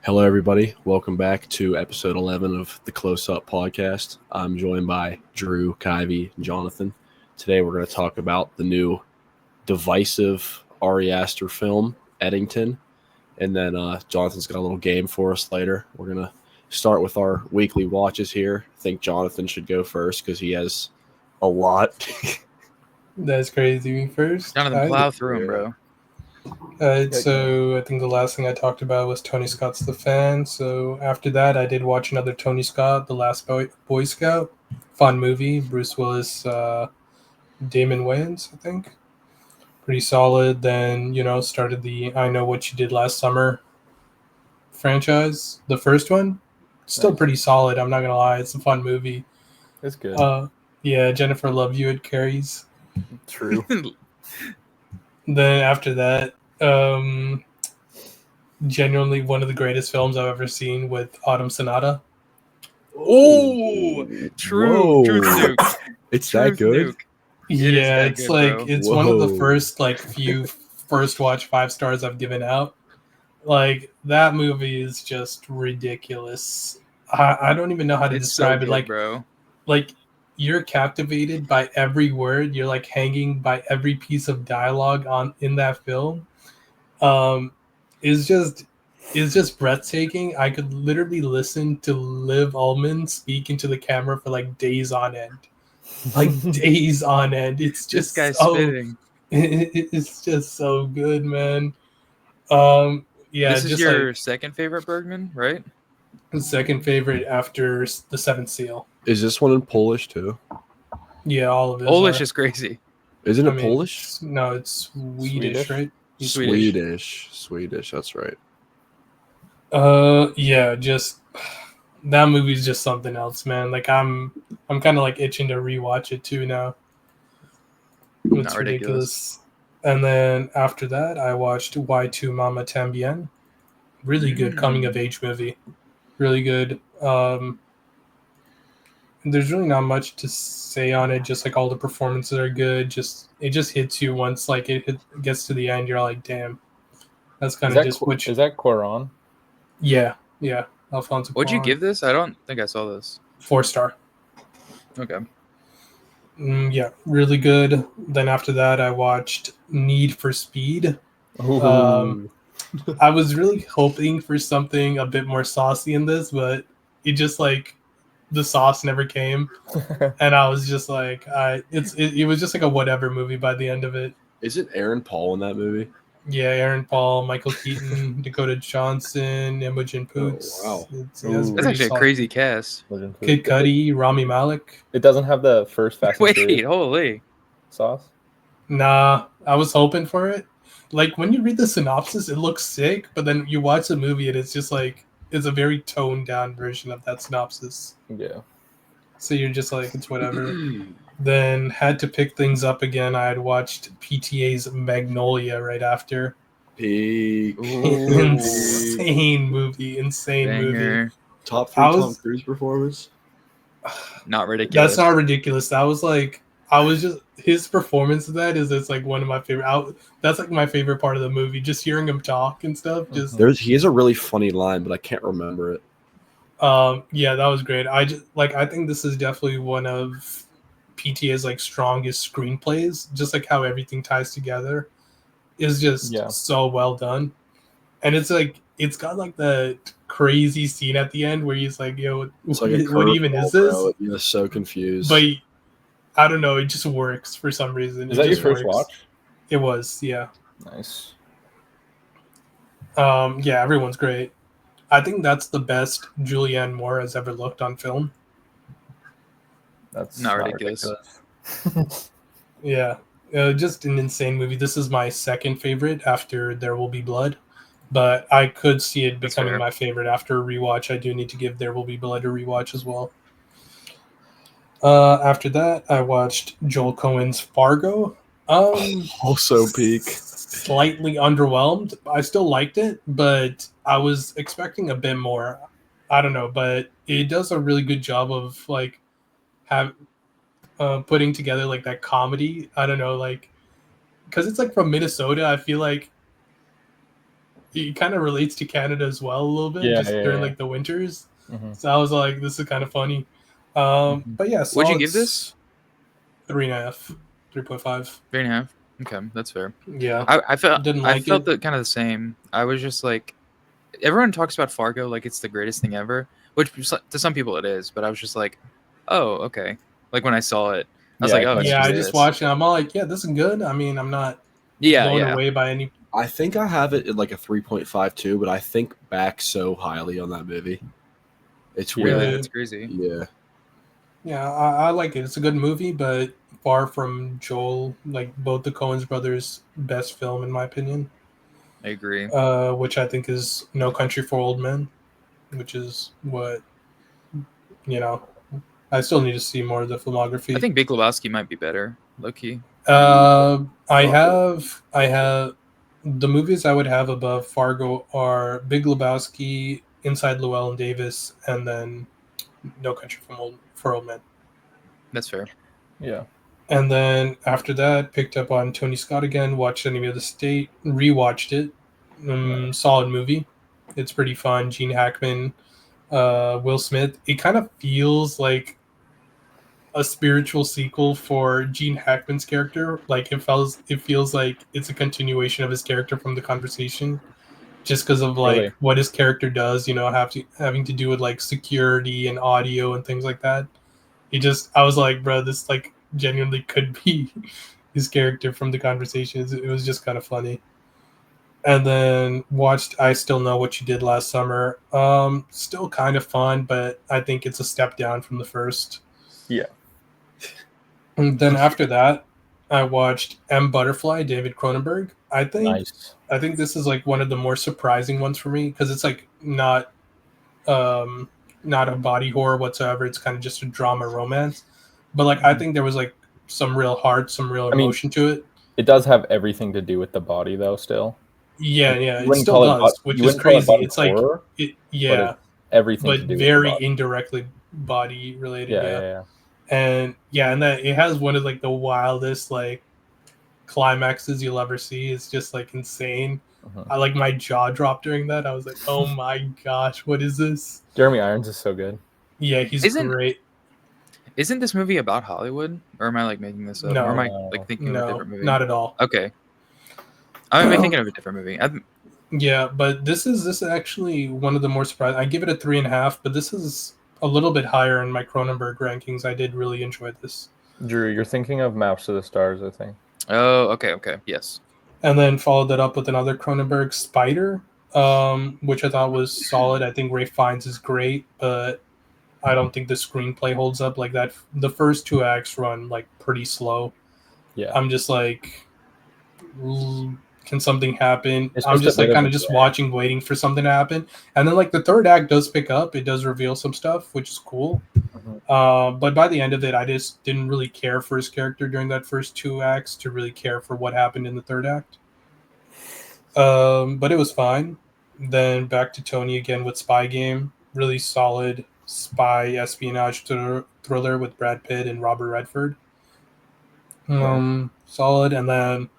Hello, everybody. Welcome back to episode 11 of the Close Up Podcast. I'm joined by Drew, Kuyve, and Jonathan. Today, we're going to talk about the new divisive Ari Aster film, Eddington. And then Jonathan's got a little game for us later. We're going to start with our weekly watches here. I think Jonathan should go first because he has a lot. That's crazy. Me first. Jonathan, plow through him, bro. So I think the last thing I talked about was Tony Scott's The Fan. So after that, I did watch another Tony Scott, The Last Boy Scout. Fun movie. Bruce Willis, Damon Wayans, I think. Pretty solid. Then, started the I Know What You Did Last Summer franchise. The first one. Still pretty solid. I'm not going to lie. It's a fun movie. It's good. Yeah, Jennifer Love Hewitt carries. True. Then after that, genuinely one of the greatest films I've ever seen with Autumn Sonata. Oh, true, Duke. It's that good? Yeah, it's one of the first few first watch 5 stars I've given out. Like, that movie is just ridiculous. I don't even know how to describe it. Bro. Like, you're captivated by every word. You're like hanging by every piece of dialogue in that film. Is just breathtaking. I could literally listen to Liv Ullmann speak into the camera for like days on end. Days on end. It's just this guy's spitting. It's just so good, man. Yeah, this is your second favorite Bergman, right? The second favorite after The Seventh Seal. Is this one in Polish too? Yeah, all of it. Polish is crazy. Isn't it Polish? No, it's Swedish, right? Swedish, that's right. Yeah, just that movie's just something else, man. Like I'm kind of like itching to rewatch it too now. It's ridiculous. And then after that, I watched Y2 Mama Tambien. Really good coming of age movie. Really good. There's really not much to say on it. Just like all the performances are good. It just hits you once like it gets to the end. You're like, damn. That's kind of just which is that Cuarón? Yeah, Alfonso. What'd you give this? I don't think I saw this. 4-star. Okay. Yeah, really good. Then after that, I watched Need for Speed. I was really hoping for something a bit more saucy in this, but it just like the sauce never came, and I was just like, it was just like a whatever movie by the end of it. Is it Aaron Paul in that movie? Yeah, Aaron Paul, Michael Keaton, Dakota Johnson, Imogen Poots. Oh, wow. That's actually a crazy cast. Kid Cudi, Rami Malek. It doesn't have the first Fast and Furious holy sauce? Nah, I was hoping for it. Like, when you read the synopsis, it looks sick, but then you watch the movie and it's just like, it's a very toned down version of that synopsis. Yeah. So you're just like, it's whatever. Then had to pick things up again. I had watched PTA's Magnolia right after. Insane movie. Top 3 Tom Cruise performance? Not ridiculous. That's not ridiculous. That was like, his performance of that is like one of my favorite. That's like my favorite part of the movie. Just hearing him talk and stuff. He has a really funny line, but I can't remember it. Yeah, that was great. I think this is definitely one of PTA's like strongest screenplays. Just like how everything ties together is just so well done. And it's like it's got like the crazy scene at the end where he's like, "Yo, what even is this?" Bro. You're so confused. But I don't know. It just works for some reason. Is that your first watch? It was, yeah. Nice. Yeah, everyone's great. I think that's the best Julianne Moore has ever looked on film. That's not ridiculous. Yeah, just an insane movie. This is my second favorite after There Will Be Blood, but I could see it becoming my favorite after a rewatch. I do need to give There Will Be Blood a rewatch as well. After that, I watched Joel Coen's Fargo. Also peak. Slightly underwhelmed. I still liked it, but I was expecting a bit more. I don't know, but it does a really good job of like putting together like that comedy. I don't know, like because it's like from Minnesota. I feel like it kind of relates to Canada as well a little bit, during like the winters. Mm-hmm. So I was like, this is kind of funny. But yeah, What'd you give this? 3.5, 3.5. 3.5. Okay, that's fair. Yeah, I felt didn't I like felt it. that kind of the same. I was just like, everyone talks about Fargo like it's the greatest thing ever, which to some people it is, but I was just like, oh, okay. Like when I saw it, I was like, oh, it's yeah. just I just this. watched it. I'm all like, yeah, this is good. I mean, I'm not Yeah, blown yeah. away by any. I think I have it at like a 3.52, but I think back so highly on that movie. It's Really, weird. that's crazy. Yeah. Yeah, I like it. It's a good movie, but far from Joel, like both the Coens brothers' best film in my opinion. I agree. Which I think is No Country for Old Men, which is what, I still need to see more of the filmography. I think Big Lebowski might be better, low key. I have the movies I would have above Fargo are Big Lebowski, Inside Llewellyn Davis, and then No Country for Old Men. That's fair. Yeah. And then after that, picked up on Tony Scott again, watched Enemy of the State, rewatched it. Solid movie. It's pretty fun. Gene Hackman, Will Smith. It kind of feels like a spiritual sequel for Gene Hackman's character. Like it feels like it's a continuation of his character from The Conversation, just because of like Really? what his character does. Having to do with like security and audio and things like that. I was like, bro, this like genuinely could be his character from The Conversation. It was just kind of funny. And then watched I Still Know What You Did Last Summer. Still kind of fun, but I think it's a step down from the first. Yeah. And then after that, I watched M. Butterfly, David Cronenberg. I think this is like one of the more surprising ones for me because it's like not a body horror whatsoever. It's kind of just a drama romance. But like I think there was like some real heart, some real emotion to it. It does have everything to do with the body though still. Yeah, it still does, which is crazy. It's like horror, but everything but to do very with the body. indirectly body related. Yeah. And that it has one of like the wildest like climaxes you'll ever see. It's just like insane. I like my jaw dropped during that. I was like, oh my gosh, what is this? Jeremy Irons is so good. Yeah, he's great. Isn't this movie about Hollywood, or am I like making this up? No, or am I like thinking of a different movie? Not at all. Okay, I might be thinking of a different movie. Yeah, but this is actually one of the more surprising. I give it a 3.5, but this is a little bit higher in my Cronenberg rankings. I did really enjoy this. Drew, you're thinking of Maps to the Stars, I think. Oh, okay, yes. And then followed that up with another Cronenberg, Spider, which I thought was solid. I think Ralph Fiennes is great, but I don't think the screenplay holds up like that. The first 2 acts run like pretty slow. Yeah, I'm just like, can something happen? I'm just like kind of just watching, waiting for something to happen. And then like the 3rd act does pick up. It does reveal some stuff, which is cool. But by the end of it, I just didn't really care for his character during that first 2 acts to really care for what happened in the 3rd act. But it was fine. Then back to Tony again with Spy Game. Really solid spy espionage thriller with Brad Pitt and Robert Redford. Solid. And then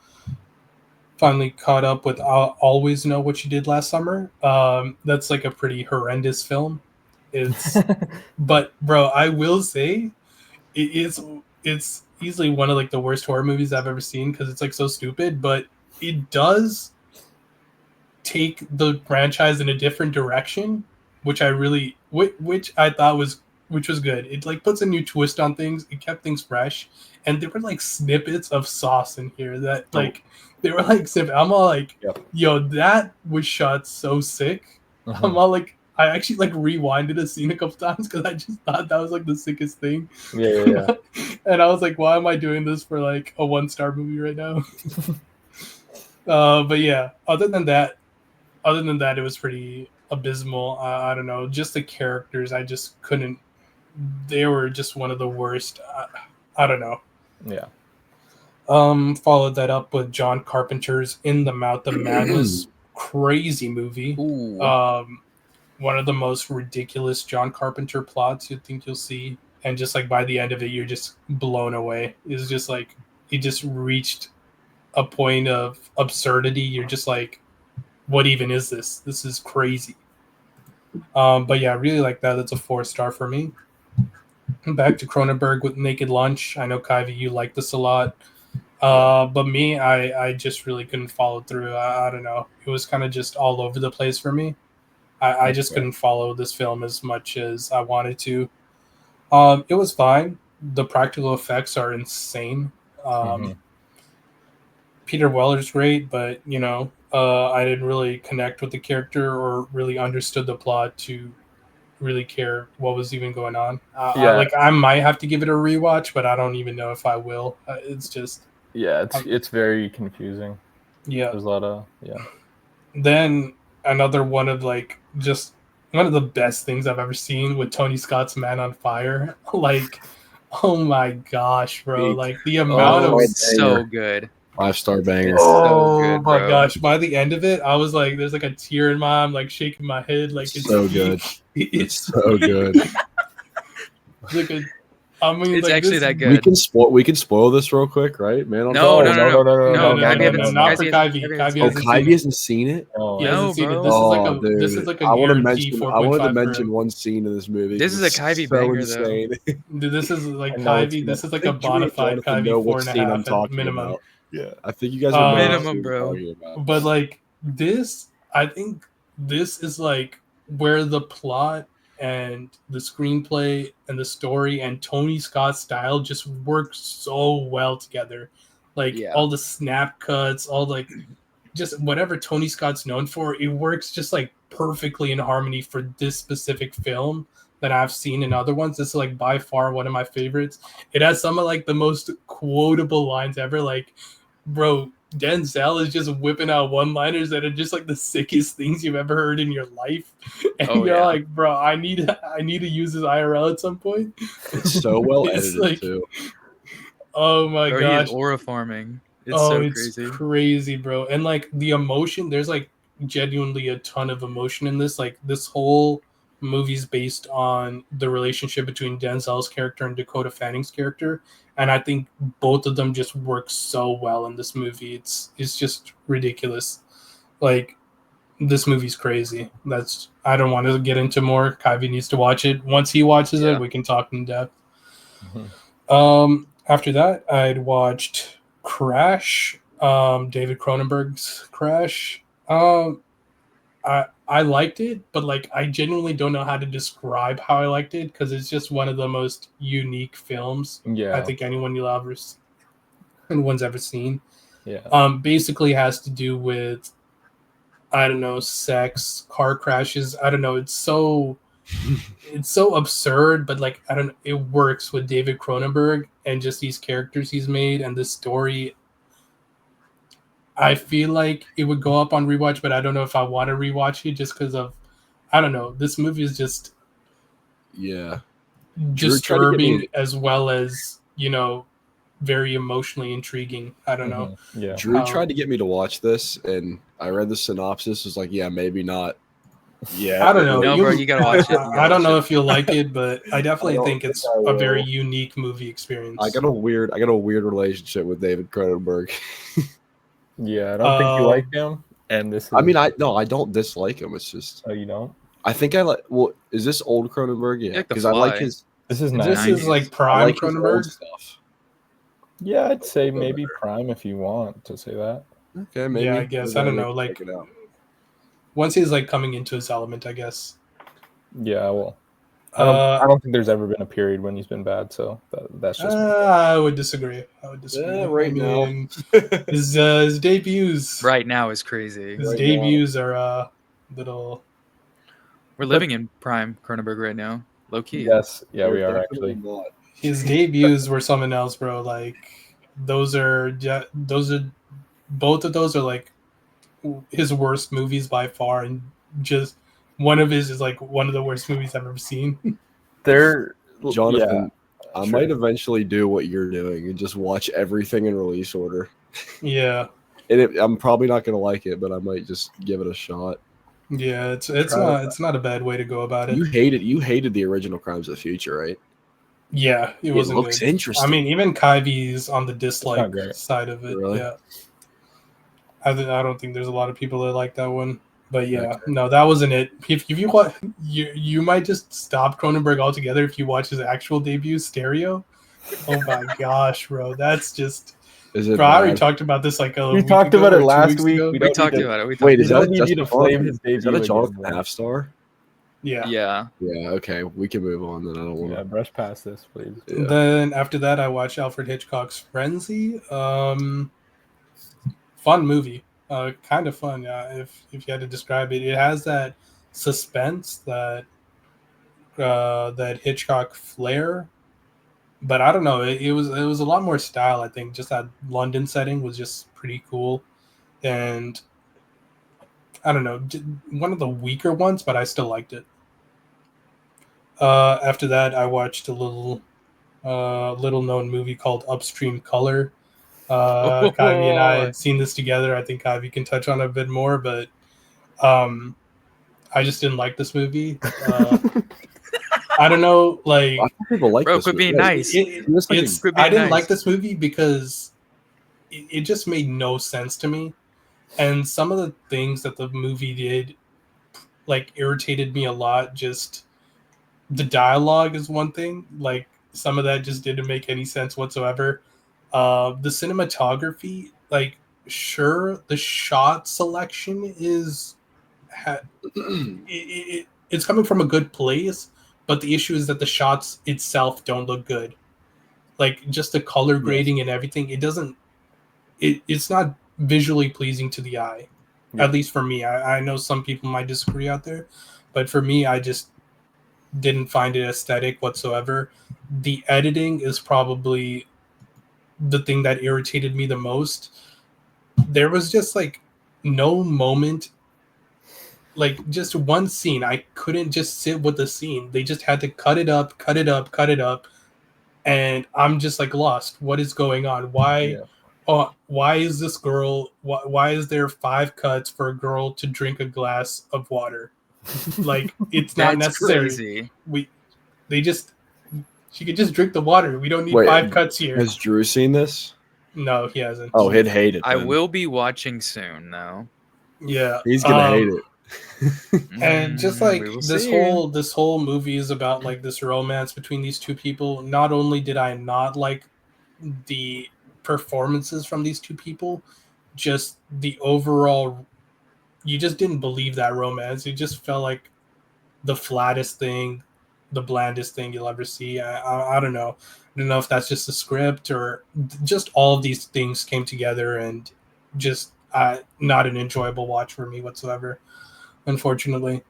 finally caught up with Always Know What You Did Last Summer. That's like a pretty horrendous film. But bro, I will say it's easily one of like the worst horror movies I've ever seen because it's like so stupid, but it does take the franchise in a different direction, which I thought was good. It like puts a new twist on things. It kept things fresh, and there were like snippets of sauce in here that like they were like I'm all like, yo, that was shot so sick. I'm all like, I actually like rewinded a scene a couple times because I just thought that was like the sickest thing. Yeah. And I was like, why am I doing this for like a 1-star movie right now? But yeah, other than that, it was pretty abysmal. I don't know, just the characters, I just couldn't. They were just one of the worst. I don't know. Yeah. Followed that up with John Carpenter's In the Mouth of Madness. Crazy movie. One of the most ridiculous John Carpenter plots you'd think you'll see, and just like by the end of it, you're just blown away. It's just like it just reached a point of absurdity. You're just like, what even is this? This is crazy. But yeah, I really like that. That's a 4-star for me. Back to Cronenberg with Naked Lunch. I know, Kuyve, you like this a lot. But me, I just really couldn't follow through. I don't know. It was kind of just all over the place for me. I just couldn't follow this film as much as I wanted to. It was fine. The practical effects are insane. Peter Weller's great, but I didn't really connect with the character or really understood the plot to really care what was even going on. I might have to give it a rewatch, but I don't even know if I will. It's just it's very confusing. Yeah. There's a lot of Then another one of just one of the best things I've ever seen with Tony Scott's Man on Fire. Oh my gosh, bro! The amount of so good. 5-star banger. Oh good, my bro. gosh! By the end of it, I was like, "There's a tear in my eye." I'm shaking my head. It's so good. It's so good. It's actually that good. We can spoil this real quick, right? Man, no. Not for Kuyve Kuyve. Kuyve hasn't seen it. He hasn't seen it. Bro. This is like a I wanted guarantee 4.5. I wanted to mention one scene in this movie. This is a Kuyve banger, though. Dude, this is like Kuyve. This is like a bona fide Kuyve 4.5 at minimum. About. Yeah, I think you guys are minimum, bro. But this, I think this is where the plot and the screenplay and the story and Tony Scott's style just work so well together. All the snap cuts, all just whatever Tony Scott's known for, it works just perfectly in harmony for this specific film that I've seen in other ones. This is by far one of my favorites. It has some of the most quotable lines ever. Bro, Denzel is just whipping out one-liners that are just the sickest things you've ever heard in your life, and you're bro, I need to use this IRL at some point. It's so well edited too. Oh my gosh, he's aura farming. It's crazy, bro. And the emotion, there's genuinely a ton of emotion in this. This whole movie's based on the relationship between Denzel's character and Dakota Fanning's character, and I think both of them just work so well in this movie. It's just ridiculous. This movie's crazy. I don't want to get into more. Kuyve needs to watch it. Once he watches it, we can talk in depth. After that, I'd watched Crash, David Cronenberg's Crash. I liked it, but I genuinely don't know how to describe how I liked it because it's just one of the most unique films I think anyone's ever seen. Basically has to do with, I don't know, sex, car crashes. I don't know. It's so absurd, but I don't know, it works with David Cronenberg and just these characters he's made and this story. I feel like it would go up on rewatch, but I don't know if I want to rewatch it just because of, I don't know. This movie is just disturbing as well as, very emotionally intriguing. I don't know. Yeah. Drew tried to get me to watch this, and I read the synopsis. Was like, maybe not. Yeah, I don't know. No, bro, you gotta watch it. I don't know if you'll like it, but I definitely think it's a very unique movie experience. I got a weird relationship with David Cronenberg. Yeah, I don't think you like him. And this is... I mean, I don't dislike him. It's just... Oh, you don't? I think I like... Well, is this old Cronenberg? Yeah, because I like his... This is nice. This is prime Cronenberg stuff. Yeah, I'd say maybe prime if you want to say that. Okay, maybe. Yeah, I guess. I don't know. Once he's coming into his element, I guess. Yeah, well... I don't think there's ever been a period when he's been bad, so that's just... I would disagree. Now. His debuts... Right now is crazy. His debuts are little... We're living in prime Cronenberg right now. Low key. Yes. Yeah, we are, actually. His debuts were something else, bro. Both of those are, his worst movies by far, and just... One of his is one of the worst movies I've ever seen. Jonathan, I might eventually do what you're doing and just watch everything in release order. Yeah. And I'm probably not going to like it, but I might just give it a shot. Yeah, it's not a bad way to go about it. You hated the original Crimes of the Future, right? Yeah, it wasn't looks interesting. I mean, even Kuyve's on the dislike side of it. Really? Yeah. I don't think there's a lot of people that like that one. But yeah, Okay. no, that wasn't it. If you watch, you might just stop Cronenberg altogether if you watch his actual debut, Stereo. Oh my gosh, bro, that's just. Is it Bro, I already bad? talked about this like a We week talked ago about or it 2 last weeks week. ago. We talked about it. Wait, We is don't that need just you to a flame his Is that a debut Jonathan again, bro. half star? Yeah. Yeah. Yeah. Okay, we can move on then. I don't want Yeah, to. brush past this, please. Yeah. Then after that, I watched Alfred Hitchcock's Frenzy. Fun movie. Kind of fun. If you had to describe it, it has that suspense, that Hitchcock flair. But I don't know. It was a lot more style. I think just that London setting was just pretty cool, and I don't know, one of the weaker ones, but I still liked it. After that, I watched a little known movie called Upstream Color. Kaivi and I had seen this together. I think Kaivi can touch on it a bit more, but I just didn't like this movie. I don't know, like I think people like Bro, this. quit being Wait, nice. it's like it's. Quit I being didn't like nice. this movie because it just made no sense to me, and some of the things that the movie did like irritated me a lot. Just the dialogue is one thing. Like some of that just didn't make any sense whatsoever. The cinematography, like sure, the shot selection is it's coming from a good place, but the issue is that the shots itself don't look good. Like just the color grading and everything, it doesn't. It's not visually pleasing to the eye. Yeah. At least for me, I know some people might disagree out there, but for me, I just didn't find it aesthetic whatsoever. The editing is probably the thing that irritated me the most. There was just like no moment, like just one scene. I couldn't just sit with the scene. They just had to cut it up, cut it up, cut it up, and I'm just like lost. What is going on? Why? Yeah. Why is this girl? Why is there 5 cuts for a girl to drink a glass of water? Like it's not That's necessary. crazy. She could just drink the water. We don't need Wait, 5 cuts here. Has Drew seen this? No, he hasn't. Oh, he'd hate it. I then. will be watching soon, though. Yeah, He's gonna hate it. And just like We will this see. whole movie is about like this romance between these two people. Not only did I not like the performances from these two people, just the overall, you just didn't believe that romance. It just felt like the flattest thing, the blandest thing you'll ever see. I don't know. I don't know if that's just the script or just all of these things came together and just not an enjoyable watch for me whatsoever, unfortunately.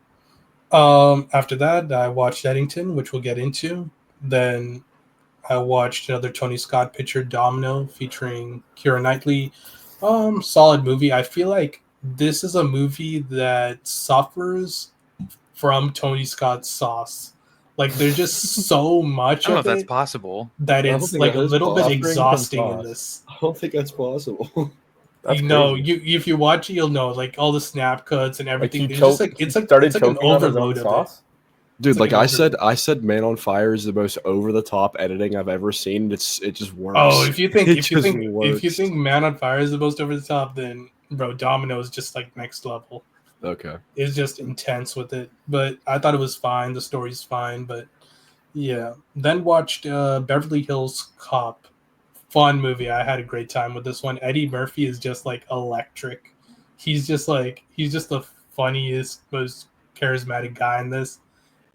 After that, I watched Eddington, which we'll get into. Then I watched another Tony Scott picture, Domino, featuring Keira Knightley. Solid movie. I feel like this is a movie that suffers from Tony Scott's sauce. Like there's just so much I don't know of if that's it possible. that I don't it's think like that a is little bit possible. exhausting Suffering in from this. I don't think that's possible. That's You crazy. if you watch it, you'll know like all the snap cuts and Like everything. he There's just like choked. Started it's like an choking on his own overload of it. sauce. Dude, It's like like an I said, Man on Fire is the most over the top editing I've ever seen. It just works. Oh, if you think It just works. Man on Fire is the most over the top, then bro, Domino is just like next level. Okay. It's just intense with it. But I thought it was fine. The story's fine, but yeah. Then watched Beverly Hills Cop. Fun movie. I had a great time with this one. Eddie Murphy is just like electric. He's just the funniest, most charismatic guy in this.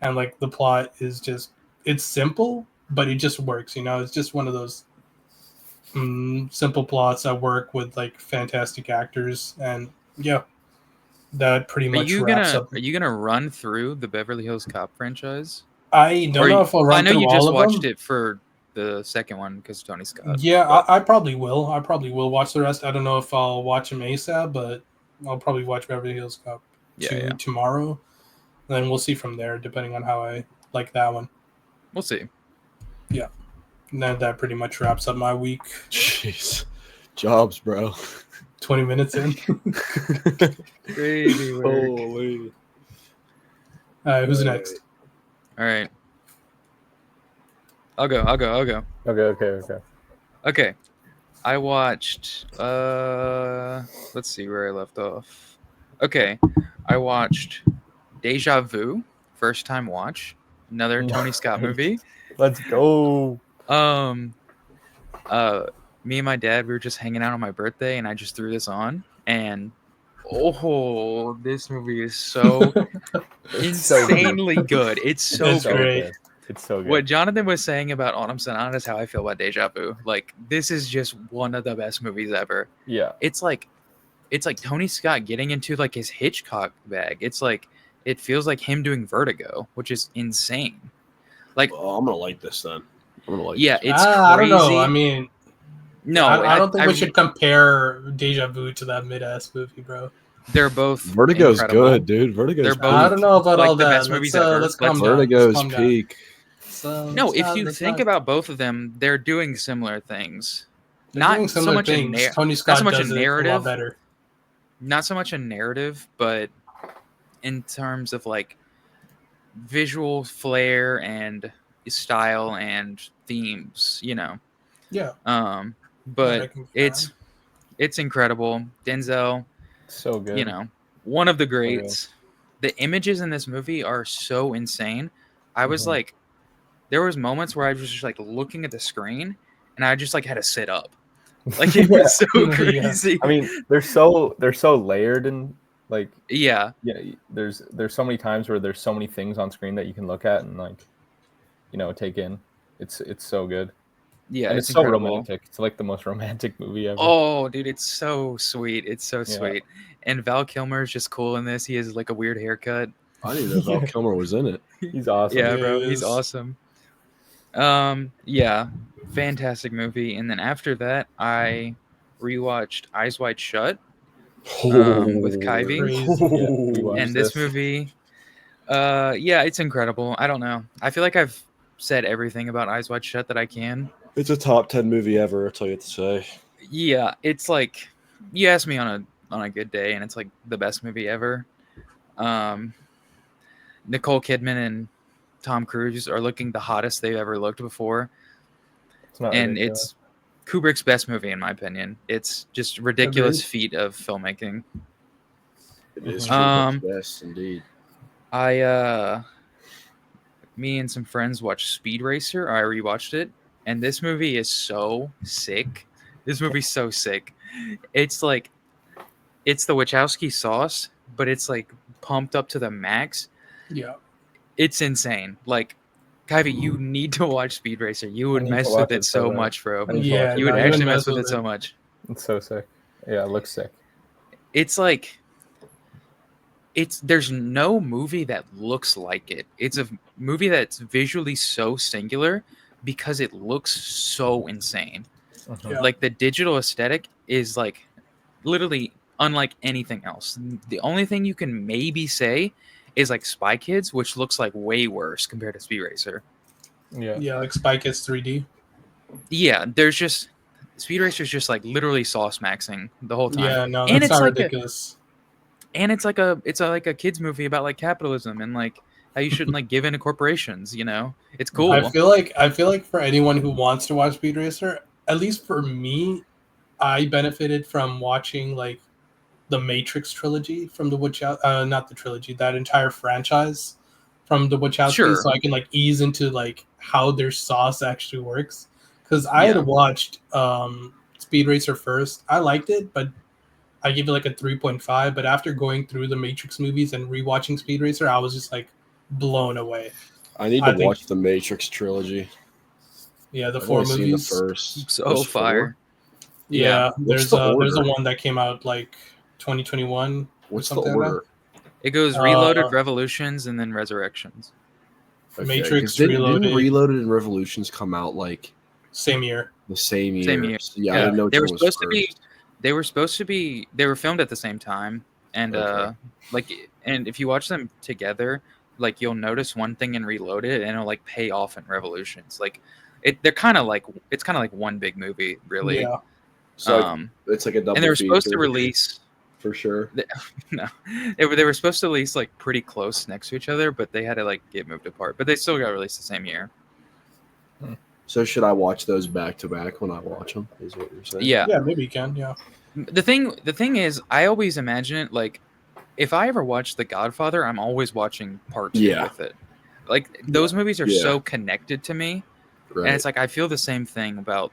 And like the plot is just it's simple, but it just works, It's just one of those simple plots that work with like fantastic actors, and yeah, that pretty much wraps up. Are you gonna run through the Beverly Hills Cop franchise? I don't know if I'll I run know through you all just of watched them. it for the second one because Tony Scott. Yeah, but- I probably will. I probably will watch the rest. I don't know if I'll watch them ASAP, but I'll probably watch Beverly Hills Cop 2 tomorrow. Then we'll see from there, depending on how I like that one. We'll see. Yeah. And then that pretty much wraps up my week. Jeez. Jobs, bro. 20 minutes in. Crazy work. Holy. All right, who's next? All right. I'll go. Okay. Okay. I watched. Let's see where I left off. Okay, I watched Deja Vu, first time watch, another Tony Scott movie. Let's go. Um, Me and my dad, we were just hanging out on my birthday, and I just threw this on, and oh, this movie is so insanely good. It's so It's good. great. Good. It's so good. What Jonathan was saying about Autumn Sonata is how I feel about Deja Vu. Like, this is just one of the best movies ever. Yeah. It's like Tony Scott getting into like his Hitchcock bag. It's like it feels like him doing Vertigo, which is insane. Like, Oh, I'm gonna like this then. I'm gonna like. yeah, this. it's crazy. I don't know. I mean, no, I don't think we should compare Deja Vu to that mid-ass movie, bro. They're both Vertigo's incredible. good, dude. Vertigo's. They're peak. both I don't know about like all the that. best movies ever. Let's calm down. Vertigo's Let's calm down. peak. No, if you think about both of them, they're doing similar things. They're Not doing so similar much things. a Tony Scott so much does a it a narrative. lot better. Not so much a narrative, but in terms of like visual flair and style and themes, you know. Yeah. But I can- it's incredible. Denzel, So good. you know, one of the greats. The images in this movie are so insane. I was Mhm. like, there was moments where I was just like looking at the screen and I just like had to sit up. Like, it was so Yeah. crazy. I mean, they're so layered and like Yeah. there's so many times where there's so many things on screen that you can look at and like, you know, take in. It's so good. Yeah, And it's it's so incredible. romantic. It's like the most romantic movie ever. Oh, dude, it's so sweet. It's so Yeah. sweet. And Val Kilmer is just cool in this. He has like a weird haircut. I didn't know Val Kilmer was in it. He's awesome. Yeah, He bro, he's is. awesome. Yeah, fantastic movie. And then after that, I rewatched Eyes Wide Shut with Kuyve. Crazy. Yeah, we watched And this movie, yeah, it's incredible. I don't know. I feel like I've said everything about Eyes Wide Shut that I can. It's a top 10 movie ever. That's all you have to say. Yeah, it's like you ask me on a good day, and it's like the best movie ever. Nicole Kidman and Tom Cruise are looking the hottest they've ever looked before, It's not and ridiculous. it's Kubrick's best movie in my opinion. It's just ridiculous Agreed. feat of filmmaking. It is Um, Kubrick's best, indeed. Me and some friends watched Speed Racer. I rewatched it, and this movie is so sick. This movie's so sick. It's like it's the Wachowski sauce, but it's like pumped up to the max. Yeah. It's insane. Like, Kuyve, you need to watch Speed Racer. You would need to mess watch with it it so so bad. much, bro. I need to Yeah. watch it. You would no, actually even mess with it so much. It's so sick. Yeah, it looks sick. It's like there's no movie that looks like it. It's a movie that's visually so singular because it looks so insane. Mhm. Yeah. Like, the digital aesthetic is like literally unlike anything else. The only thing you can maybe say is like Spy Kids, which looks like way worse compared to Speed Racer. Yeah. Yeah, like Spy Kids 3D. Yeah, there's just Speed Racer's just like literally sauce maxing the whole time. Yeah, no, And that's it's not like ridiculous. It's like a kids movie about like capitalism and like how you shouldn't like give in to corporations, you know? It's cool. I feel like for anyone who wants to watch Speed Racer, at least for me, I benefited from watching like the Matrix trilogy from the not the trilogy, that entire franchise from the Wachowskis, Sure. so I can like ease into like how their sauce actually works. Because I Yeah. had watched Speed Racer first. I liked it, but I give it like a 3.5. But after going through the Matrix movies and rewatching Speed Racer, I was just like blown away. I need I to think- watch the Matrix trilogy. Yeah, the I've 4 only seen movies. the first. So There's fire. Yeah, What's there's the a order? one that came out like 2021. What's the something like that. order? It goes Reloaded, Revolutions, and then Resurrections. Matrix 'cause didn't Reloaded. Reloaded and Revolutions come out like Same year. the same year? Same year. Yeah, I didn't know They were which one was supposed to be. first. They were filmed at the same time, and Okay. and if you watch them together, like you'll notice one thing in Reloaded, and it'll like pay off in Revolutions. Like it's kind of like one big movie, really. Yeah. So it's like a double. And they were supposed to feature, release. for sure. No, they were supposed to release like pretty close next to each other, but they had to like get moved apart. But they still got released the same year. So should I watch those back to back when I watch them? Is what you're saying? Yeah. Yeah, maybe you can. Yeah. The thing is, I always imagine it like if I ever watch The Godfather, I'm always watching part 2 Yeah. with it. Like those movies are Yeah. so connected to me, Right. and it's like I feel the same thing about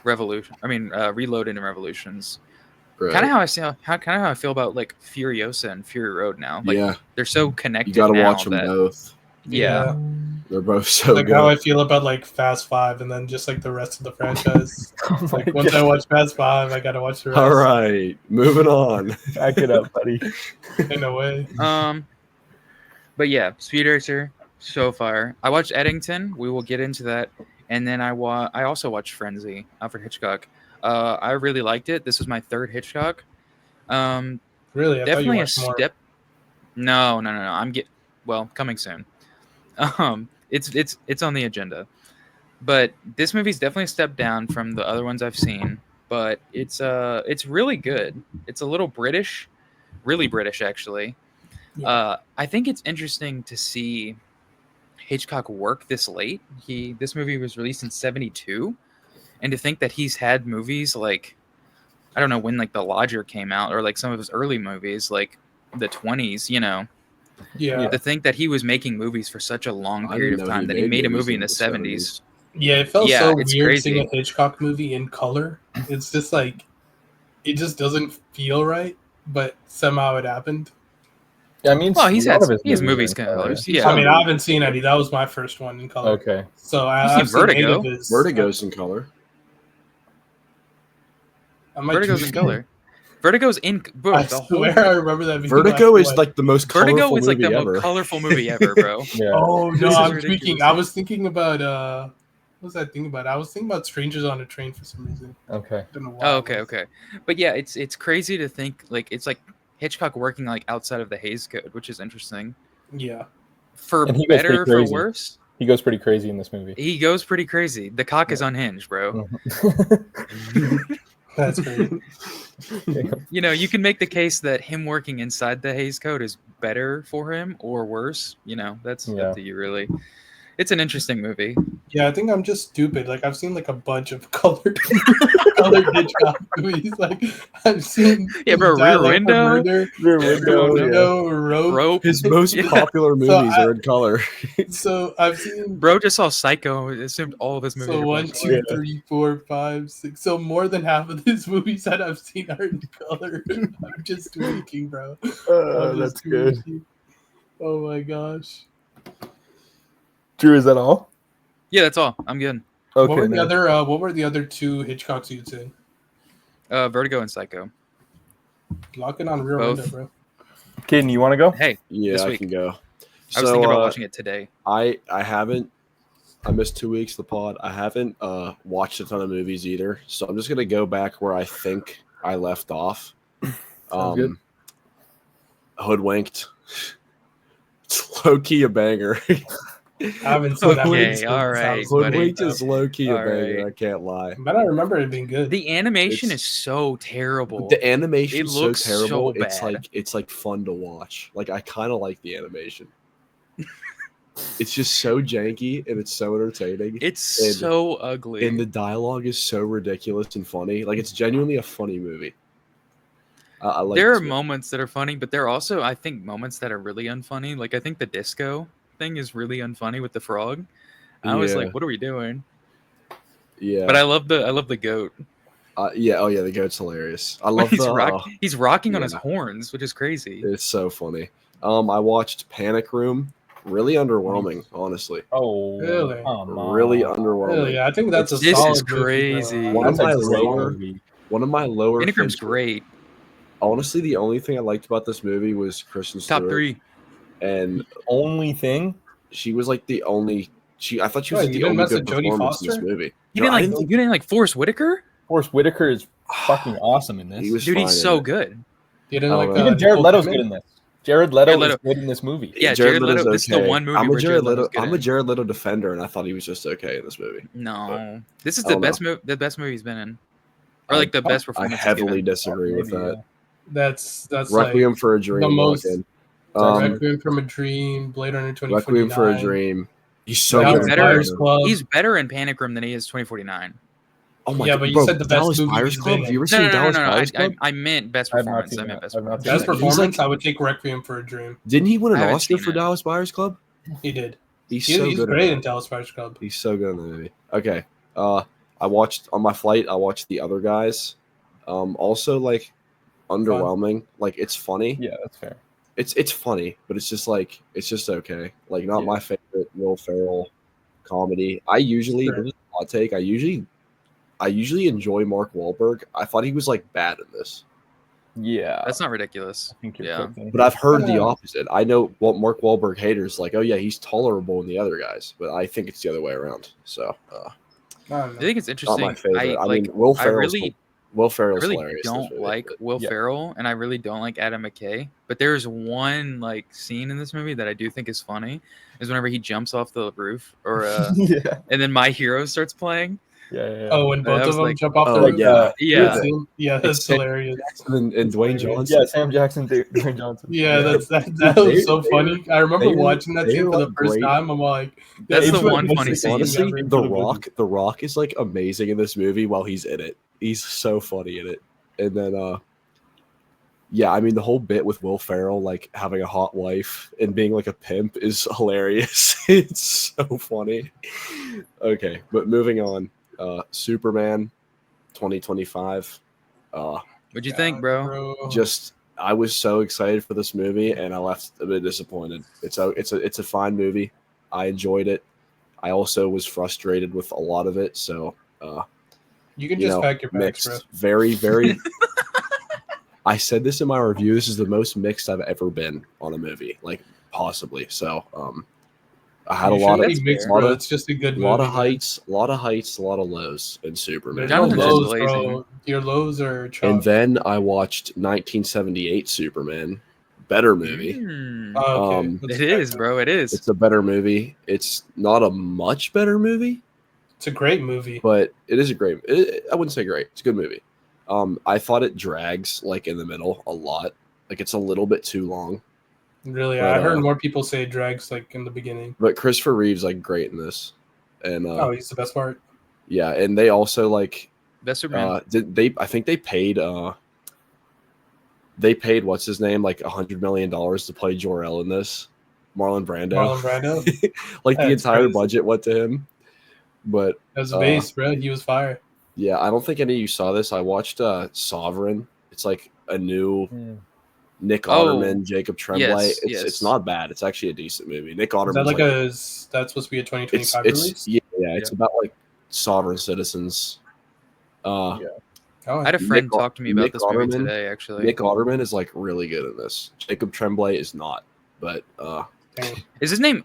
Revolution. I mean, Reloaded and Revolutions. right. Kind of how I feel about like Furiosa and Fury Road now. Like yeah. they're so You connected. got to now watch them that, both. Yeah. They're both so Like good. how I feel about like Fast 5 and then just like the rest of the franchise. Oh my Like once I God. watch Fast 5, I gotta watch the rest. All right, moving on. Back it up, buddy. In a way. But yeah, Speed Racer, so far. I watched Eddington. We will get into that, and then I also watched Frenzy, Alfred Hitchcock. I really liked it. This was my third Hitchcock. Really? I thought you Definitely a watched more. step. No. Coming soon. It's on the agenda, but this movie's definitely a step down from the other ones I've seen. But it's really good. It's a little British, really British actually. Yeah. I think it's interesting to see Hitchcock work this late. This movie was released in '72, and to think that he's had movies like I don't know when like The Lodger came out or like some of his early movies like the 20s, you know. Yeah. To think that he was making movies for such a long I period didn't of know time he that he made a movies movie in the 70s. 70s. Yeah, it felt Yeah, so it's weird crazy. seeing a Hitchcock movie in color. It's just like it just doesn't feel right, but somehow it happened. Yeah, I mean, Well, a he lot has of his movies are in color. colors. He's Yeah. I mean, got I haven't seen any. That was my first one in color. Okay. So You've I've seen seen 8 Vertigo? of his. Vertigo's in color. I might Vertigo's choose in color. Vertigo's in bro, I the swear whole I remember that. being Vertigo my is one. like the most Vertigo colorful is like movie the ever. most colorful movie ever, bro. Yeah. Oh This no, is I'm ridiculous. thinking. I was thinking about what was I thinking about? I was thinking about Strangers on a Train for some reason. Okay. I don't know why. Oh, it was. okay. But yeah, it's crazy to think like it's like Hitchcock working like outside of the Hays Code, which is interesting. Yeah. For And he goes better or pretty for crazy. worse, He goes pretty crazy in this movie. he goes pretty crazy. The cock is unhinged, bro. That's great. You know, you can make the case that him working inside the Hays Code is better for him or worse. You know, that's Yeah. up to you, really. It's an interesting movie. Yeah, I think I'm just stupid. Like I've seen like a bunch of colored Hitchcock movies. Like I've seen Yeah, bro, Rear Dialect of Window. Murder, Rear Window, Window, Rope. Rope. His most Yeah. popular movies are in color. So I've seen Bro just saw Psycho. Assumed all of his movies. so are 1, black and 2, white. 3, 4, 5, 6. So more than half of these movies that I've seen are in color. I'm just tweaking, bro. I'm that's just good. tweaking. Oh my gosh. Drew, is that all? Yeah, that's all. I'm good. Okay. What were the then. other? What were the other 2 Hitchcocks you'd say? Vertigo and Psycho. Lock it on Rear Both. Window, bro. Caden, you want to go? Hey, Yeah, This I week. can go. I was thinking about watching it today. I haven't. I missed 2 weeks of the pod. I haven't watched a ton of movies either, so I'm just gonna go back where I think I left off. good. Hoodwinked. It's low key a banger. I haven't seen that Okay, movie. so all it right, sounds great, Hoodwinked though. is low key a All banger. right. I can't lie. But I remember it being good. The animation It's- is so terrible. The animation It is so looks so terrible. bad. It's like fun to watch. Like I kind of like the animation. It's just so janky and it's so entertaining. It's and- so ugly. And the dialogue is so ridiculous and funny. Like it's genuinely a funny movie. I like. There this are movie. moments that are funny, but there are also, I think, moments that are really unfunny. Like I think the disco thing is really unfunny with the frog. I was Yeah. like, "What are we doing?" Yeah. But I love the goat. Yeah. Oh yeah. The goat's hilarious. I When love he's the. he's rocking on his yeah. horns, which is crazy. It's so funny. I watched Panic Room. Really underwhelming, honestly. Oh, Really? come on. Really underwhelming. Really, I think that's a This solid is crazy. Movie, One of That's a my great lower- movie. One of my lower. Panic Room's hints- great. Honestly, the only thing I liked about this movie was Kristen Stewart. Top 3. And Only thing? she was like the only. I thought she was What, like, you the didn't only mess good with Jodie performance in this Foster? movie. You No, I didn't like you didn't like Forrest Whitaker? Forrest Whitaker is fucking awesome in this. He was Dude, he's fine in so it. good. You didn't I like don't know. Even Jared Nicole Leto's Kidman? good in this. Jared Leto Jared Leto. is good in this movie. Yeah, Jared Leto. Leto's This is the one movie I'm a where Jared Jared Leto. Leto's good I'm a in. Jared Leto defender, and I thought he was just okay in this movie. No, this is I the don't best the best movie he's been in, or like the best I performance. he's heavily given. disagree with that. That's Requiem for a Dream. the most- Walking. like Requiem from a Dream, Blade Runner 2049. Requiem for a Dream. He's so Dallas good. Buyers Club. He's better in Panic Room than he is 2049. Oh my Yeah, god, but you bro, said the best Dallas movie Buyers he's Club. been Have you ever in. seen Dallas Buyers Club? I meant best I've not performance. seen I meant that. best I've not performance. seen Best that. He's performance, like- I would take Requiem for a Dream. Didn't he win an I haven't Oscar seen for it. Dallas Buyers Club? He did. He's He's so good. great at in that. Dallas Buyers Club. He's so good in the movie. Okay. I watched on my flight. I watched The Other Guys. Also like underwhelming. Like it's funny. Yeah, that's fair. It's funny, but it's just okay. Like not Yeah. my favorite Will Ferrell comedy. I usually Sure. this is a hot take. I usually enjoy Mark Wahlberg. I thought he was like bad in this, Yeah, That's not ridiculous. I think you're Yeah. cooking. but I've heard the Yeah. opposite. I know what Mark Wahlberg haters like. Oh yeah, he's tolerable in The Other Guys, but I think it's the other way around. So I don't I know. think it's not interesting. my favorite. I like, mean, Will I Ferrell's really hilarious. in don't this movie, like but- Will yeah. Ferrell, and I really don't like Adam McKay. But there's one like scene in this movie that I do think is funny. Is whenever he jumps off the roof, or yeah, and then My Hero starts playing. yeah. Oh, when I both was of them like, jump off the Oh roof? yeah, Yeah. Yeah, that's It's- hilarious. and Dwayne hilarious. Johnson. Yeah, Sam Jackson, Dwayne Johnson. Yeah, that was so funny. I remember they- watching that they scene were, for the like, first great. time. I'm like, That's it's the one best funny scene scene. Honestly, ever The for movie. Rock is like amazing in this movie while he's in it. He's so funny in it. And then yeah, I mean the whole bit with Will Ferrell like having a hot wife and being like a pimp is hilarious. It's so funny. Okay, but moving on. Superman 2025. What'd you think, bro? Just I was so excited for this movie and I left a bit disappointed. It's a fine movie. I enjoyed it. I also was frustrated with a lot of it, so You can just pack your bags, mixed. bro. Very, very I said this in my review. This is the most mixed I've ever been on a movie, like possibly. So I had You a lot of shouldn't be mixed, lot bro. of It's just a good movie. lot of man. heights, a lot of lows in Superman. There's no Jonathan's lows, blazing. bro. Your lows are chalk. And then I watched 1978 Superman. Better movie. Mm. Oh, okay. um, That's It is, fair. bro. It is. It's a better movie. It's not a much better movie, It's a great movie. but it is a great. I wouldn't say great. It's a good movie. I thought it drags like in the middle a lot. Like it's a little bit too long. Really, but, I heard more people say it drags like in the beginning. But Christopher Reeve's like great in this, and Oh, he's the best part. yeah, and they also like Best Superman. I think they paid what's his name like $100 million to play Jor-El in this. Marlon Brando. Marlon Brando. Like the That's entire crazy. budget went to him. But That's base, bro. He was fire. yeah, I don't think any of you saw this. I watched Sovereign. It's like a new Nick Oh, Otterman, Jacob Tremblay. yes, It's yes. not bad. It's actually a decent movie. Nick Is Otterman's that like like that's supposed to be a 2025 it's release? yeah, it's about like sovereign citizens. Oh, I had a friend Nick- talk to me about Nick this movie Otterman- today, actually. Nick Otterman is like really good in this. Jacob Tremblay is not, but dang. Is his name?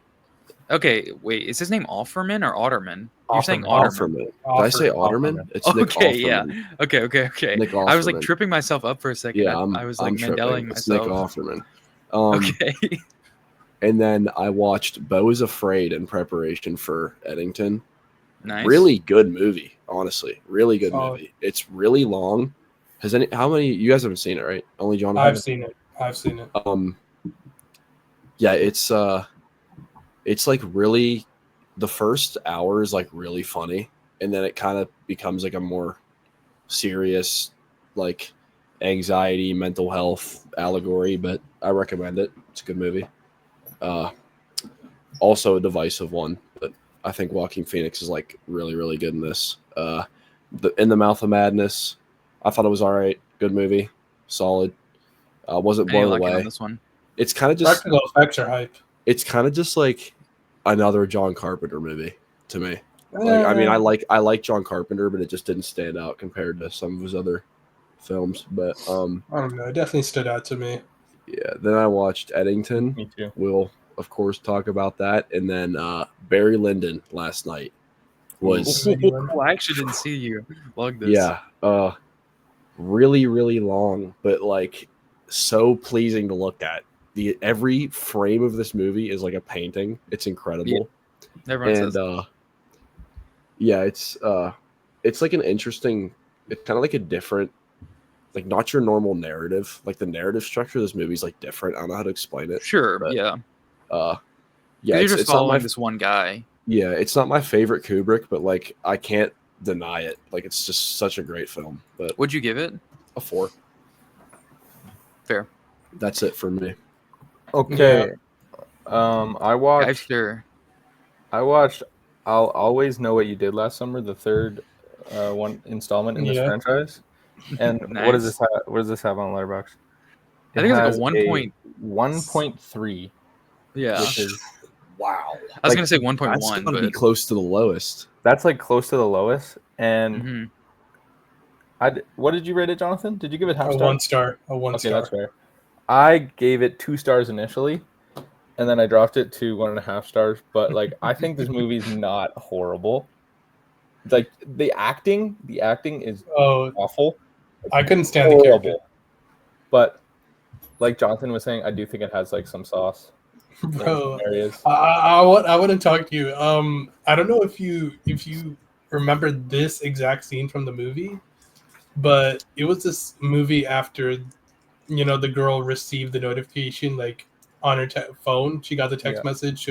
Okay, wait. Is his name Offerman or Otterman? You're saying Offerman. Otterman. Did I say Otterman? Otterman. It's Nick Okay, yeah. Offerman. Okay. Nick I was like Offerman. tripping myself up for a second. Yeah, I was like tripping. Mandeling It's Nick myself. Offerman. Okay. And then I watched Beau is Afraid in preparation for Eddington. Nice. Really good movie, honestly. Really good Solid. movie. It's really long. How many you guys haven't seen it, right? Only John. I've seen it. Yeah, it's like really the first hour is like really funny, and then it kind of becomes like a more serious like anxiety, mental health allegory, but I recommend it. It's a good movie. Also a divisive one, but I think Joaquin Phoenix is like really, really good in this. In the Mouth of Madness, I thought it was all right. Good movie, solid. Wasn't I ain't blown liking away. on this one. It's kind of just Practical effects are hype. it's kind of just like another John Carpenter movie to me. Like, I mean, I like John Carpenter, but it just didn't stand out compared to some of his other films. But I don't know. It definitely stood out to me. yeah. Then I watched Eddington. Me too. We'll of course talk about that, and then Barry Lyndon last night was Oh, I actually didn't see you log this. yeah, really really long, but like so pleasing to look at. Every frame of this movie is like a painting. It's incredible. Everyone And says. yeah, it's like an interesting. It's kind of like a different, like not your normal narrative. Like the narrative structure of this movie is like different. I don't know how to explain it. Sure, but, yeah. Yeah, You're it's just not my following this one guy. Yeah, it's not my favorite Kubrick, but like I can't deny it. Like it's just such a great film. But Would you give it? a 4. Fair. That's it for me. Okay. I watched. Sure. I'll Always Know What You Did Last Summer, the third one installment in this Yeah. franchise. And what does Nice. this have? What does this have on Letterboxd? I think it's like a has 1.3. Yeah, which is Wow. I was like, gonna say That's 1.1, gonna but be close to the lowest. that's like close to the lowest. And Mhm. what did you rate it, Jonathan? Did you give it half A star? 1 star. A 1 Okay, star. that's fair. I gave it 2 stars initially, and then I dropped it to 1.5 stars. But like, I think this movie's not horrible. Like the acting is Oh, awful. I couldn't stand the character. Horrible. But like Jonathan was saying, I do think it has like some sauce in Bro, some areas. I want to talk to you. I don't know if you remember this exact scene from the movie, but it was this movie after the girl received the notification like on her phone. She got the text message.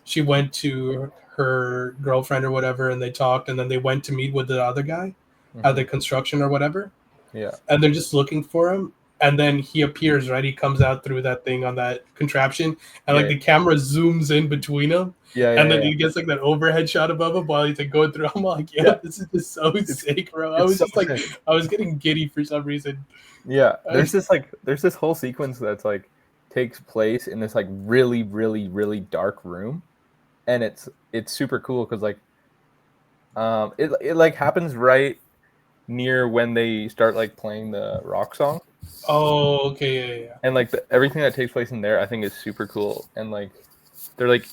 She went to her girlfriend or whatever, and they talked, and then they went to meet with the other guy at the construction or whatever. Yeah. And they're just looking for him. And then he appears, right? He comes out through that thing on that contraption, and like the camera zooms in between them, and then he gets like that overhead shot above him while he's like going through. I'm like, this is just so sick, bro. I was just like, I was getting giddy for some reason. Yeah, there's this whole sequence that's like takes place in this like really, really, really dark room, and it's super cool because like it like happens right near when they start like playing the rock song. Oh, okay, yeah. And like everything that takes place in there, I think is super cool. And like they're like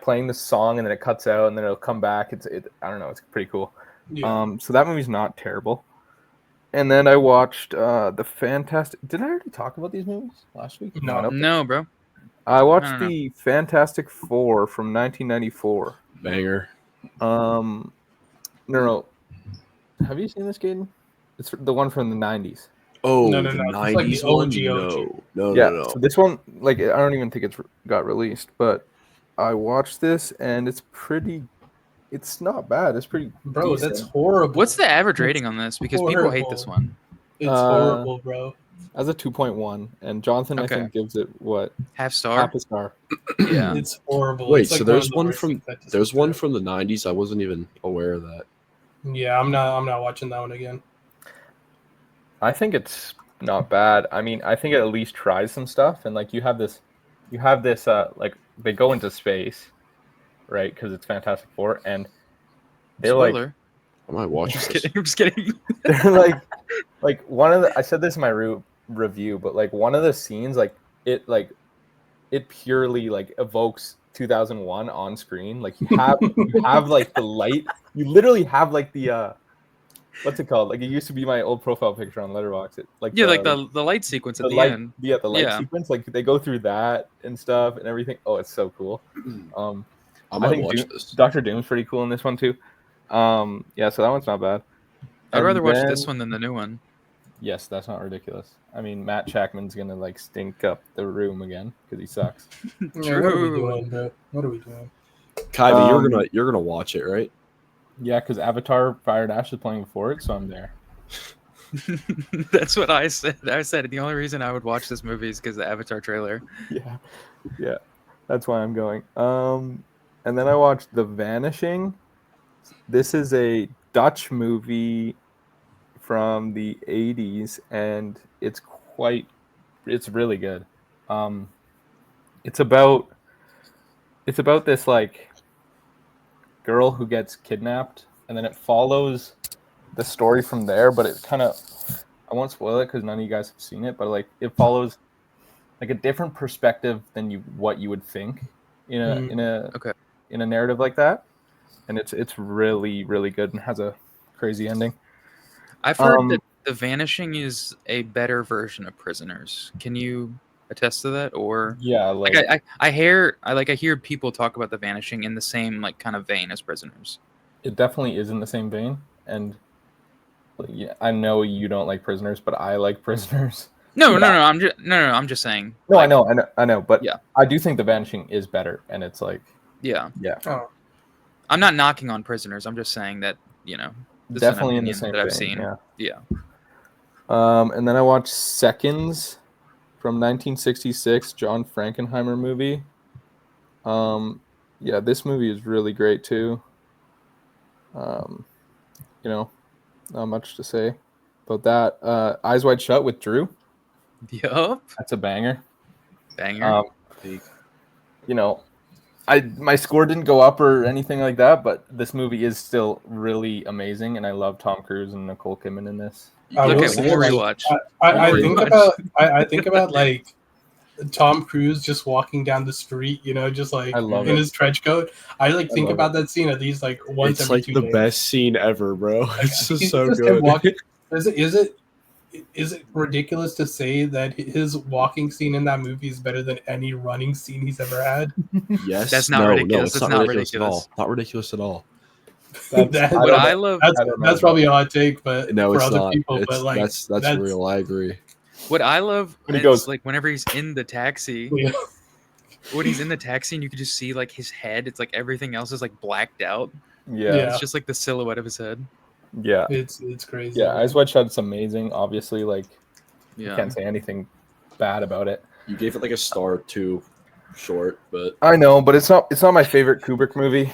playing this song, and then it cuts out, and then it'll come back. I don't know, it's pretty cool. Yeah. So that movie's not terrible. And then I watched the Fantastic. Did I already talk about these movies last week? No, bro. I watched the Fantastic Four from 1994. Banger. No. Have you seen this, Caden? It's the one from the 90s. Oh, No. the It's 90s like the one? OG. No. So this one, like, I don't even think it's got released, but I watched this, and it's not bad. It's pretty Bro, decent. that's horrible. What's the average rating on this? Because people hate this one. It's horrible, bro. As a 2.1, and Jonathan, I think, gives it what? Half star? Half a star. Yeah. It's horrible. Wait, it's like so there's one one from the 90s. I wasn't even aware of that. Yeah, I'm not watching that one again. I think it's not bad. I mean, I think it at least tries some stuff, and like you have this like they go into space, right? Because it's Fantastic Four, and they're Spoiler. I might watch this. I'm just kidding. They're like one of the. I said this in my review, but like one of the scenes, like it purely like evokes 2001 on screen. Like you have like the light. You literally have like the what's it called? Like it used to be my old profile picture on Letterboxd. Like the light sequence at the end. Yeah, the light sequence. Like they go through that and stuff and everything. Oh, it's so cool. I think watch this. Dr. Doom's pretty cool in this one too. Yeah, so that one's not bad. I'd rather watch this one than the new one. Yes, that's not ridiculous. I mean, Matt Shackman's gonna like stink up the room again because he sucks. Yeah, what are we doing, bro? What are we doing? Kuyve, you're gonna watch it, right? Yeah, because Avatar: Fire and Ash is playing before it, so I'm there. That's what I said. I said the only reason I would watch this movie is because the Avatar trailer. Yeah, that's why I'm going. And then I watched The Vanishing. This is a Dutch movie from the 80s, and it's really good. It's about this like girl who gets kidnapped, and then it follows the story from there, but it kind of, I won't spoil it because none of you guys have seen it, but like it follows like a different perspective than what you would think in a narrative like that, and it's really, really good and has a crazy ending. I've heard that The Vanishing is a better version of Prisoners. Can you attest to that? Or yeah, like I hear people talk about The Vanishing in the same like kind of vein as Prisoners. It definitely is in the same vein, and yeah, I know you don't like Prisoners, but I like Prisoners. No. I'm just saying. No, like, I know, but yeah, I do think The Vanishing is better, and it's like Yeah. Yeah. Oh, I'm not knocking on Prisoners. I'm just saying that, you know, this Definitely is in an the opinion same that I've vein, seen. yeah. Yeah. And then I watched Seconds from 1966, John Frankenheimer movie. Yeah, this movie is really great too. You know, not much to say about that. Eyes Wide Shut with Drew. Yup. That's a banger. Banger. You know, my score didn't go up or anything like that, but this movie is still really amazing, and I love Tom Cruise and Nicole Kidman in this. I will Okay, say, one more like, rewatch. I One think more about I think about like Tom Cruise just walking down the street, just like I love in it. his trench coat. I like think love about that scene at least like once It's every like 2 the days. best scene ever, bro. Like, It's just he's so just him good. walking. Is it ridiculous to say that his walking scene in that movie is better than any running scene he's ever had? Yes, That's not no, ridiculous. it's That's not not ridiculous at all. ridiculous. Not ridiculous at all. That- I What don't I know. love, I don't know That's about probably a hot take, but No, for it's other not. people, It's but like that's real. I agree. what I love When he is goes- like whenever he's in the taxi, Yeah. when he's in the taxi and you can just see like his head. It's like everything else is like blacked out. Yeah, Yeah. It's just like the silhouette of his head. yeah, It's crazy. yeah. Eyes Wide Shut's amazing. Obviously, like you Yeah. can't say anything bad about it. You gave it like a star too short, but I know, but it's not my favorite Kubrick movie.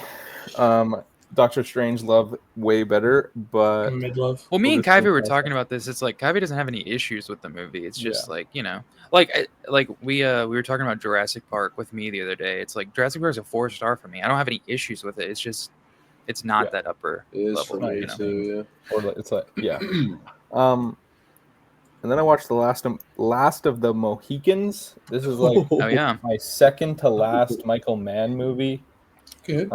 Doctor Strange Love way better, but Mid-love. Well, me and Well, this Kuyve were is talking awesome. about this. It's like Kuyve doesn't have any issues with the movie. It's just Yeah. like, like we were talking about Jurassic Park with me the other day. It's like Jurassic Park is a 4-star for me. I don't have any issues with it. It's just it's not Yeah. that upper it is level. for me You know? too. Or like- it's like yeah. And then I watched the last of the Mohicans. This is like Oh yeah. my second to last Michael Mann movie. Good.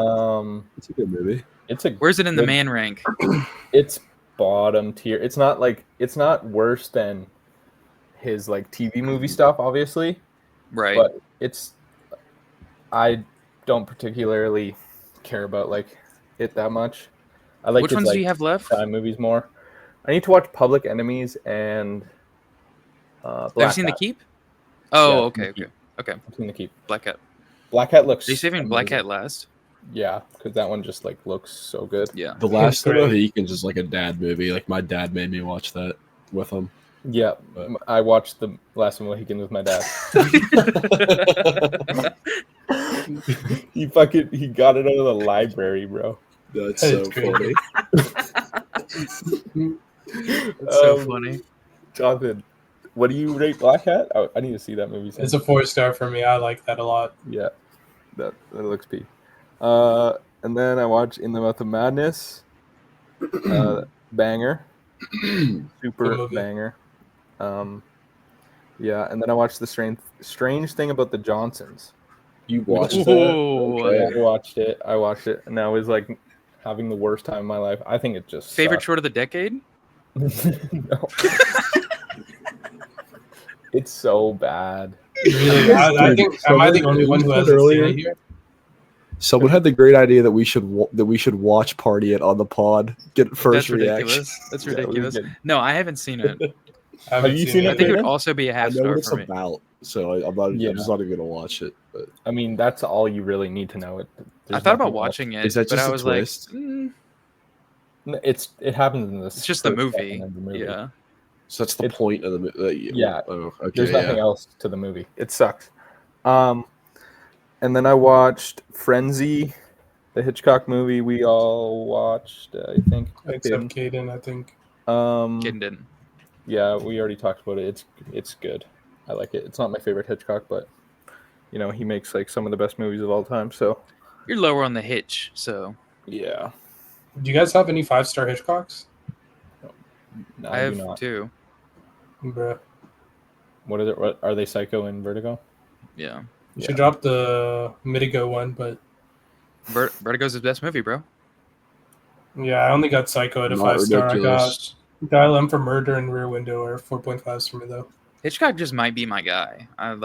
It's a good movie. It's a Where's it in the good- man rank? It's bottom tier. It's not worse than his like TV movie stuff, obviously, Right. but I don't particularly care about like it that much. I like Which his ones like do you have left? crime movies more. I need to watch Public Enemies and Have you Black seen Hat. The Keep? Oh, Yeah, okay, The okay, Keep. okay. I've seen The Keep. Black Cat. Black Hat looks. Are you saving Black amazing. Cat last? Yeah, because that one just like looks so good. Yeah. The Last of the great. Mohicans is like a dad movie. Like my dad made me watch that with him. Yeah, But- I watched the Last of Mohican with my dad. he got it out of the library, bro. That's That's so crazy. funny. It's so funny. Jonathan, what do you rate Black Hat? I need to see that movie. It's a 4-star for me. I like that a lot. Yeah, that looks peak. And then I watched In the Mouth of Madness. Banger, super Good movie. banger. Yeah, and then I watched the strange thing about the Johnsons. You watched that? Whoa. Okay. Yeah, I watched it, and I was like having the worst time of my life. I think it just Favorite sucked. short of the decade? No. It's so bad. Really, I think am I the only one who hasn't seen earlier? it here? Someone had the great idea that we should watch Party It on the pod. Get first That's reaction. ridiculous. That's Yeah, we ridiculous. did. No, I haven't seen it. I haven't Have you seen seen I it? think it would Caden? also be a I half know what star it's for me. about, so I'm not. Yeah. I'm just not even gonna watch it. But I mean, that's all you really need to know. I There's thought about nothing else. watching it, Is that but just I a was twist? like, It happens in this. it's just the first movie. second of the movie. Yeah. so that's the It's- point of the movie. Yeah. Oh, okay. There's Yeah. nothing else to the movie. It sucks. And then I watched Frenzy, the Hitchcock movie we all watched. I think. Except Caden, I think. Caden didn't. Yeah, we already talked about it. It's good. I like it. It's not my favorite Hitchcock, but he makes like some of the best movies of all time. So You're lower on the hitch, so yeah, Do you guys have any 5-star Hitchcocks? no, I do have not. 2. Bruh. What are they? Psycho and Vertigo? Yeah. You should drop the Mitigo one, but Vertigo's his best movie, bro. yeah, I only got Psycho at a Not 5-star. I got ridiculous. Dial M for Murder and Rear Window are 4.5s for me though. Hitchcock just might be my guy. I'm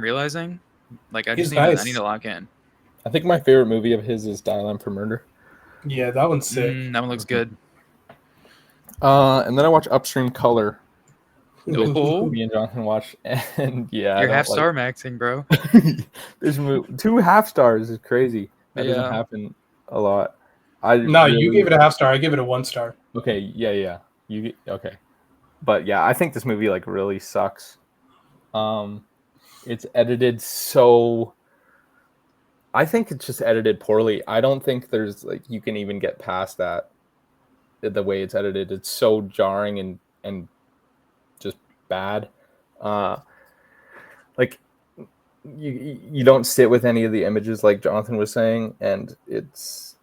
realizing, I He's just nice. I need to lock in. I think my favorite movie of his is Dial M for Murder. Yeah, that one's sick. That one looks good. And then I watched Upstream Color. No, me and Jonathan watched, and yeah, I you're don't half like. star maxing, bro. This movie, 2.5 stars is crazy. That doesn't Yeah. happen a lot. I No, you gave really it a half star. I give it a 1 star. okay. Yeah. You okay? But yeah, I think this movie like really sucks. It's edited so. I think it's just edited poorly. I don't think there's like you can even get past that. The way it's edited, it's so jarring and just bad. Uh, like you don't sit with any of the images, like Jonathan was saying, and it's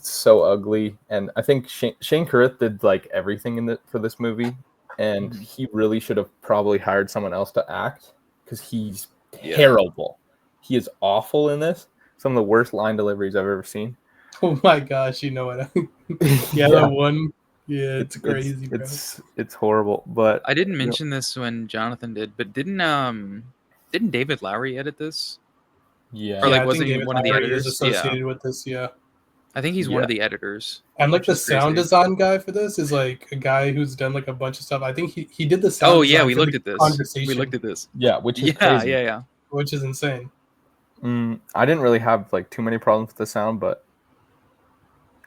so ugly. And I think Shane Carruth did like everything for this movie, and he really should have probably hired someone else to act because he's terrible. He is awful in this. Some of the worst line deliveries I've ever seen. Oh my gosh, you know what? Yeah, that one. Yeah, it's crazy, bro. It's horrible. But I didn't mention this when Jonathan did, but didn't David Lowery edit this? Yeah. Or like I wasn't think he David one of the Lowery editors? is associated with this. Yeah, I think he's one Yeah. of the editors. and like Which the is sound crazy. design guy for this is like a guy who's done like a bunch of stuff. I think he did the sound. Oh yeah, design we for looked the at this. Conversation, We looked at this. Yeah, which is Yeah, crazy. yeah. which is insane. I didn't really have like too many problems with the sound, but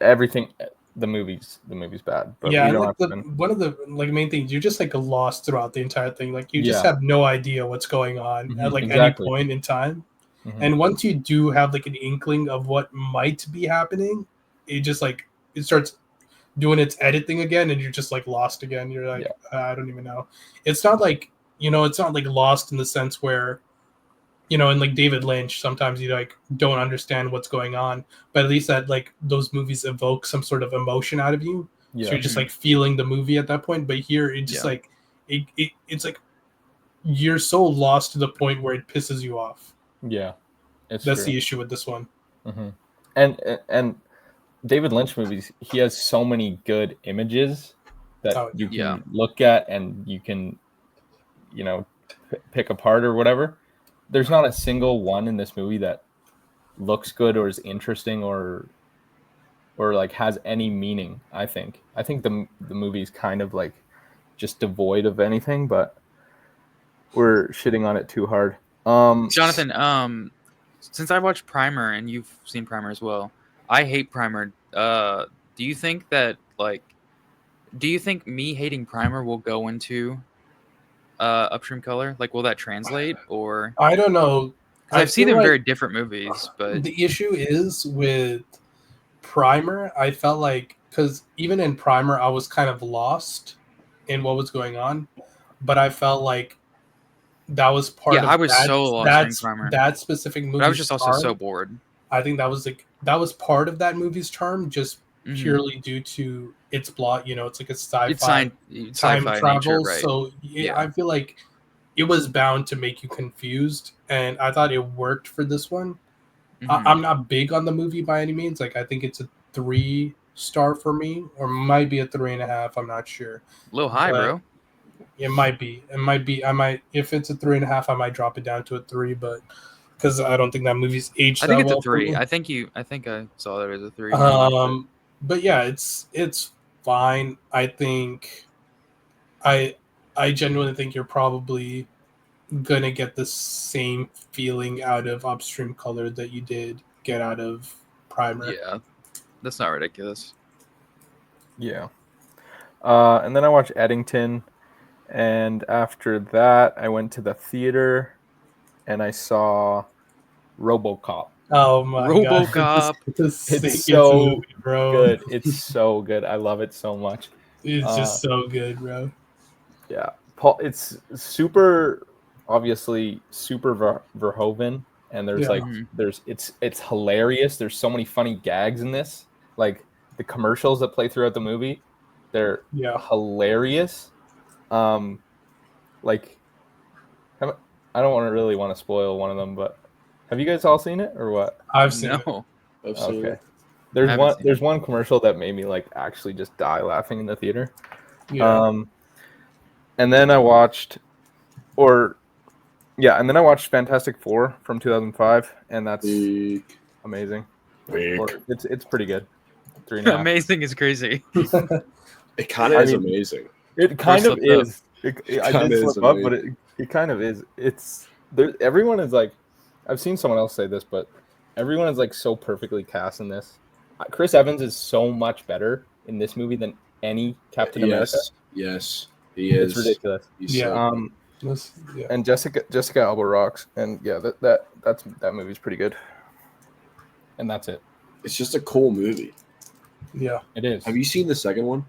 everything, the movie's bad. But Yeah, we and don't like have the to. one of the like main things, you're just like lost throughout the entire thing. Like you just Yeah. have no idea what's going on at like Exactly. any point in time. Mhm. And once you do have like an inkling of what might be happening, it just like it starts doing its editing again, and you're just like lost again. You're like, I don't even know. It's not like it's not like lost in the sense where and like David Lynch, sometimes you like don't understand what's going on, but at least that like those movies evoke some sort of emotion out of you. Yeah. So you're just like feeling the movie at that point. But here it just like it's like you're so lost to the point where it pisses you off. Yeah. That's true. the issue with this one. Mm-hmm. And David Lynch movies, he has so many good images that you can look at and you can, pick apart or whatever. There's not a single one in this movie that looks good or is interesting or like has any meaning. I think the movie is kind of like just devoid of anything, but we're shitting on it too hard. Jonathan, since I watched Primer and you've seen Primer as well, I hate Primer. Do you think that do you think me hating Primer will go into Upstream Color? Like, will that translate or? I don't know. Because I've seen them very different movies, but the issue is with Primer. I felt like because even in Primer, I was kind of lost in what was going on, but I felt like that was part of I was so lost in Primer. That specific movie. But I was just also so bored. I think that was part of that movie's charm, just purely due to its plot. It's like a sci-fi time travel. Nature, right? So I feel like it was bound to make you confused, and I thought it worked for this one. I'm not big on the movie by any means. Like I think it's a 3-star for me, or might be a 3.5. I'm not sure. A little high, bro. It might be. I might. If it's a 3.5, I might drop it down to a 3. But because I don't think that movie's aged. I think it's well a 3. I think I saw that as a 3. But yeah, it's fine. I think. I genuinely think you're probably gonna get the same feeling out of Upstream Color that you did get out of Primer. Yeah, that's not ridiculous. Yeah. And then I watched Eddington, and after that I went to the theater and I saw RoboCop. Oh my RoboCop. God. It's so movie, bro. good. It's so good. I love it so much. It's just so good, bro. Yeah. Paul, it's super, obviously super Verhoeven, and there's it's hilarious. There's so many funny gags in this. Like the commercials that play throughout the movie, they're hilarious. Like I don't really want to spoil one of them, but have you guys all seen it or what? I've seen it. Okay. There's one commercial that made me like actually just die laughing in the theater. Yeah. And then I watched Fantastic Four from 2005, and that's amazing. It's pretty good. 3.5. Amazing is crazy. It kind of is amazing. It kind of is. I Kinda did is slip up, amazing. but it kind of is. It's there. Everyone is like, I've seen someone else say this, but everyone is like so perfectly cast in this. Chris Evans is so much better in this movie than any Captain America. Yes, he is. It's ridiculous. He's Yeah. so Yeah. And Jessica Alba rocks, and yeah, that movie's pretty good. And that's it. it's just a cool movie. Yeah. It is. Have you seen the second one?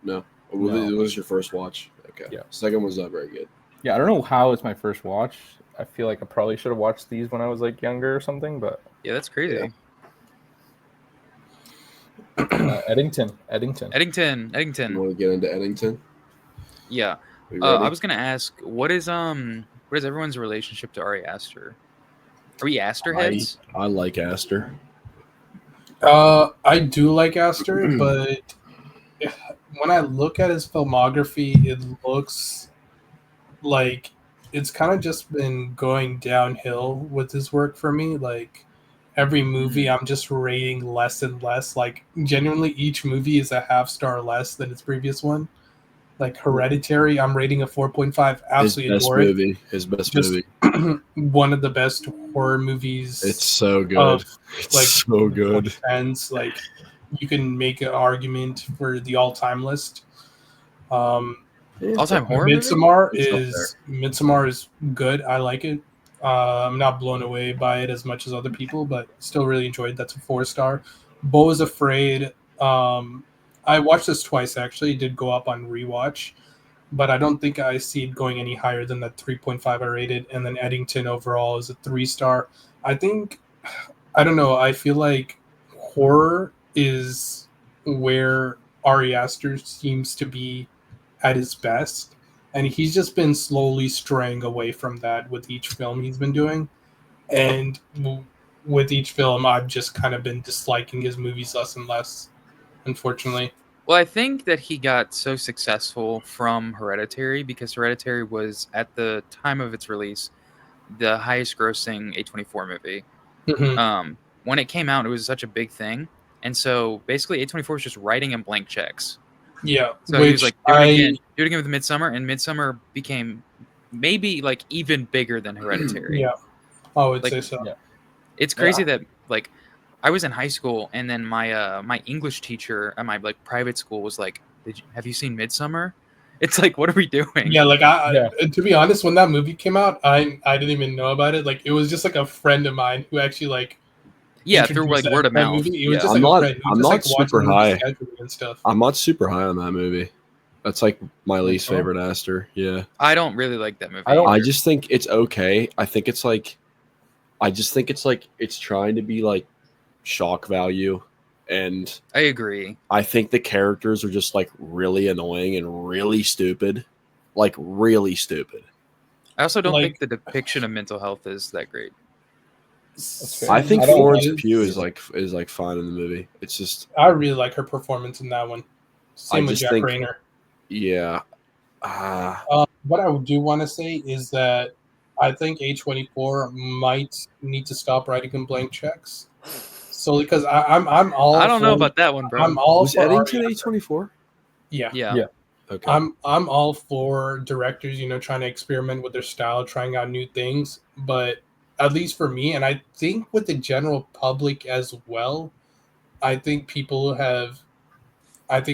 No. Well, No. it was your first watch. Okay. Yeah. Second one's not very good. Yeah, I don't know how it's my first watch. I feel like I probably should have watched these when I was like younger or something, but Yeah, that's crazy. Yeah. Eddington. Eddington. You want to get into Eddington? Yeah. We ready? I was gonna ask, what is everyone's relationship to Ari Aster? Are we Aster heads? I like Aster. I do like Aster, but when I look at his filmography, it looks like it's kind of just been going downhill with his work for me. Like every movie, I'm just rating less and less. Like genuinely, each movie is a half star less than its previous one. Like Hereditary, I'm rating a 4.5. Absolutely adore it. His best Just movie. one of the best horror movies. It's so good. of, It's so good. Friends, like you can make an argument for the all-time list. All-time horror movie? Midsommar is good. I like it. I'm not blown away by it as much as other people, but still really enjoyed it. That's a 4-star. Beau is Afraid. I watched this twice actually. It did go up on rewatch, but I don't think I see it going any higher than that 3.5 I rated. And then Eddington overall is a 3-star. I don't know. I feel like horror is where Ari Aster seems to be at his best, and he's just been slowly straying away from that with each film he's been doing. And with each film, I've just kind of been disliking his movies less and less, unfortunately. Well, I think that he got so successful from Hereditary because Hereditary was, at the time of its release, the highest grossing A24 movie. Mhm. When it came out, it was such a big thing. And so basically A24 was just writing him blank checks. Yeah, So he was like, do it again with Midsommar, and Midsommar became maybe like even bigger than Hereditary. Yeah, I would Like, say so. Yeah. It's crazy that like I was in high school, and then my my English teacher at my like private school was like, have you seen Midsommar? It's like, what are we doing? Yeah, like Yeah. to be honest, when that movie came out, I didn't even know about it. Like it was just like a friend of mine who actually like through like introduced word of that mouth. movie. It was Yeah. just I'm like not- a friend. He I'm just, not like, watching super the movie high. schedule and stuff. I'm not super high on that movie. That's like my least Midsommar? favorite Aster. Yeah. I don't really like that movie. I just think it's okay. I just think it's like it's trying to be like shock value, and I agree. I think the characters are just like really annoying and really stupid. Like really stupid. I also don't Like- think the depiction of mental health is that great. fair. I think I don't- Florence it's- Pugh is like fine in the movie. It's just I really like her performance in that one. Same with just Jack think- Rayner. yeah. What I do want to say is that I think A24 might need to stop writing him blank checks. So because I'm all I don't know for- about that one, bro. I'm all Was for Eddington Ari- A24? Yeah. yeah. Yeah. Okay. I'm all for directors, trying to experiment with their style, trying out new things. But at least for me, and I think with the general public as well, I think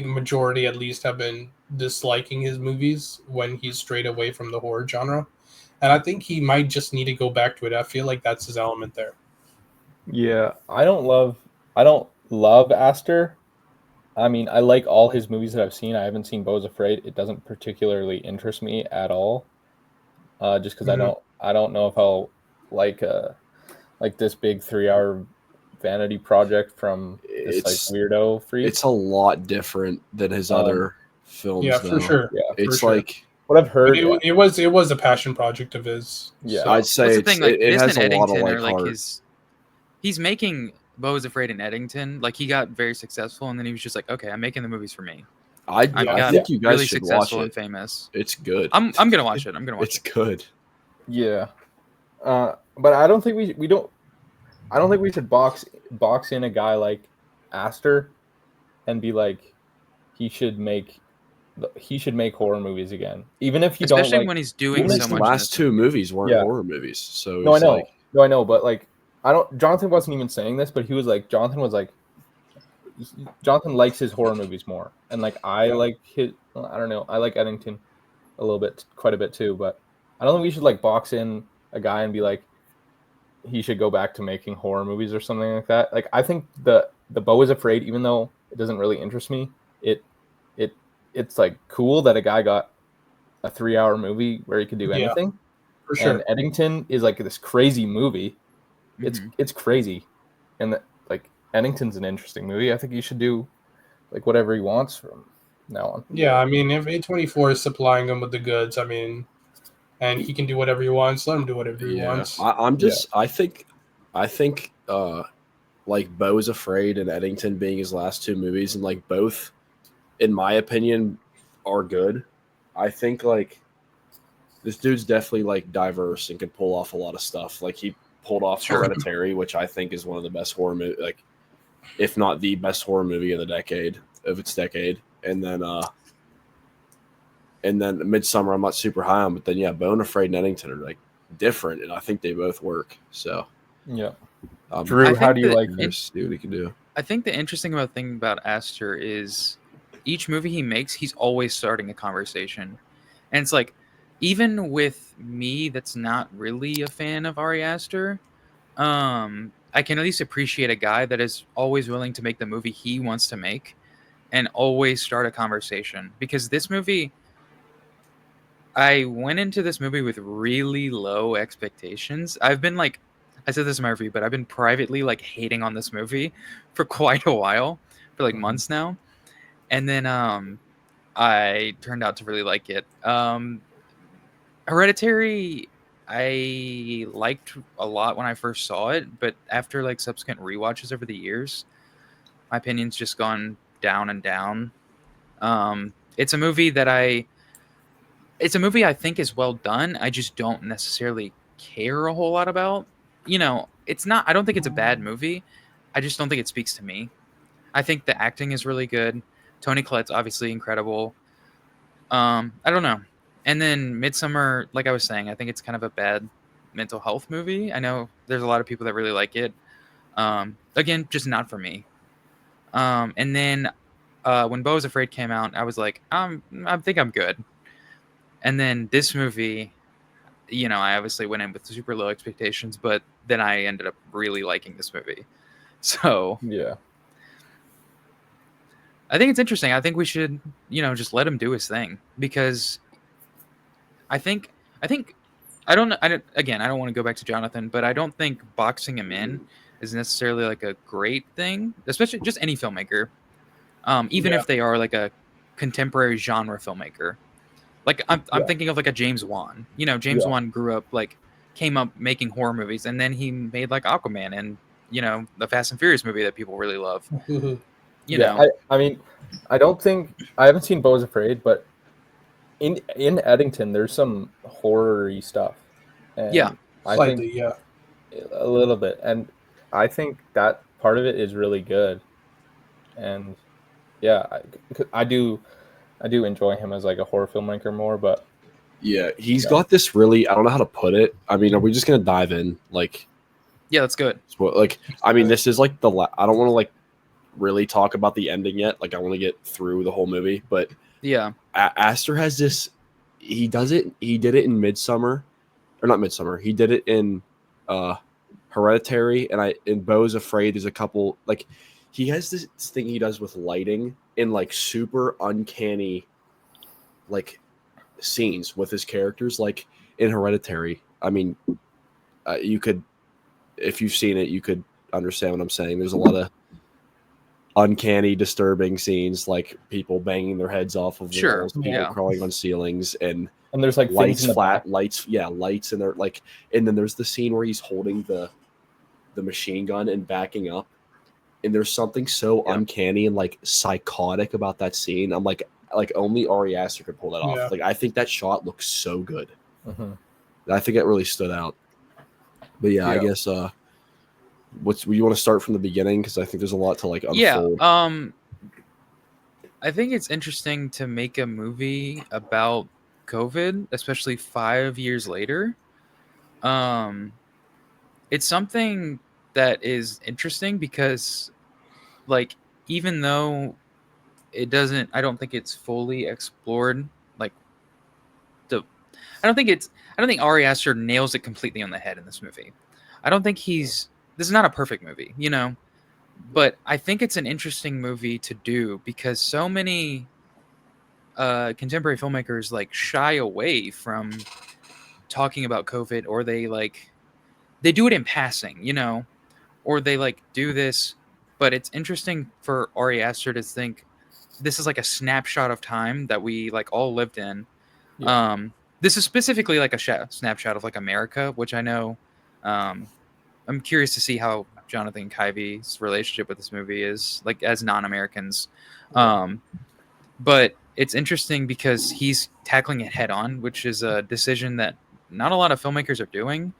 majority at least have been disliking his movies when he's strayed away from the horror genre. And I think he might just need to go back to it. I feel like that's his element there. Yeah, I don't love Aster. I mean, I like all his movies that I've seen. I haven't seen Beau's Afraid. It doesn't particularly interest me at all. Just because Mhm. I don't know if I'll like this big 3-hour vanity project from this like It's weirdo freak. it's a lot different than his other films. Yeah, though. for sure. Yeah, It's for sure. like what I've heard. It was a passion project of his. Yeah. So- I'd say What's the it's, thing? Like it this has and a lot of Eddington like are like heart. he's making Beau is Afraid in Eddington. Like he got very successful, and then he was just like, okay, I'm making the movies for me. I got think you guys really should watch successful and it. famous. It's good. I'm gonna watch it. I'm gonna watch It's it. good. Yeah, but I don't think we don't. I don't think we should box in a guy like Aster, and be like, he should make he should make horror movies again, even if you Especially don't like. when he's doing Well, so his much. last two movies weren't Yeah. horror movies, so No, I it's know. like, No, I know, but like, I don't. Jonathan wasn't even saying this, but he was like, Jonathan likes his horror movies more, and like I Yeah. like his. Well, I don't know. I like Eddington a little bit, quite a bit too, but I don't think we should like box in a guy and be like, he should go back to making horror movies or something like that. Like I think the Beau is Afraid, even though it doesn't really interest me, it's like cool that a guy got a 3-hour movie where he could do Yeah. anything. For sure. And Eddington is like this crazy movie. Mhm. It's crazy, and like Eddington's an interesting movie. I think he should do like whatever he wants from now on. Yeah, I mean, if A24 is supplying him with the goods, I mean, and he can do whatever he wants, let him do whatever he wants. I think like Beau is Afraid and Eddington being his last two movies, and like both, in my opinion, are good. I think like this dude's definitely like diverse and can pull off a lot of stuff. Like he pulled off Sure. Hereditary, which I think is one of the best horror movie, like if not the best horror movie of its decade. And then Midsummer, I'm not super high on, but then yeah, Beau and Afraid and Eddington are like different, and I think they both work. So Yeah. um, Drew, I how think do you that like see what he can do. I think the interesting thing about Aster is each movie he makes, he's always starting a conversation. And it's like, even with me that's not really a fan of Ari Aster, I can at least appreciate a guy that is always willing to make the movie he wants to make and always start a conversation. Because this movie, I went into this movie with really low expectations. I've been like, I said this in my review, but I've been privately like hating on this movie for quite a while, for like months now. And then I turned out to really like it. Hereditary, I liked a lot when I first saw it, but after like subsequent rewatches over the years, my opinion's just gone down and down. It's a movie that it's a movie I think is well done. I just don't necessarily care a whole lot about. You know, it's not. I don't think it's a bad movie. I just don't think it speaks to me. I think the acting is really good. Toni Collette's obviously incredible. I don't know. And then Midsummer, like I was saying, I think it's kind of a bad mental health movie. I know there's a lot of people that really like it. Again, just not for me. And then when Beau is Afraid came out, I was like, I think I'm good. And then this movie, you know, I obviously went in with super low expectations, but then I ended up really liking this movie. So Yeah. I think it's interesting. I think we should, you know, just let him do his thing because I think I don't again, I don't want to go back to Jonathan, but I don't think boxing him in is necessarily like a great thing, especially just any filmmaker. Even if they are like a contemporary genre filmmaker. Like I'm thinking of like a James Wan. You know, James Wan grew up like came up making horror movies and then he made like Aquaman and, you know, the Fast and Furious movie that people really love. You know. I mean, I haven't seen Beau is Afraid, but in Eddington there's some horror-y stuff. And Yeah. I Slightly, think yeah. a little bit. And I think that part of it is really good. And yeah, I do enjoy him as like a horror filmmaker more, but Yeah, he's got this really, I don't know how to put it. I mean, are we just gonna dive in? Like, yeah, that's good. like, I mean, this is like I don't want to like really talk about the ending yet. Like, I want to get through the whole movie, but Yeah. Aster has this. He did it in Midsummer, or not Midsummer. He did it in Hereditary, and in Beau is Afraid. There's a couple like he has this thing he does with lighting in like super uncanny like scenes with his characters. Like in Hereditary, I mean, you could, if you've seen it, you could understand what I'm saying. There's a lot of uncanny, disturbing scenes, like people banging their heads off of walls, people crawling on ceilings, and there's like lights, lights, and they're like, and then there's the scene where he's holding the machine gun and backing up, and there's something so uncanny and like psychotic about that scene. I'm like only Ari Aster could pull that off. Like I think that shot looks so good. I think it really stood out. But I guess you want to start from the beginning because I think there's a lot to like unfold. Yeah. I think it's interesting to make a movie about COVID, especially 5 years later. Um, it's something that is interesting because, like, even though it doesn't, I don't think it's fully explored. Like, the, I don't think Ari Aster nails it completely on the head in this movie. I don't think this is not a perfect movie, but I think it's an interesting movie to do because so many contemporary filmmakers like shy away from talking about COVID, or they do it in passing, or they like do this. But it's interesting for Ari Aster to think this is like a snapshot of time that we like all lived in. Yeah. This is specifically like a snapshot of like America, which I know. I'm curious to see how Jonathan Kuyve's relationship with this movie is like as non-Americans. But it's interesting because he's tackling it head on, which is a decision that not a lot of filmmakers are doing.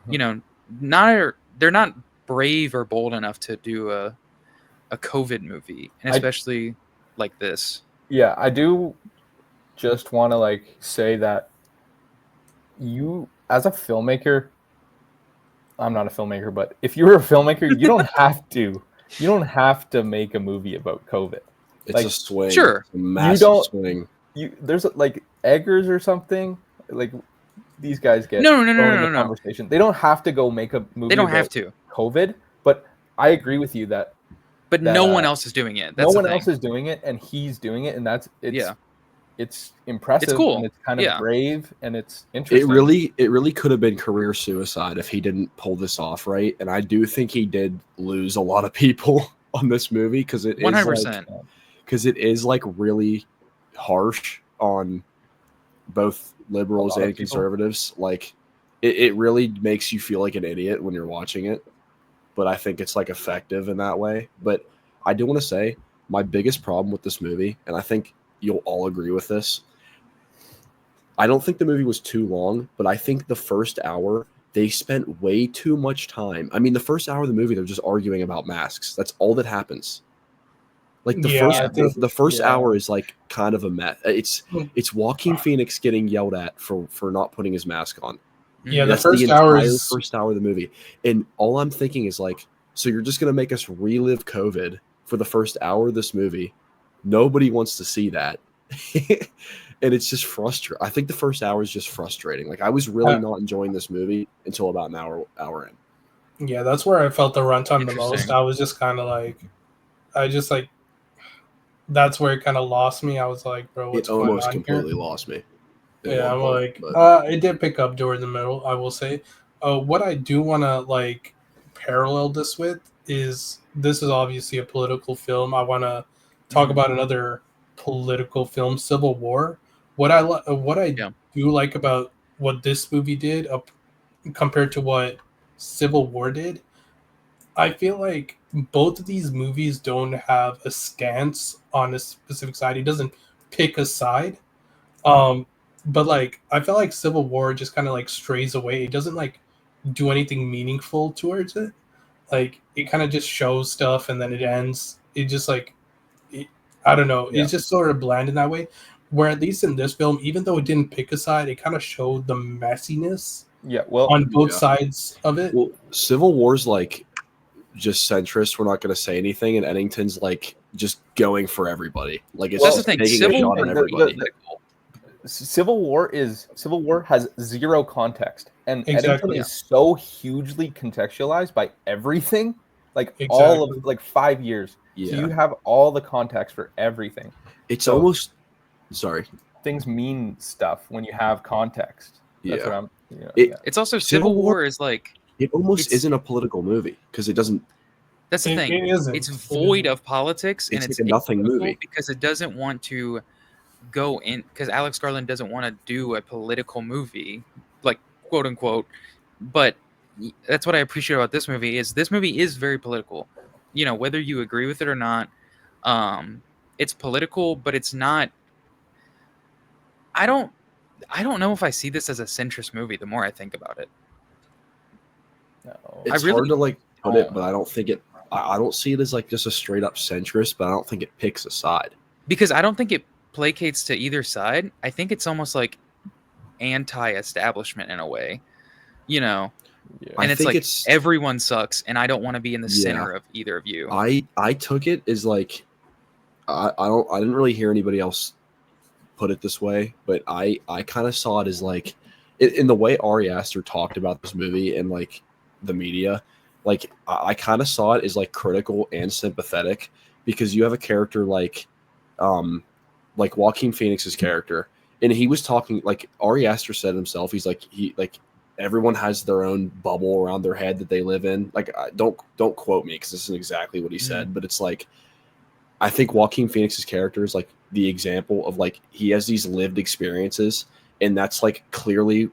You know, they're not brave or bold enough to do a COVID movie, and especially like this. Yeah, I do just want to like say that you, as a filmmaker, I'm not a filmmaker, but if you're a filmmaker, you don't have to make a movie about COVID. It's like, a swing. Sure. It's a massive swing. There's like Eggers or something. Like these guys get no. conversation. They don't have to go make a movie. They don't about have to COVID, but I agree with you that. But no one else is doing it. That's no one else is doing it, and he's doing it, and it's impressive. It's cool. And it's kind of brave, and it's interesting. It really could have been career suicide if he didn't pull this off, right? And I do think he did lose a lot of people on this movie because it 100%. It is like really harsh on both liberals and conservatives. Like it really makes you feel like an idiot when you're watching it. But I think it's like effective in that way. But I do want to say my biggest problem with this movie, and I think you'll all agree with this, I don't think the movie was too long, but I think the first hour they spent way too much time. I mean, the first hour of the movie they're just arguing about masks. That's all that happens. Like the first hour is like kind of a mess. It's Joaquin Phoenix getting yelled at for not putting his mask on. Yeah, that's the first hour of the movie. And all I'm thinking is like, so you're just going to make us relive COVID for the first hour of this movie. Nobody wants to see that. And it's just frustrating. I think the first hour is just frustrating. Like I was really not enjoying this movie until about an hour in. Yeah, that's where I felt the runtime the most. I was just kind of like, that's where it kind of lost me. I was like, bro, what's going on here? It almost completely lost me. Yeah, I'm like, it did pick up during the middle, I will say. What I do want to like parallel this with is this is obviously a political film. I want to talk about another political film, Civil War. What I do like about what this movie did compared to what Civil War did, I feel like both of these movies don't have a stance on a specific side. It doesn't pick a side. But like I feel like Civil War just kind of like strays away. It doesn't like do anything meaningful towards it. Like it kind of just shows stuff and then it ends. It just like I don't know. Yeah. It's just sort of bland in that way. Where at least in this film, even though it didn't pick a side, it kind of showed the messiness. Yeah, well, on both sides of it. Well, Civil War's like just centrist. We're not going to say anything, and Eddington's like just going for everybody. Like it's just taking a shot on everybody. Civil War has zero context, and Eddington is so hugely contextualized by everything, like all of like 5 years. Yeah. So you have all the context for everything. It's almost things mean stuff when you have context. That's what I'm. It's also Civil War is like it almost isn't a political movie because it doesn't. That's the thing. It's void of politics, and it's like a nothing movie because it doesn't want to go in. Because Alex Garland doesn't want to do a political movie, like quote unquote. But that's what I appreciate about this movie is very political. You know, whether you agree with it or not, it's political, but it's not. I don't know if I see this as a centrist movie. The more I think about it, it's hard to like put it, but I don't think it. I don't see it as like just a straight up centrist, but I don't think it picks a side. because I don't think it placates to either side. I think it's almost like anti-establishment in a way, you know. Yeah. And I it's think like it's everyone sucks, and I don't want to be in the yeah. center of either of you. I took it as like I didn't really hear anybody else put it this way, but I kind of saw it as like in the way Ari Aster talked about this movie and like the media, like I kind of saw it as like critical and sympathetic because you have a character like Joaquin Phoenix's character, and he was talking like Ari Aster said himself. He's like everyone has their own bubble around their head that they live in. Like don't quote me because this isn't exactly what he said, but it's like I think Joaquin Phoenix's character is like the example of like he has these lived experiences, and that's like clearly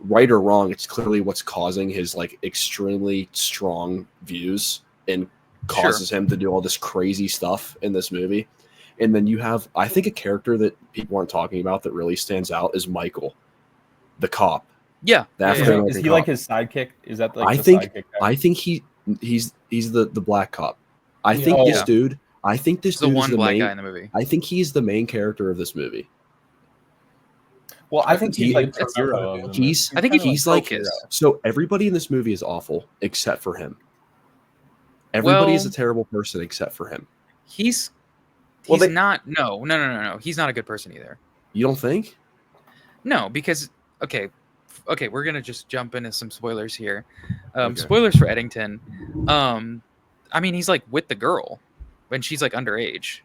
right or wrong. It's clearly what's causing his like extremely strong views and causes him to do all this crazy stuff in this movie. And then you have, I think, a character that people aren't talking about that really stands out is Michael, the cop. Yeah. The Yeah, African yeah. American Is he cop. like his sidekick? Is that like I the think sidekick guy? I think he's the black cop. I Yeah. think Oh. this Yeah. dude. I think this It's the dude is one the black main. guy in the movie. I think he's the main character of this movie. Well, I think see he's like it from the that point hero of of view. them. He's I think kinda he's like focused. so everybody in this movie is awful except for him. Everybody is a Well, terrible person except for him. He's Well, they- not. No. He's not a good person either. You don't think? No, because okay, we're gonna just jump into some spoilers here. Okay. Spoilers for Eddington. I mean, he's like with the girl when she's like underage.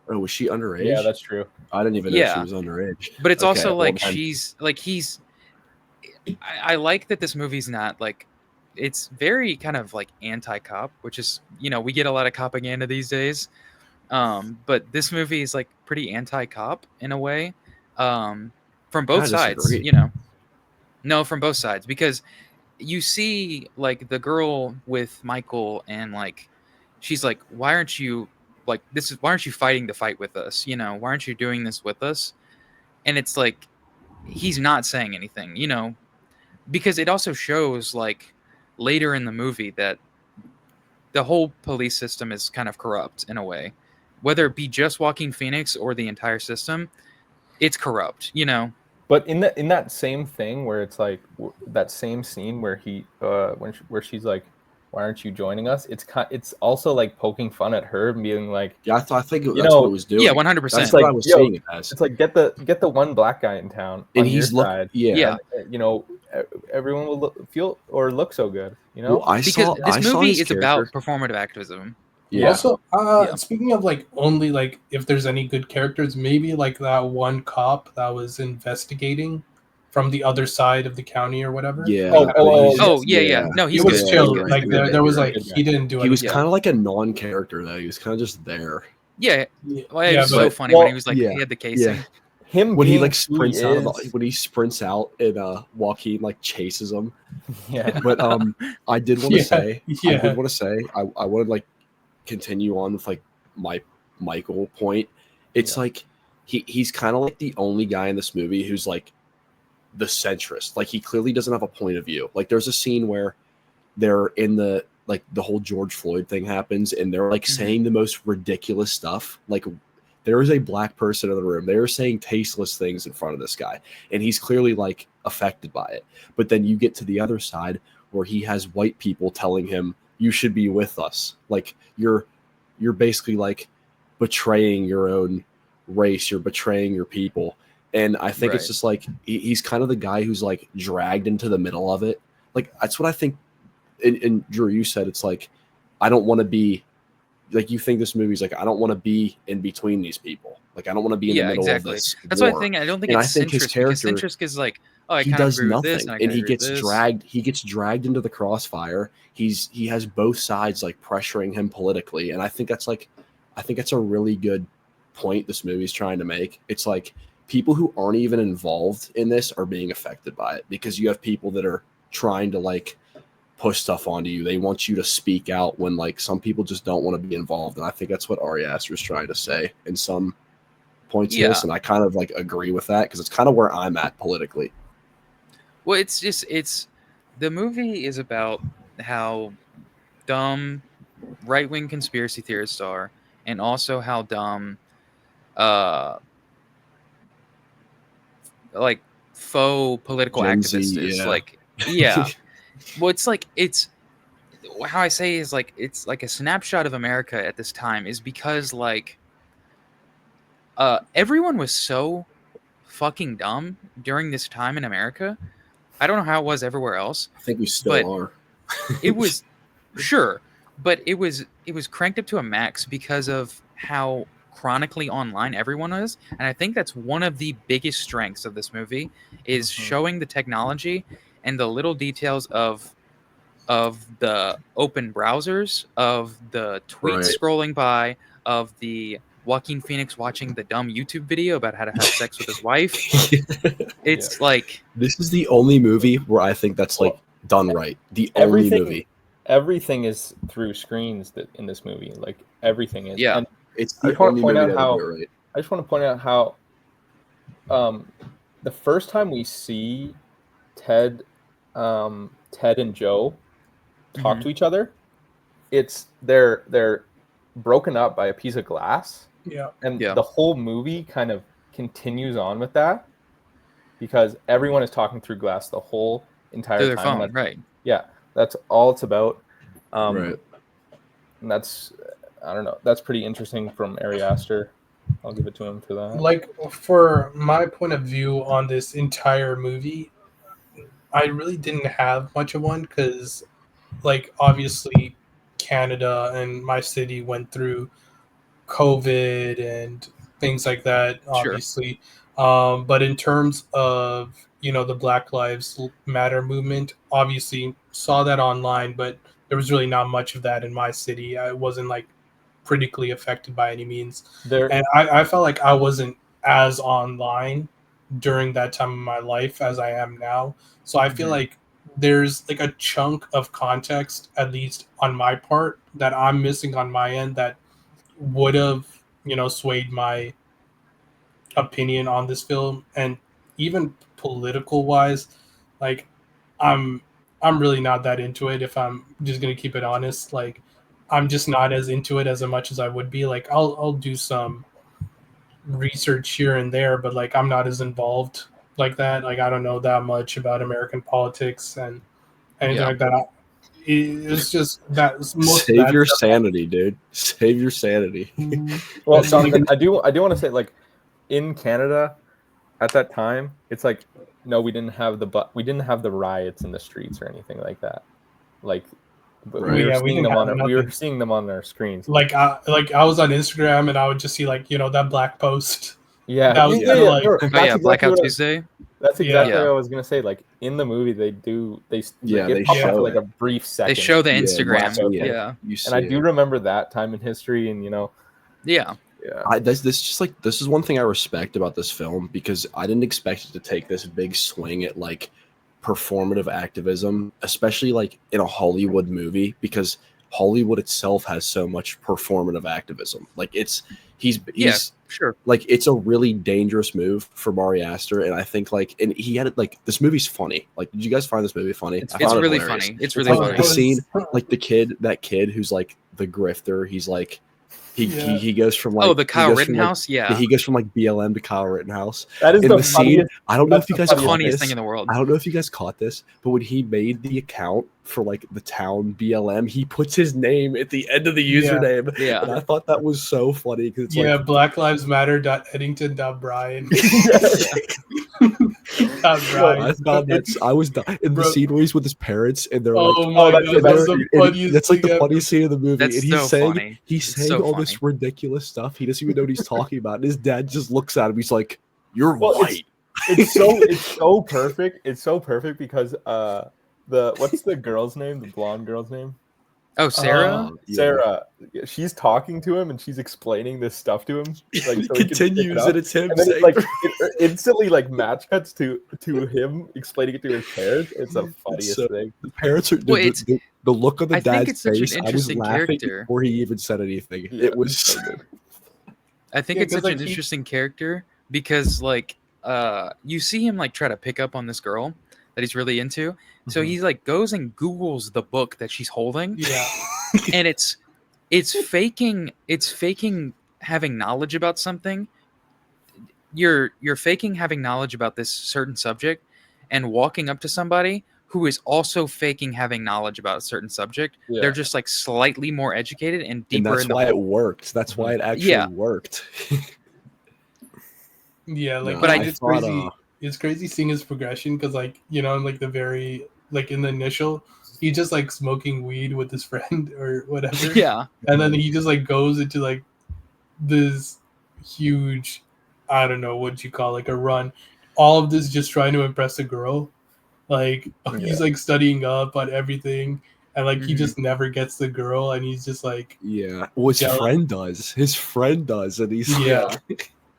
Oh, was she underage? Yeah, that's true. I didn't even know Yeah. she was underage. But it's Okay, also well, like then- she's like he's. I like that this movie's not like. It's very kind of like anti-cop, which is we get a lot of propaganda these days. But this movie is like pretty anti-cop in a way, from both I sides. disagree. No, from both sides, because you see like the girl with Michael and like she's like, why aren't you fighting the fight with us? Why aren't you doing this with us? And it's like he's not saying anything, because it also shows like later in the movie that the whole police system is kind of corrupt in a way, whether it be just Joaquin Phoenix or the entire system. It's corrupt, But in that same thing where it's like that same scene where where she's like, "Why aren't you joining us?" It's also like poking fun at her and being like, Yeah, I think that's know, what it was doing. Yeah, 100%. That's It's what like, I was yo, seeing it as. it's like get the one black guy in town And on he's your side. yeah. And, everyone will feel or look so good. Well, I because saw this his movie is character. about performative activism. Yeah. Also, Yeah. speaking of like only like if there's any good characters, maybe like that one cop that was investigating from the other side of the county or whatever. Yeah. Oh, yeah. Yeah. No, He he's was good. chill. He's good. Like He's there, good. there was You're like right. he didn't do He was anything. kind of like a non-character though. He was kind of just there. Yeah. Well, it Yeah, was so but- funny when well, he was like yeah, he had the casing. yeah. Him When he being like who sprints out, is- when he sprints out, and Joaquin like chases him. yeah. But I did want to Yeah, say, yeah. I want to like continue on with like my Michael point. It's Yeah. like he's kind of like the only guy in this movie who's like the centrist. Like he clearly doesn't have a point of view. Like there's a scene where they're in the whole George Floyd thing happens, and they're like saying the most ridiculous stuff. Like there is a black person in the room. They are saying tasteless things in front of this guy, and he's clearly like affected by it. But then you get to the other side where he has white people telling him, "You should be with us." Like you're basically like betraying your own race. You're betraying your people. And I think it's Right. just like he's kind of the guy who's like dragged into the middle of it. Like that's what I think. And Drew, you said it's like I don't want to be like you think this movie's like I don't want to be in between these people. Like I don't want to be in the middle exactly. of this. That's war. why I don't think And it's I think his centrist, because character- centrist is like, oh, I he kind of does agree with nothing, this, and I and kinda he agree with gets this. dragged. He gets dragged into the crossfire. He has both sides like pressuring him politically, and I think that's a really good point this movie's trying to make. It's like people who aren't even involved in this are being affected by it because you have people that are trying to like push stuff onto you. They want you to speak out when like some people just don't want to be involved, and I think that's what Ari Aster is trying to say in some points in this, and I kind of like agree with that because it's kind of where I'm at politically. Well, it's the movie is about how dumb right-wing conspiracy theorists are, and also how dumb like faux political Gen activist Z, is. yeah. Like, yeah. Well, it's how I say is like it's like a snapshot of America at this time is because like everyone was so fucking dumb during this time in America. I don't know how it was everywhere else, I think we still but are. it was sure, but it was cranked up to a max because of how chronically online everyone is, and I think that's one of the biggest strengths of this movie is showing the technology and the little details of the open browsers, of the tweets Right. scrolling by, of the Joaquin Phoenix watching the dumb YouTube video about how to have sex with his wife. It's like This is the only movie where I think that's like done right. The only movie. Everything is through screens in this movie. Like everything is. Yeah. And It's I the just want only to point movie out that how do it right. I just want to point out how the first time we see Ted and Joe talk to each other, it's they're broken up by a piece of glass. Yeah. And Yeah. the whole movie kind of continues on with that because everyone is talking through glass the whole entire through their time. phone, right? Yeah, that's all it's about. Right. And that's, I don't know, that's pretty interesting from Ari Aster. I'll give it to him for that. Like, for my point of view on this entire movie, I really didn't have much of one because, like, obviously Canada and my city went through COVID and things like that, Sure. obviously. But in terms of, the Black Lives Matter movement, obviously saw that online, but there was really not much of that in my city. I wasn't like critically affected by any means. And I felt like I wasn't as online during that time of my life as I am now. So I feel like there's like a chunk of context, at least on my part, that I'm missing on my end that would have, swayed my opinion on this film. And even political wise, like I'm I'm really not that into it, if I'm just gonna keep it honest. Like I'm just not as into it as much as I would be. Like I'll do some research here and there, but like I'm not as involved like that. Like I don't know that much about American politics and anything like that. It's just that most Save your sanity, dude. Save your sanity. Well, Jonathan, I do want to say, like, in Canada at that time, it's like, no, we didn't have the riots in the streets or anything like that. Like, but Right. we were Yeah, seeing them on our screens. Like I was on Instagram and I would just see like that black post. Yeah, That was kinda like, Oh yeah, Blackout Tuesday. That's exactly Yeah. what I was gonna say. Like in the movie, they they pop up show for like it. a brief second. They show the Yeah, Instagram. yeah. Yeah. You see And I it. do remember that time in history, and Yeah. This is one thing I respect about this film because I didn't expect it to take this big swing at like performative activism, especially like in a Hollywood movie, because Hollywood itself has so much performative activism. Like he's Sure. like it's a really dangerous move for Ari Aster, and I think and he had it like this movie's funny. Like, did you guys find this movie funny? It's found it really hilarious. funny. It's really like funny. the scene, like that kid who's like the grifter. He's like he goes from like the Kyle Rittenhouse. he goes from like BLM to Kyle Rittenhouse. that is In the the scene, funniest. I don't know if you guys It's the caught funniest this. thing in the world. I don't know if you guys caught this, but when he made the account for like the town BLM, he puts his name at the end of the username. Yeah. And I thought that was so funny because it's like Black Lives Matter Eddington.Brian. I found that I was in the scene where he's with his parents and they're like, my God, that's the funniest that's like thing the ever. funniest scene of the movie. That's And he's so saying funny. he's It's saying so all funny. this ridiculous stuff. He doesn't even know what he's talking about. And his dad just looks at him. He's like, "You're Well, white." It's so perfect. It's so perfect because what's the girl's name? The blonde girl's name? Oh, Sarah. Sarah. She's talking to him and she's explaining this stuff to him. Like, so he can pick continues up. and it's him And then saying, it instantly like match cuts to him explaining it to his parents. It's the funniest thing. the parents are Well, the look on the I think dad's it's such an face. I was interesting laughing character. before he even said anything. Yeah, It was so good. I think Yeah, it's 'cause, such like, an he- interesting character because you see him like try to pick up on this girl that he's really into. So Mhm. he's like goes and Googles the book that she's holding. Yeah. And it's faking having knowledge about something you're faking having knowledge about this certain subject and walking up to somebody who is also faking having knowledge about a certain subject. Yeah. They're just like slightly more educated and And deeper that's in the why it hole. worked. That's why it actually Yeah. worked. Yeah, like No, But I it's thought, crazy. It's crazy seeing his progression because, like, in like the very like in the initial, he just like smoking weed with his friend or whatever. Yeah. And then he just like goes into like this huge, I don't know what you call like a run. All of this just trying to impress a girl. Like he's like studying up on everything, and like he just never gets the girl, and he's just like yeah. Well, his jealous. friend does. His friend does, and he's Yeah.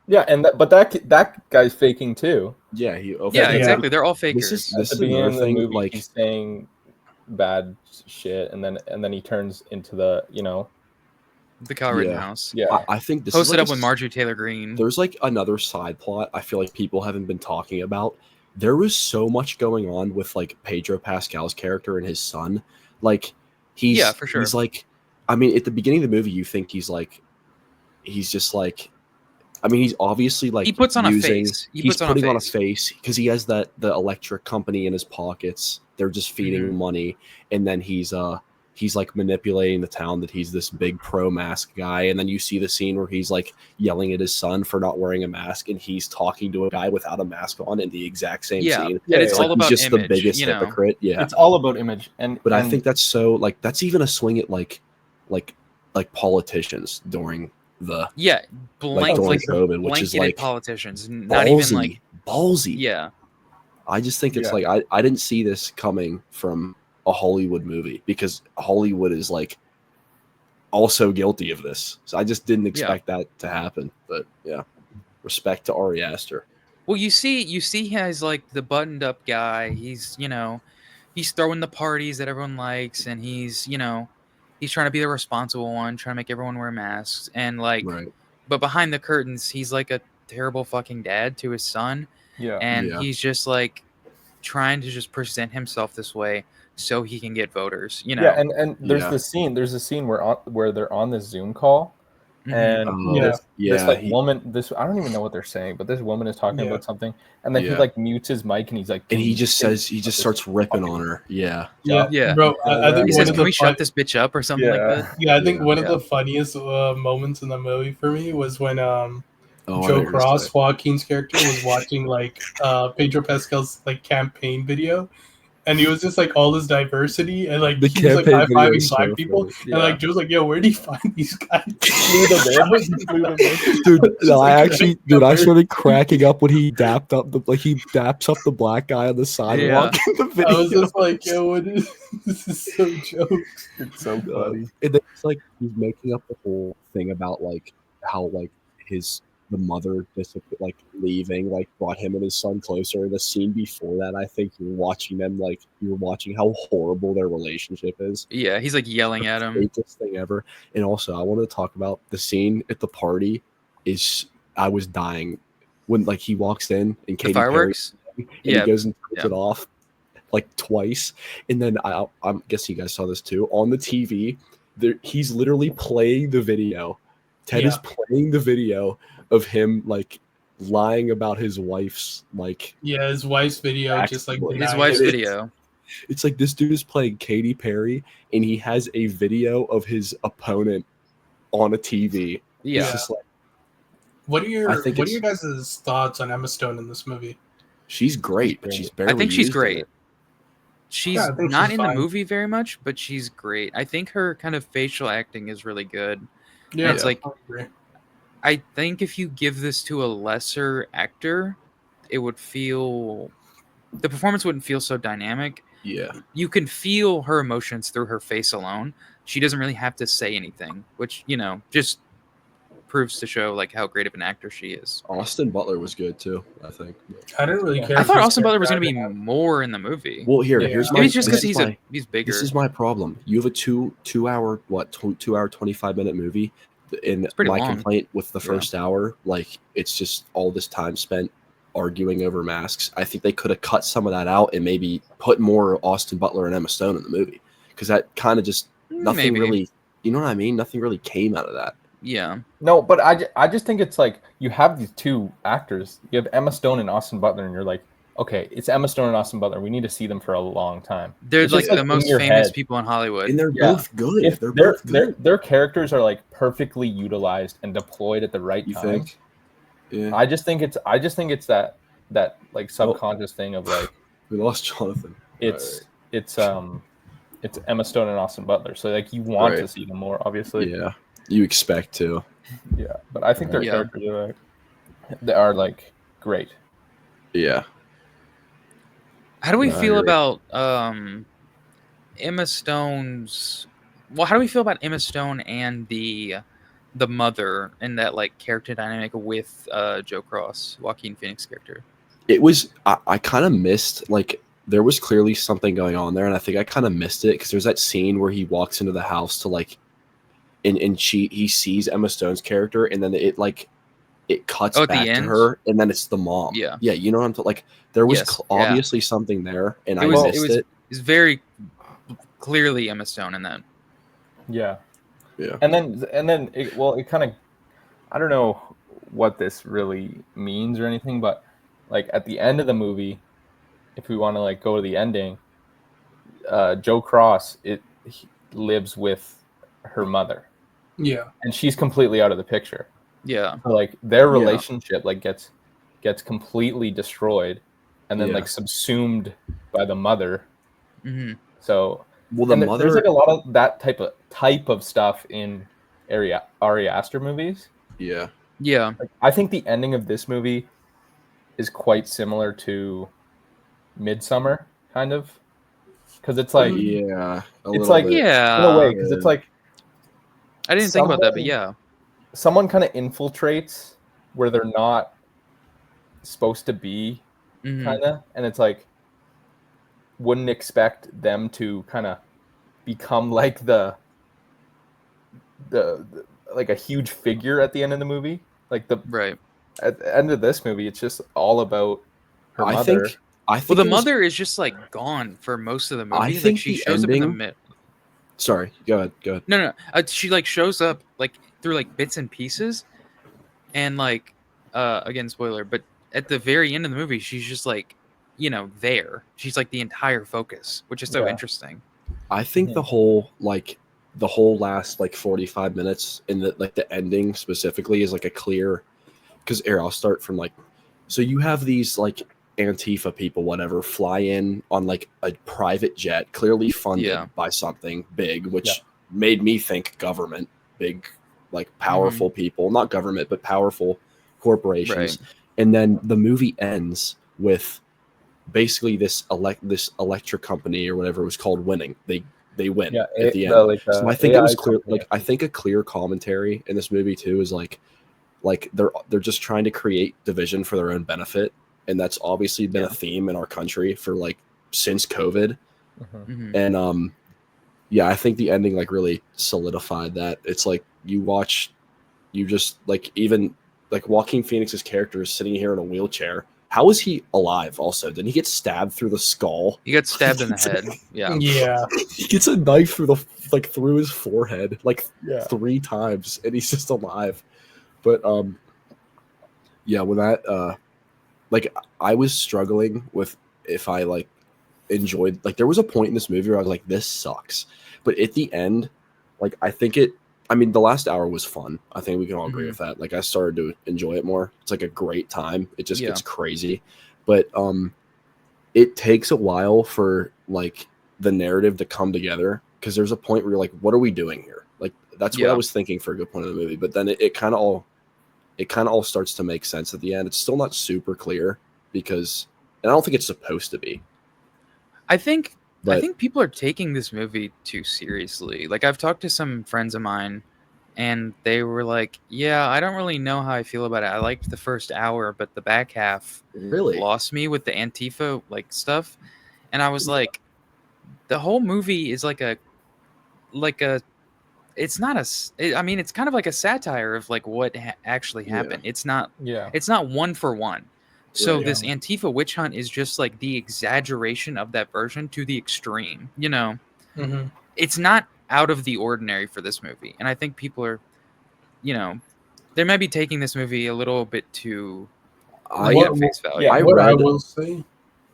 Yeah, and but that guy's faking too. yeah. Yeah, Yeah. exactly. They're all This fakers. is At this the is beginning another of the thing. movie, Like, he's saying bad shit, and then he turns into the The Kyle Yeah. Rittenhouse. yeah. I think this is Hosted like up with Marjorie Taylor Greene. There's like another side plot I feel like people haven't been talking about. There was so much going on with like Pedro Pascal's character and his son. Like he's Yeah, for sure. He's like, I mean, at the beginning of the movie, you think he's just like, I mean, he's obviously like He puts on a using, face. He he's puts on a putting on a face. face because he has the electric company in his pockets. They're just feeding him money, and then he's like manipulating the town that he's this big pro mask guy. And then you see the scene where he's like yelling at his son for not wearing a mask, and he's talking to a guy without a mask on in the exact same Yeah, scene. and it's It's all like about he's just image, the biggest you know? hypocrite. Yeah, It's all about image, but I think that's so like that's even a swing at like politicians during the Yeah, like during like COVID, which is blanketed like politicians. Not even ballsy, like ballsy. yeah. I just think it's Yeah. like I didn't see this coming from a Hollywood movie because Hollywood is like also guilty of this. So I just didn't expect that to happen. But yeah, respect to Ari Aster. Well, you see he has like the buttoned up guy. He's he's throwing the parties that everyone likes, and he's he's trying to be the responsible one, trying to make everyone wear masks, and like, Right. but behind the curtains, he's like a terrible fucking dad to his son, and Yeah. he's just like trying to just present himself this way so he can get voters. You know. Yeah, and there's Yeah. there's a scene where they're on this Zoom call, Mhm. and Oh, this like he- woman, I don't even know what they're saying, but this woman is talking about something, and then he Yeah. like mutes his mic, and he's like, and "Can he you just say says he just starts ripping on her. Yeah. Yeah. Bro, I think He one says, of "Can the we shut this bitch up?" or something like that. Yeah, I think Yeah. one of the funniest moments in the movie for me was when Oh, I know Joe what you're gonna Cross, say. Joaquin's character, was watching like Pedro Pascal's like campaign video, and he was just like all this diversity, and like The he was like campaign high video fiving is black so people, funny. and like Joe's like, "Yo, where did he find these guys?" Flew them in. Dude, Just no, like I started cracking up when he dapped up he daps up the black guy on the sidewalk in the video. I was just like, "Yo, what is this? Is so jokes." It's so funny. And then it's like he's making up the whole thing about like how like the mother like leaving like brought him and his son closer. And the scene before that, I think you're watching how horrible their relationship is. Yeah, he's like yelling at him. Fakest thing ever. And also, I wanted to talk about the scene at the party. I was dying when like he walks in and The Katy fireworks. Perry, and he goes and turns it off like twice. And then I'm guessing you guys saw this too on the TV. He's literally playing the video. Ted is playing the video of him like lying about his wife's like his wife's video, just like His wife's video. It's like this dude is playing Katy Perry and he has a video of his opponent on a TV. Yeah. It's just like, What are your I think guys' thoughts on Emma Stone in this movie? she's great, but she's barely I think she's used in great. it. She's I think not she's in the fine. movie very much, but she's great. I think her kind of facial acting is really good. Yeah, It's like I agree. I think if you give this to a lesser actor, it would feel the performance wouldn't feel so dynamic. Yeah. You can feel her emotions through her face alone. She doesn't really have to say anything, which, just proves to show like how great of an actor she is. Austin Butler was good too, I think. I didn't really care. I if thought his Austin Butler was going to character be more in the movie. Well, Yeah. here's Maybe my it's just this because is my- he's bigger. This is my problem. You have a 2 hour 25-minute movie, and pretty my long. complaint with the Yeah. first hour, like it's just all this time spent arguing over masks. I think they could have cut some of that out and maybe put more Austin Butler and Emma Stone in the movie because that kind of just nothing Maybe. really, you know what I mean? Nothing really came out of that. Yeah. No, but I just think it's like you have these two actors. You have Emma Stone and Austin Butler, and you're like, okay, it's Emma Stone and Austin Butler. We need to see them for a long time. They're It's like just, the in most your famous head. people in Hollywood. And they're Yeah. both good. If They're both good. their characters are like perfectly utilized and deployed at the right You time. think? Yeah. I just think it's that like subconscious thing of like We lost Jonathan. it's Emma Stone and Austin Butler. So like you want Right. to see them more, obviously. Yeah. You expect to. Yeah. But I think their Yeah. characters are like great. Yeah. How do we No, I feel agree. about Emma Stone's? Well, how do we feel about Emma Stone and the mother and that like character dynamic with Joe Cross, Joaquin Phoenix character? It was I kind of missed, like, there was clearly something going on there, and I think I kind of missed it because there's that scene where he walks into the house to like and he sees Emma Stone's character, and then it cuts At the back to end? her, and then it's the mom. Yeah. You know what I'm talking, like, there was Yes, obviously something there, and It I was missed it. It's very clearly Emma Stone in that. Yeah. Yeah. And then it kind of, I don't know what this really means or anything, but like at the end of the movie, if we want to like go to the ending, Joe Cross he lives with her mother, Yeah. and she's completely out of the picture. Yeah. So like their Yeah. relationship like gets completely destroyed, and then Yeah. like subsumed by the mother. hmm So Well, the and mother. there's like a lot of that type of stuff in Ari Aster movies. Yeah. Yeah. Like, I think the ending of this movie is quite similar to Midsummer, kind of, because it's like Yeah. A it's little like bit. Yeah. in a way, because it's like I didn't think about that, but someone- yeah. someone kind of infiltrates where they're not supposed to be, Mhm. kind of, and it's like wouldn't expect them to kind of become like the like a huge figure at the end of the movie. Like Right. at the end of this movie, it's just all about her I mother. think. I think Well, the it was- mother is just like gone for most of the movie. I Like think she the shows up in the ending- mid. Sorry. Go ahead. Go ahead. No. She like shows up like through like bits and pieces, and like again spoiler, but at the very end of the movie, she's just like there. She's like the entire focus, which is so Yeah. interesting. I think the whole last like 45 minutes in the ending specifically is like a clear, because here I'll start from like, so you have these like Antifa people, whatever, fly in on like a private jet, clearly funded Yeah. by something big, which made me think government, big, like powerful people, not government, but powerful corporations. Right. And then the movie ends with basically this electric company or whatever it was called winning. They win at the end. So I think it was clear. Like I think a clear commentary in this movie too is like they're just trying to create division for their own benefit, and that's obviously been a theme in our country for like since COVID. Mhm. And I think the ending like really solidified that. It's like you just like, even like Joaquin Phoenix's character is sitting here in a wheelchair. How is he alive? Also, didn't he get stabbed through the skull? He got stabbed in the head. Yeah. Yeah. He gets a knife through his forehead like Yeah. 3 times, and he's just alive. But when that like I was struggling with if I like enjoyed, like there was a point in this movie where I was like, this sucks. But at the end, like I mean, the last hour was fun. I think we can all agree with that. Like I started to enjoy it more. It's like a great time. It just gets crazy. But it takes a while for like the narrative to come together, because there's a point where you're like, what are we doing here? Like that's what I was thinking for a good point of the movie. But then it kind of all starts to make sense at the end. It's still not super clear because, and I don't think it's supposed to be. I think people are taking this movie too seriously. Like I've talked to some friends of mine, and they were like, "Yeah, I don't really know how I feel about it. I liked the first hour, but the back half Really lost me with the Antifa like stuff." And I was like, "The whole movie is like a it's not I mean, it's kind of like a satire of like what actually happened. It's not one for one." So Right. this Antifa witch hunt is just like the exaggeration of that version to the extreme. Mm-hmm. It's not out of the ordinary for this movie, and I think people are they might be taking this movie a little bit too I at face value. yeah, What I read will say,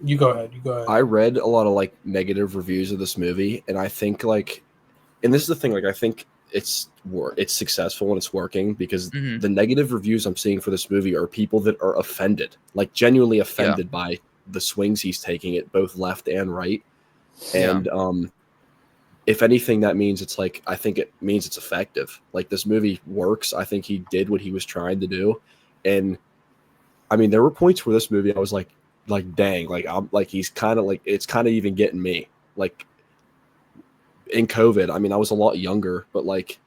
you go ahead. I read a lot of like negative reviews of this movie, and I think like, and this is the thing, like I think it's successful and it's working because Mhm. the negative reviews I'm seeing for this movie are people that are offended, like genuinely offended by the swings he's taking at both left and right. And if anything, that means I think it means it's effective. Like this movie works. I think he did what he was trying to do. And I mean, there were points where this movie I was like dang, like I'm like he's kind of like it's kind of even getting me. Like in COVID, I mean, I was a lot younger, but like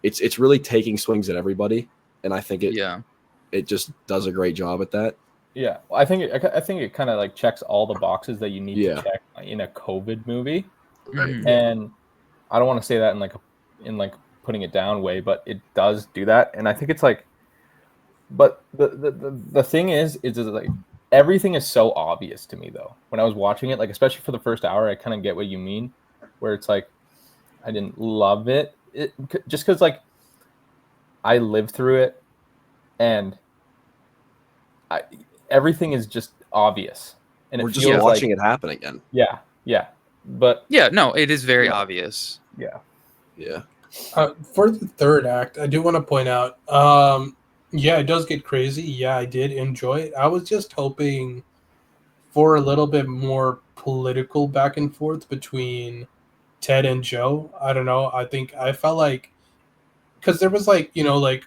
it's really taking swings at everybody, and I think it just does a great job at that. Yeah, well, I think it kind of like checks all the boxes that you need to check in a COVID movie. Right. Mhm. And I don't want to say that in like putting it down way, but it does do that. And I think it's like, but the thing is like everything is so obvious to me though. When I was watching it, like especially for the first hour, I kind of get what you mean, where it's like I didn't love it, just because like I lived through it, and everything is just obvious, and We're it just feels watching like, it happen again. yeah, but no, it is very obvious. Yeah. For the third act, I do want to point out, yeah, it does get crazy. Yeah, I did enjoy it. I was just hoping for a little bit more political back and forth between Ted and Joe. I don't know. I felt like, because there was like, like,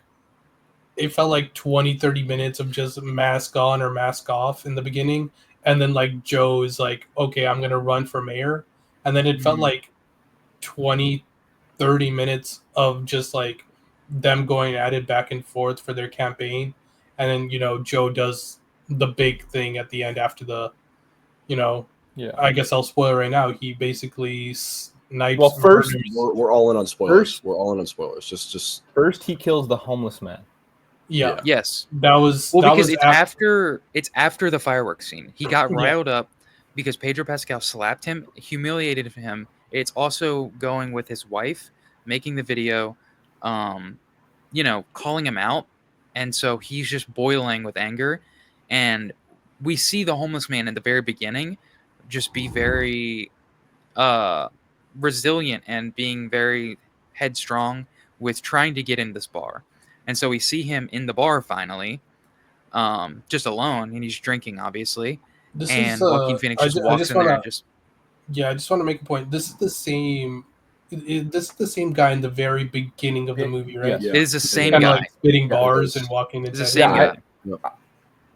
it felt like 20-30 minutes of just mask on or mask off in the beginning. And then like Joe is like, okay, I'm going to run for mayor. And then it felt like 20-30 minutes of just like them going at it back and forth for their campaign. And then, Joe does the big thing at the end after the, I guess I'll spoil it right now. He basically snipes. Well, first murders. We're all in on spoilers. We're all in on spoilers. Just first he kills the homeless man. Yeah. Yes. That was because was it's after the fireworks scene. He got riled up because Pedro Pascal slapped him, humiliated him. It's also going with his wife, making the video, calling him out, and so he's just boiling with anger. And we see the homeless man at the very beginning just be very resilient and being very headstrong with trying to get in this bar. And so we see him in the bar finally, just alone, and he's drinking, obviously. Joaquin Phoenix just walks in there and just... Yeah, I just want to make a point. This is the same. This is the same guy in the very beginning of the movie, right? It is the same Kind of guy. like spitting bars and walking into. It's the same guy.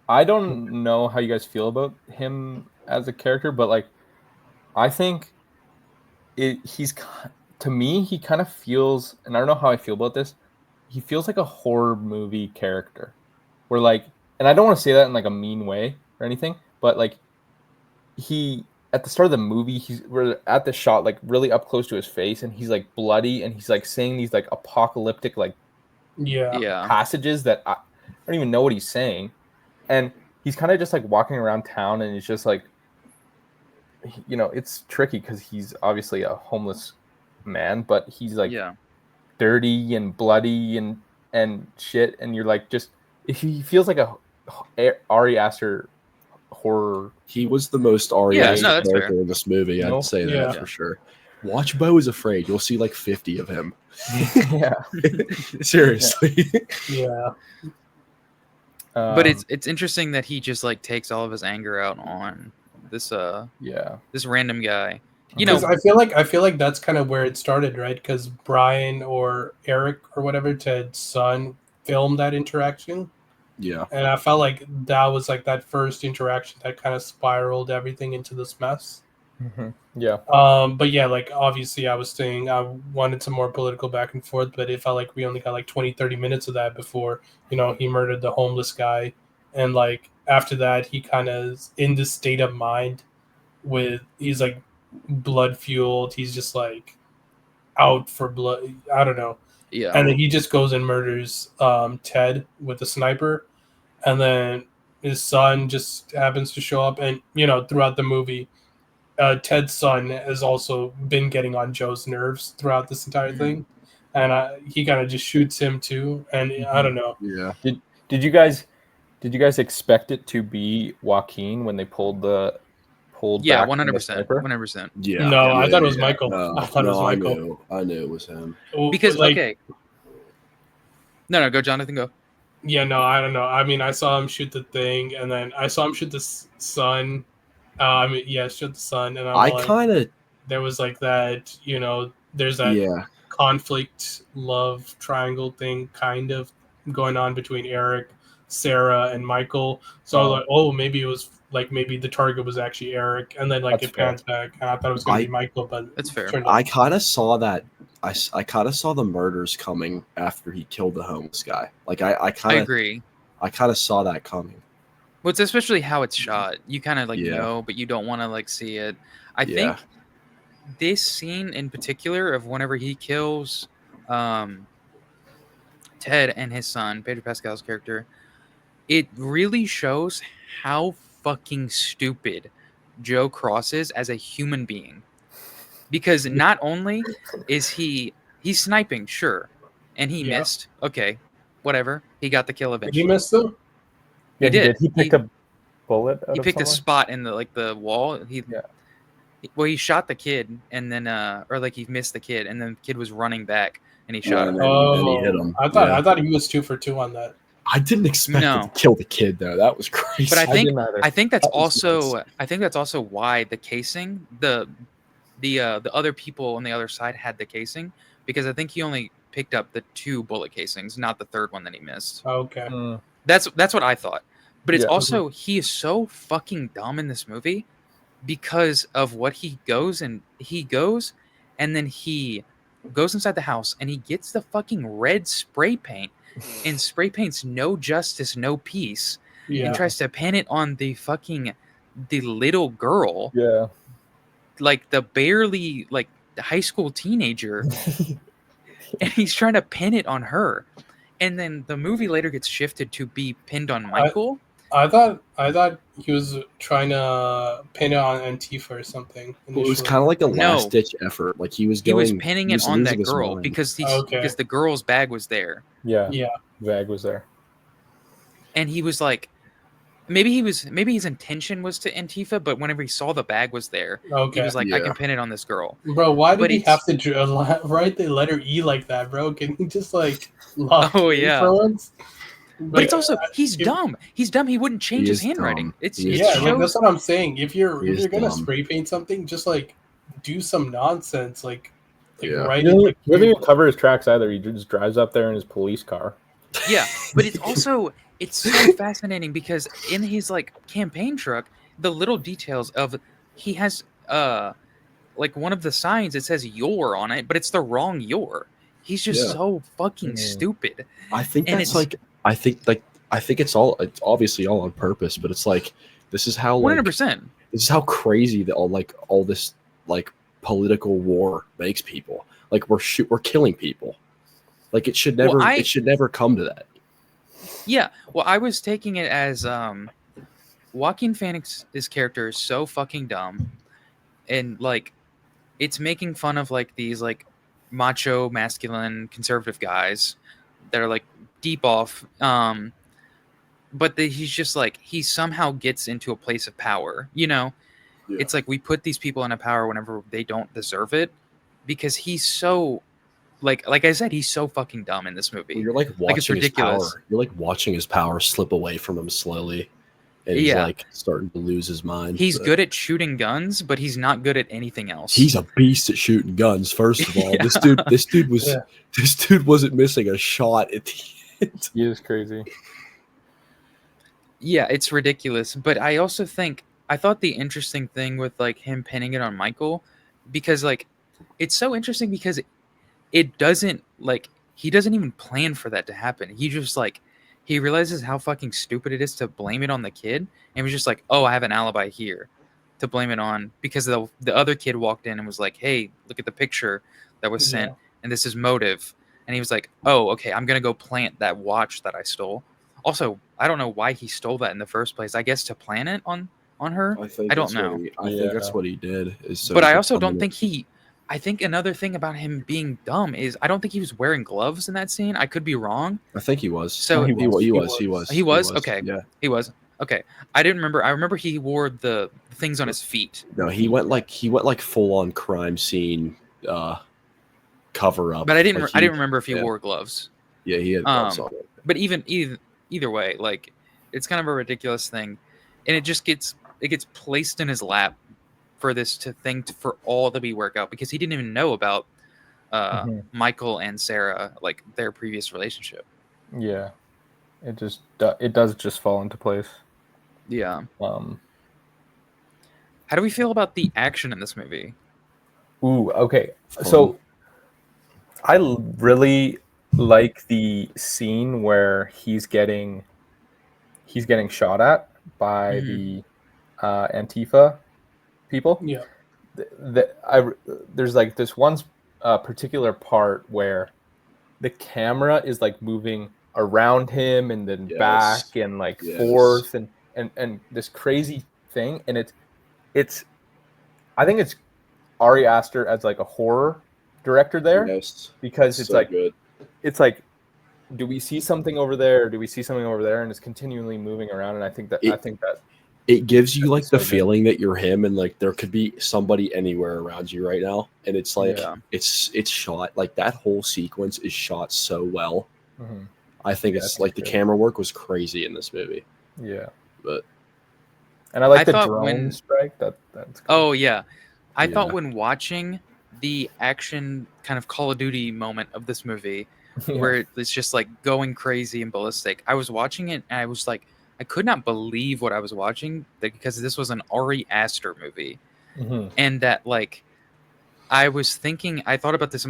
I don't know how you guys feel about him as a character, but like, I think he's to me he kind of feels, and I don't know how I feel about this. He feels like a horror movie character, where like, and I don't want to say that in like a mean way or anything, but like, he at the start of the movie, we're at the shot like really up close to his face, and he's like bloody, and he's like saying these like apocalyptic like passages that I don't even know what he's saying, and he's kind of just like walking around town, and he's just like, it's tricky because he's obviously a homeless man, but he's like dirty and bloody and shit, and you're like, just he feels like a Ari Aster horror. He was the most Ari Aster character fair. in this movie. I'd say that for sure. Watch Beau is Afraid. You'll see like 50 of him. Yeah, seriously. Yeah. But it's interesting that he just like takes all of his anger out on this this random guy. I feel like that's kind of where it started, right? Because Brian or Eric or whatever, Ted's son, filmed that interaction. Yeah. And I felt like that was like that first interaction that kind of spiraled everything into this mess. Mm-hmm. Yeah. But yeah, like obviously I was saying I wanted some more political back and forth, but it felt like we only got like 20-30 minutes of that before, he murdered the homeless guy. And like after that, he kind of is in this state of mind he's like blood fueled. He's just like out for blood. I don't know. Yeah. And then he just goes and murders Ted with a sniper. And then his son just happens to show up. And, throughout the movie, Ted's son has also been getting on Joe's nerves throughout this entire thing. and he kind of just shoots him too. And I don't know. Yeah. Did you guys expect it to be Joaquin when they pulled Yeah, back from the 100%. sniper? 100%. Yeah. No, I thought it was yeah. Michael. No, I thought it was Michael. I knew it was him. Because like, okay. No, go, Jonathan, go. Yeah, no, I don't know. I mean, I saw him shoot the thing, and then I saw him shoot the sun. Shoot the sun, and I kind of there was like that, there's that conflict love triangle thing kind of going on between Eric, Sarah, and Michael. So I was like, oh, maybe it was like maybe the target was actually Eric, and then like That's it pans back, and I thought it was going to be Michael, but That's fair. I kind of saw that. I kind of saw the murders coming after he killed the homeless guy. Like I agree. I kind of saw that coming. Well, it's especially how it's shot. You kind of like know, but you don't want to like see it. I think this scene in particular of whenever he kills Ted and his son, Pedro Pascal's character, it really shows how fucking stupid Joe Cross is as a human being. Because not only is he's sniping, sure, and he missed. Okay, whatever. He got the kill eventually. Did he miss though? Yeah, he did. He picked a bullet. He picked a spot in the wall. He shot the kid, and then he missed the kid, and then the kid was running back, and he shot him. And he hit him. I thought he was 2 for 2 on that. I didn't expect him to kill the kid though. That was crazy. But I think that's also why the casing, the other people on the other side had the casing, because I think he only picked up the 2 bullet casings, not the third one that he missed. Okay. That's what I thought. But it's also he is so fucking dumb in this movie because of what he goes and then he goes inside the house and he gets the fucking red spray paint and spray paints "No Justice, No Peace" and tries to pin it on the little girl. Yeah. Like the barely like the high school teenager. And he's trying to pin it on her. And then the movie later gets shifted to be pinned on Michael. I thought he was trying to pin it on Antifa or something. Well, it was kind of like a last ditch effort. Like he was pinning it on that girl because the girl's bag was there. Yeah. Bag was there. And he was like, maybe his intention was to Antifa, but whenever he saw the bag was there, he was like, I can pin it on this girl. Bro, why did he have to write the letter E like that, bro? Can he just like lock for once? But it's also he's dumb. He's dumb. He wouldn't change his handwriting. That's what I'm saying. If you're gonna spray paint something, just like do some nonsense, like write it. Like, he doesn't even cover his tracks either. He just drives up there in his police car. Yeah, but it's also so fascinating because in his like campaign truck, the little details of he has like one of the signs it says "your" on it, but it's the wrong "your." He's just so fucking stupid. I think I think it's obviously all on purpose, but it's like this is how 100%. This is how crazy that all this like political war makes people. Like we're killing people. Like it should never come to that. Yeah. Well, I was taking it as Joaquin Phoenix's character is so fucking dumb, and like it's making fun of like these like macho, masculine, conservative guys that are like deep off. But he's just like he somehow gets into a place of power. It's like we put these people in a power whenever they don't deserve it, because he's so. Like I said, he's so fucking dumb in this movie. Well, you're like watching it's ridiculous. His power. You're like watching his power slip away from him slowly, and he's like starting to lose his mind. He's good at shooting guns, but he's not good at anything else. He's a beast at shooting guns. First of all, this dude wasn't missing a shot at the end. He is crazy. Yeah, it's ridiculous. But I also I thought the interesting thing with like him pinning it on Michael, because like it's so interesting because it doesn't like he doesn't even plan for that to happen. He just like he realizes how fucking stupid it is to blame it on the kid, and was just like, oh, I have an alibi here to blame it on, because the other kid walked in and was like, hey, look at the picture that was sent, and this is motive. And he was like, oh, okay, I'm gonna go plant that watch that I stole. Also, I don't know why he stole that in the first place. I guess to plant it on her. I don't know. I think that's what he did. But I also don't think he I think another thing about him being dumb is I don't think he was wearing gloves in that scene. I could be wrong. I think he was. So he was. he was? Okay. Yeah. He was. Okay. I didn't remember. I remember he wore the things on his feet. No, he went like full on crime scene cover up. But I didn't Like I didn't remember if he yeah. wore gloves. Yeah, he had gloves on it. But either way, like it's kind of a ridiculous thing, and it gets placed in his lap for for all to be worked out because he didn't even know about Michael and Sarah, like their previous relationship. Yeah, it does just fall into place. Yeah. How do we feel about the action in this movie? Ooh, okay. So I really like the scene where he's getting shot at by the Antifa people. Yeah. There's like this one particular part where the camera is like moving around him and then back and like forth and this crazy thing, and it's I think it's Ari Aster as like a horror director there, because it's so like good. It's like, do we see something over there? Do we see something over there? And it's continually moving around, and I think that it gives you like the feeling that you're him, and like there could be somebody anywhere around you right now, and it's like it's shot like that whole sequence is shot so well. Mm-hmm. I think it's like the camera work was crazy in this movie. Yeah, but and I like the drone strike. That's cool. Oh yeah, I thought when watching the action kind of Call of Duty moment of this movie, where it's just like going crazy and ballistic, I was watching it and I was like, I could not believe what I was watching because this was an Ari Aster movie. Mm-hmm. And that like, I thought about this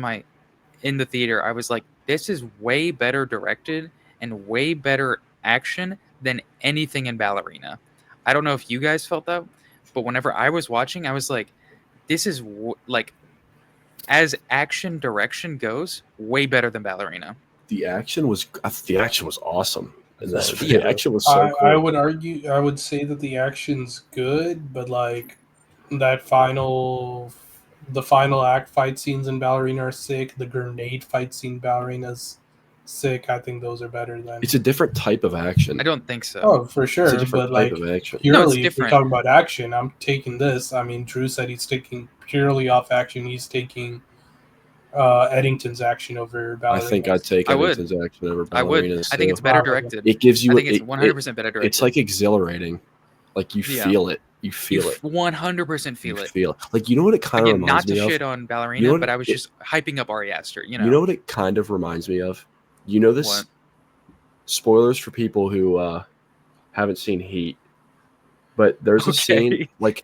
in the theater. I was like, this is way better directed and way better action than anything in Ballerina. I don't know if you guys felt that, but whenever I was watching, I was like, this is like, as action direction goes, way better than Ballerina. The action was awesome. And the action was so cool. I would say that the action's good, but like the final act fight scenes in Ballerina are sick. The grenade fight scene in Ballerina's sick. I think those are better than. It's a different type of action. I don't think so. Oh, for sure. It's a different type of action. Purely, if we're talking about action, I'm taking this. I mean, Drew said he's taking purely off action. He's taking Eddington's action over Ballerina. I think I'd take Eddington's action over Ballerina's. I think it's better directed. It gives you. I think it's 100% better directed. It's like exhilarating. Like you feel it. You feel it. 100% feel it. Like, you know what it kind of reminds me of? Not to shit on Ballerina, but I was just hyping up Ari Aster. You know what it kind of reminds me of? You know this? What? Spoilers for people who haven't seen Heat. But there's a scene like.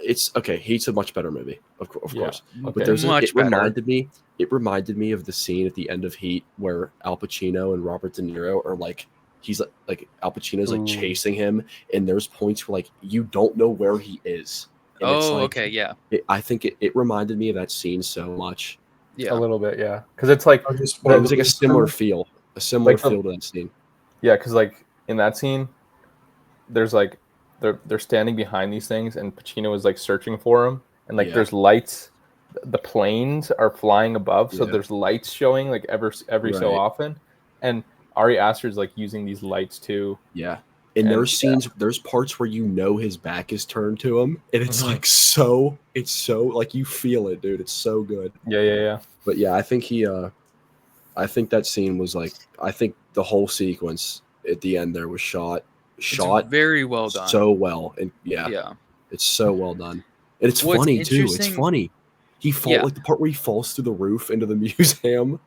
It's okay. Heat's a much better movie, of course. Okay. But it reminded me of the scene at the end of Heat where Al Pacino and Robert De Niro are like, he's like Al Pacino's like chasing him, and there's points where like you don't know where he is. And I think it reminded me of that scene so much. Yeah, a little bit, yeah, because it's like it was like a similar feel to that scene. Yeah, because like in that scene, there's like. They're standing behind these things, and Pacino is like searching for them, and like there's lights. The planes are flying above, so there's lights showing like every so often, and Ari Aster is like using these lights too. Yeah, and there's scenes, there's parts where you know his back is turned to him, and it's like it's so like you feel it, dude. It's so good. Yeah. But yeah, I think I think that scene was like, I think the whole sequence at the end there was shot very well done, so well, and it's so well done, and it's funny too. It's funny. He like the part where he falls through the roof into the museum.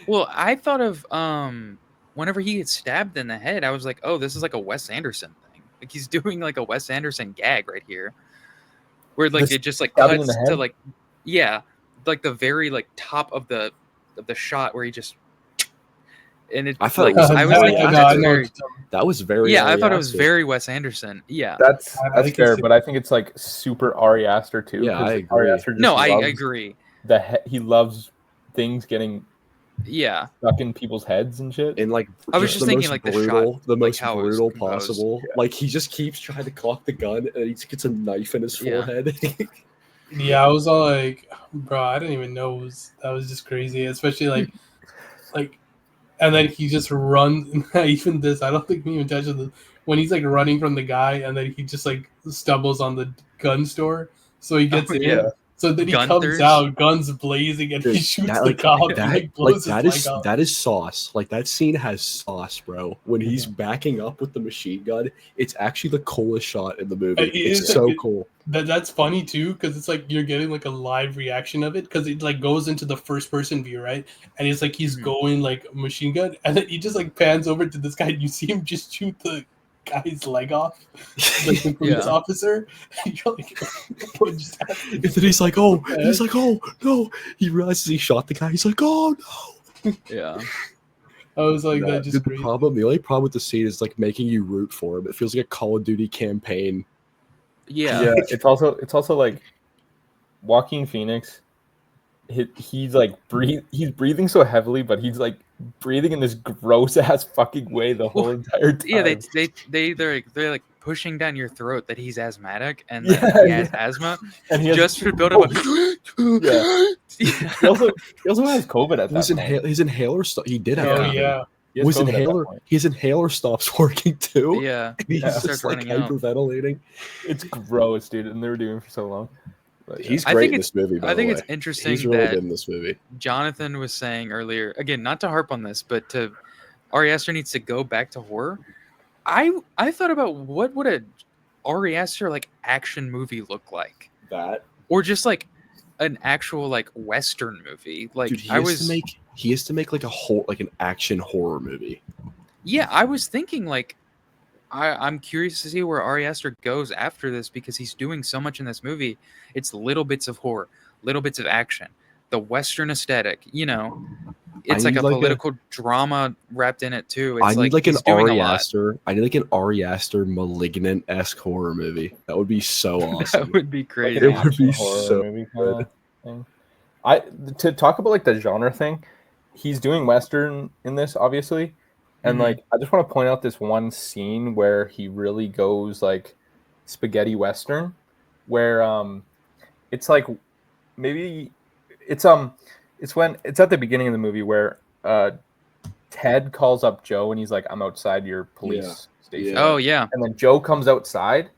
Well, I thought of whenever he gets stabbed in the head, I was like, oh, this is like a Wes Anderson thing. Like he's doing like a Wes Anderson gag right here, where like it just like cuts to like like the very like top of the shot where he just. And it, I thought that was very I thought it was very Wes Anderson. Yeah, that's fair, but I think it's like super Ari Aster too. Yeah, I agree. I agree. He loves things getting stuck in people's heads and shit. And like I was just thinking like the most brutal possible. Yeah. Like he just keeps trying to cock the gun, and he gets a knife in his forehead. Yeah, I was all like, bro, I didn't even know that was just crazy. Especially like, and then he just runs. Even this, I don't think we even touched this. When he's like running from the guy, and then he just like stumbles on the gun store, so he gets Oh, in. yeah. So then he comes Gunther's? out, guns blazing, and he Dude, shoots that, the like, cop and that, like blows like his leg off. that is sauce. Like that scene has sauce, bro. When he's backing up with the machine gun, it's actually the coolest shot in the movie. It It's is, so like, cool. That's funny too, because it's like you're getting like a live reaction of it, because it like goes into the first person view, right? And it's like he's Mhm. going like machine gun, and then he just like pans over to this guy, and you see him just shoot the guy's leg off, like the police Yeah. officer. And you're like, what just happened? And then he's like, oh no. He realizes he shot the guy. He's like, oh no. Yeah. I was like, No, that just dude, crazy. the only problem with the scene is like making you root for him. It feels like a Call of Duty campaign. Yeah. Yeah, it's also like Joaquin Phoenix. He's like he's breathing so heavily, but he's like breathing in this gross ass fucking way the whole entire time. Yeah, they're like pushing down your throat that he's asthmatic and Yeah, that he has yeah. asthma, And he has, just to build up. Yeah. Yeah. he also has COVID at that point. His inhaler stuff. He did have Oh COVID. yeah, He has Was COVID at that inhaler? point. His inhaler stops working too. Yeah. And he's Yeah. just Starts like running out. hyperventilating. It's gross, dude, and they were doing it for so long. But, yeah. He's I great think in this movie. By I think the it's way. interesting He's really that good in this movie. Jonathan was saying earlier, again, not to harp on this, but Ari Aster needs to go back to horror. I thought about what would a Ari Aster like action movie look like, That or just like an actual like Western movie. Like dude, he has to make like an action horror movie. Yeah, I was thinking like I'm curious to see where Ari Aster goes after this, because he's doing so much in this movie. It's little bits of horror, little bits of action, the Western aesthetic. You know, it's like need a like a- political drama wrapped in it too. It's I need like an he's doing a Ari lot. Aster. I need like an Ari Aster Malignant-esque horror movie. That would be so awesome. That would be Like crazy. an It would action be horror so movie kinda thing. To talk about like the genre thing, he's doing Western in this, obviously. And Mhm. like I just want to point out this one scene where he really goes like spaghetti Western, where it's like maybe it's when it's at the beginning of the movie where Ted calls up Joe and he's like, I'm outside your police station. Oh yeah, And then Joe comes outside,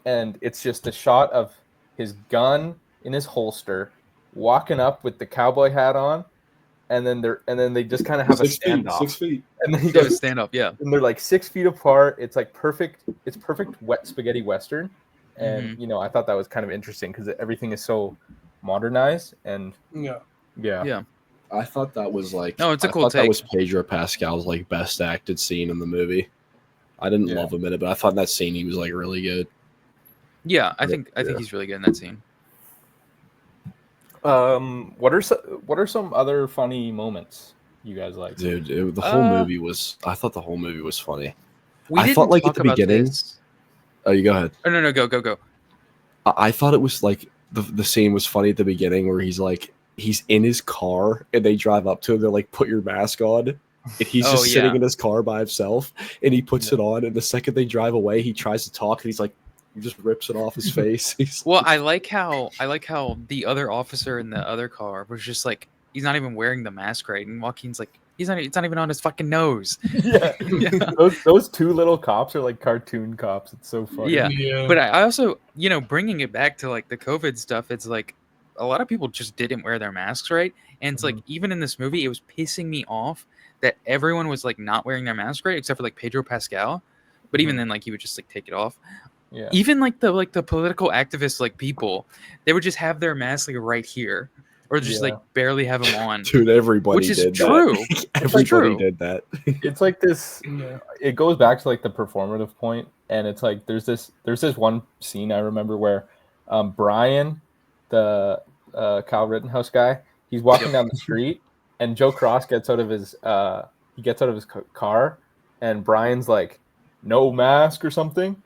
and it's just a shot of his gun in his holster, walking up with the cowboy hat on, and then they just kind of have a standoff. 6 feet. And then he it was goes, stand up. Yeah, and they're like 6 feet apart. It's like perfect. It's perfect wet spaghetti Western. And Mm-hmm. you know, I thought that was kind of interesting because everything is so modernized and yeah. yeah. I thought that was like No, it's a I cool thought that take. was Pedro Pascal's like best acted scene in the movie. I didn't Yeah. love him in it, but I thought that scene he was like really good. Yeah, I think Yeah. he's really good in that scene. what are some other funny moments you guys like? Dude, the whole movie was. I thought the whole movie was funny. We I didn't thought, like, at talk the about beginning- this. Oh, you go ahead. Oh no, go. I thought it was like the scene was funny at the beginning where he's in his car and they drive up to him. They're like, "Put your mask on," and he's Oh, just sitting yeah. in his car by himself. And he puts it on, and the second they drive away, he tries to talk, and he's like, he just rips it off his face. He's Well, I like how the other officer in the other car was just like, he's not even wearing the mask right, and Joaquin's like, it's not even on his fucking nose. Yeah. Yeah. Those two little cops are like cartoon cops. It's so funny. Yeah. Yeah. But I also, bringing it back to like the COVID stuff, it's like a lot of people just didn't wear their masks right, and it's like even in this movie, it was pissing me off that everyone was like not wearing their mask right, except for like Pedro Pascal. But even then, like he would just like take it off. Yeah. Even like the political activists, like people, they would just have their mask like right here, or just Yeah. like barely have them on. dude, everybody Which is did true. that. Everybody true. did that. It's like this. Yeah. It goes back to like the performative point, and it's like there's this one scene I remember where Brian, the Kyle Rittenhouse guy, he's walking down the street, and Joe Cross gets out of his car, and Brian's like, no mask or something,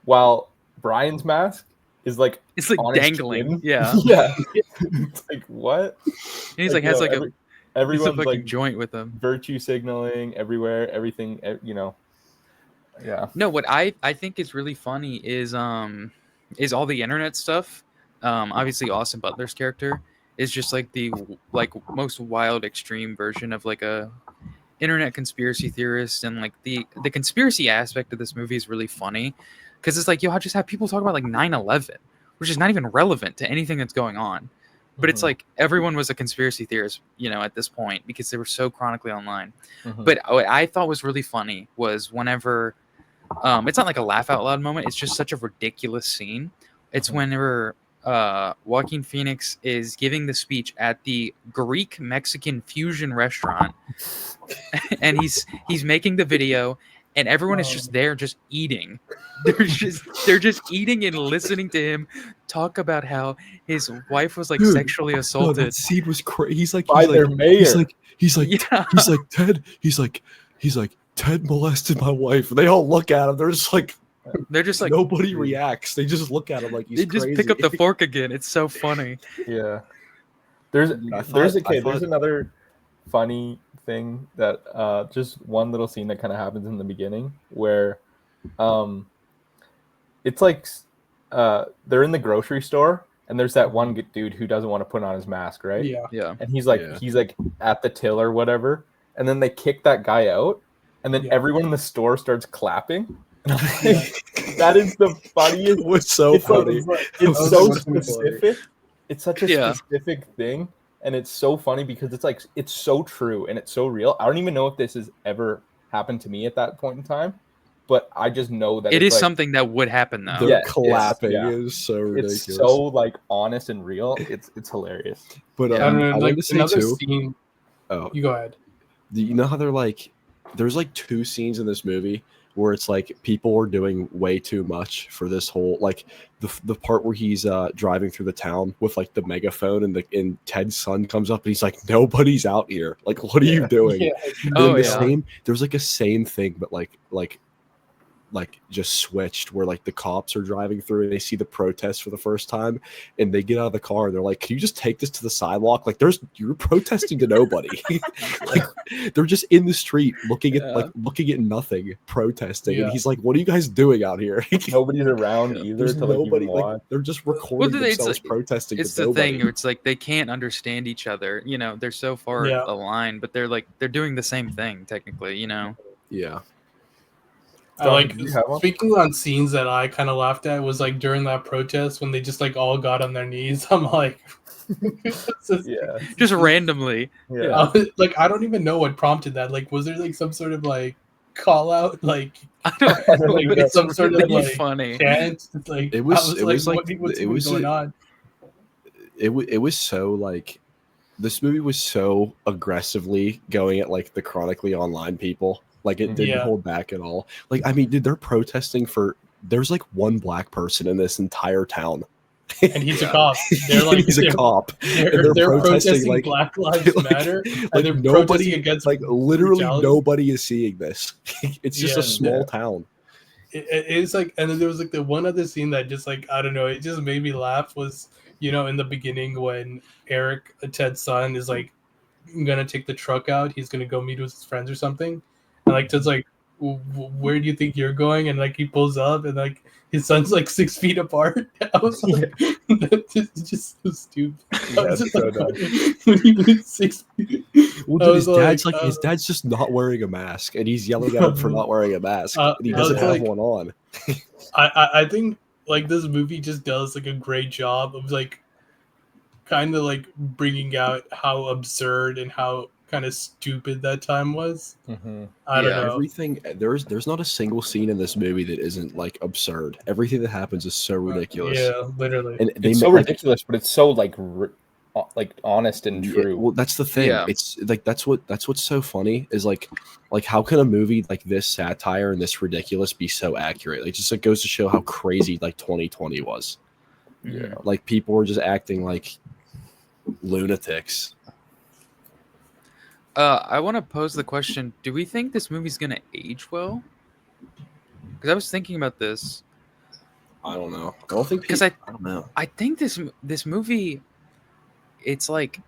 while Brian's mask is like It's like on his dangling. chin. Yeah. Yeah. It's like what? And he's Like, like has you know, like it's a everyone's fucking like joint with him. virtue signaling everywhere, everything, yeah. No, what I think is really funny is all the internet stuff obviously Austin Butler's character is just like the like most wild extreme version of like a internet conspiracy theorist, and like the conspiracy aspect of this movie is really funny because it's like you'll just have people talk about like 9/11, which is not even relevant to anything that's going on, but it's like everyone was a conspiracy theorist, at this point because they were so chronically online. But what I thought was really funny was whenever it's not like a laugh out loud moment, it's just such a ridiculous scene. It's whenever Joaquin Phoenix is giving the speech at the Greek Mexican fusion restaurant, and he's making the video, and everyone is just there, just eating. They're just eating and listening to him talk about how his wife was like sexually assaulted. No, that scene was crazy. He's like Ted. He's like Ted molested my wife. They all look at him. They're just like nobody reacts. They just look at him like he's crazy. They just pick up the fork again. It's so funny. Yeah. There's another funny thing that just one little scene that kind of happens in the beginning where it's like they're in the grocery store and there's that one dude who doesn't want to put on his mask, right? Yeah. And he's like at the till or whatever, and then they kick that guy out, and then everyone in the store starts clapping. That is the funniest. It's so funny. It's so specific. It's such a specific thing, and it's so funny because it's so true and it's so real. I don't even know if this has ever happened to me at that point in time, but I just know that it is something that would happen though. The clapping is so ridiculous. It's so honest and real. It's hilarious. But I don't know, I wanted to say another too. Scene, you go ahead. You know how there's like two scenes in this movie where it's like people are doing way too much for this whole the part where he's driving through the town with like the megaphone and Ted's son comes up and he's like, nobody's out here. Like, what are you doing? There's like a same thing, but like just switched where like the cops are driving through and they see the protest for the first time and they get out of the car and they're like, can you just take this to the sidewalk? Like you're protesting to nobody. Like they're just in the street looking at nothing, protesting. And he's like, what are you guys doing out here? Nobody's around either. There's nobody. Like, they're just recording themselves protesting. It's the thing. It's like they can't understand each other. They're so far aligned, but they're doing the same thing technically. Yeah. Speaking on scenes that I kind of laughed at was like during that protest when they just like all got on their knees. I'm like, just randomly. Yeah. I don't even know what prompted that. Like, was there like some sort of like call out? Like, I don't know. Like, it's some sort of like funny chant. Like, it was going on. It was so like this movie was so aggressively going at like the chronically online people. Like it didn't hold back at all. Like, I mean, dude, they're protesting there's like one black person in this entire town. And he's a cop. They're like he's a cop. They're protesting like Black Lives Matter. And they're protesting against literally nobody is seeing this. It's just a small town. It's like, and then there was like the one other scene that just like, I don't know, it just made me laugh was, in the beginning when Eric, Ted's son, is like gonna take the truck out. He's gonna go meet with his friends or something. And like Ted's like, where do you think you're going? And like he pulls up and like his son's like 6 feet apart. I was like, that's just so stupid. When he was 6 feet. Well, dude, his dad's just not wearing a mask and he's yelling at him for not wearing a mask. And he doesn't have one on. I think like this movie just does like a great job of like kind of like bringing out how absurd and how kind of stupid that time was. I don't know. Everything there's not a single scene in this movie that isn't like absurd. Everything that happens is so ridiculous. Literally. And it's so ridiculous, but it's so like honest and true. Well, that's the thing. It's like that's what's so funny is like how can a movie like this satire and this ridiculous be so accurate? Like just it goes to show how crazy like 2020 was. Yeah. Like people were just acting like lunatics. I want to pose the question: do we think this movie's gonna age well? Because I was thinking about this. I don't know. I don't think because I don't know. I think this movie, it's like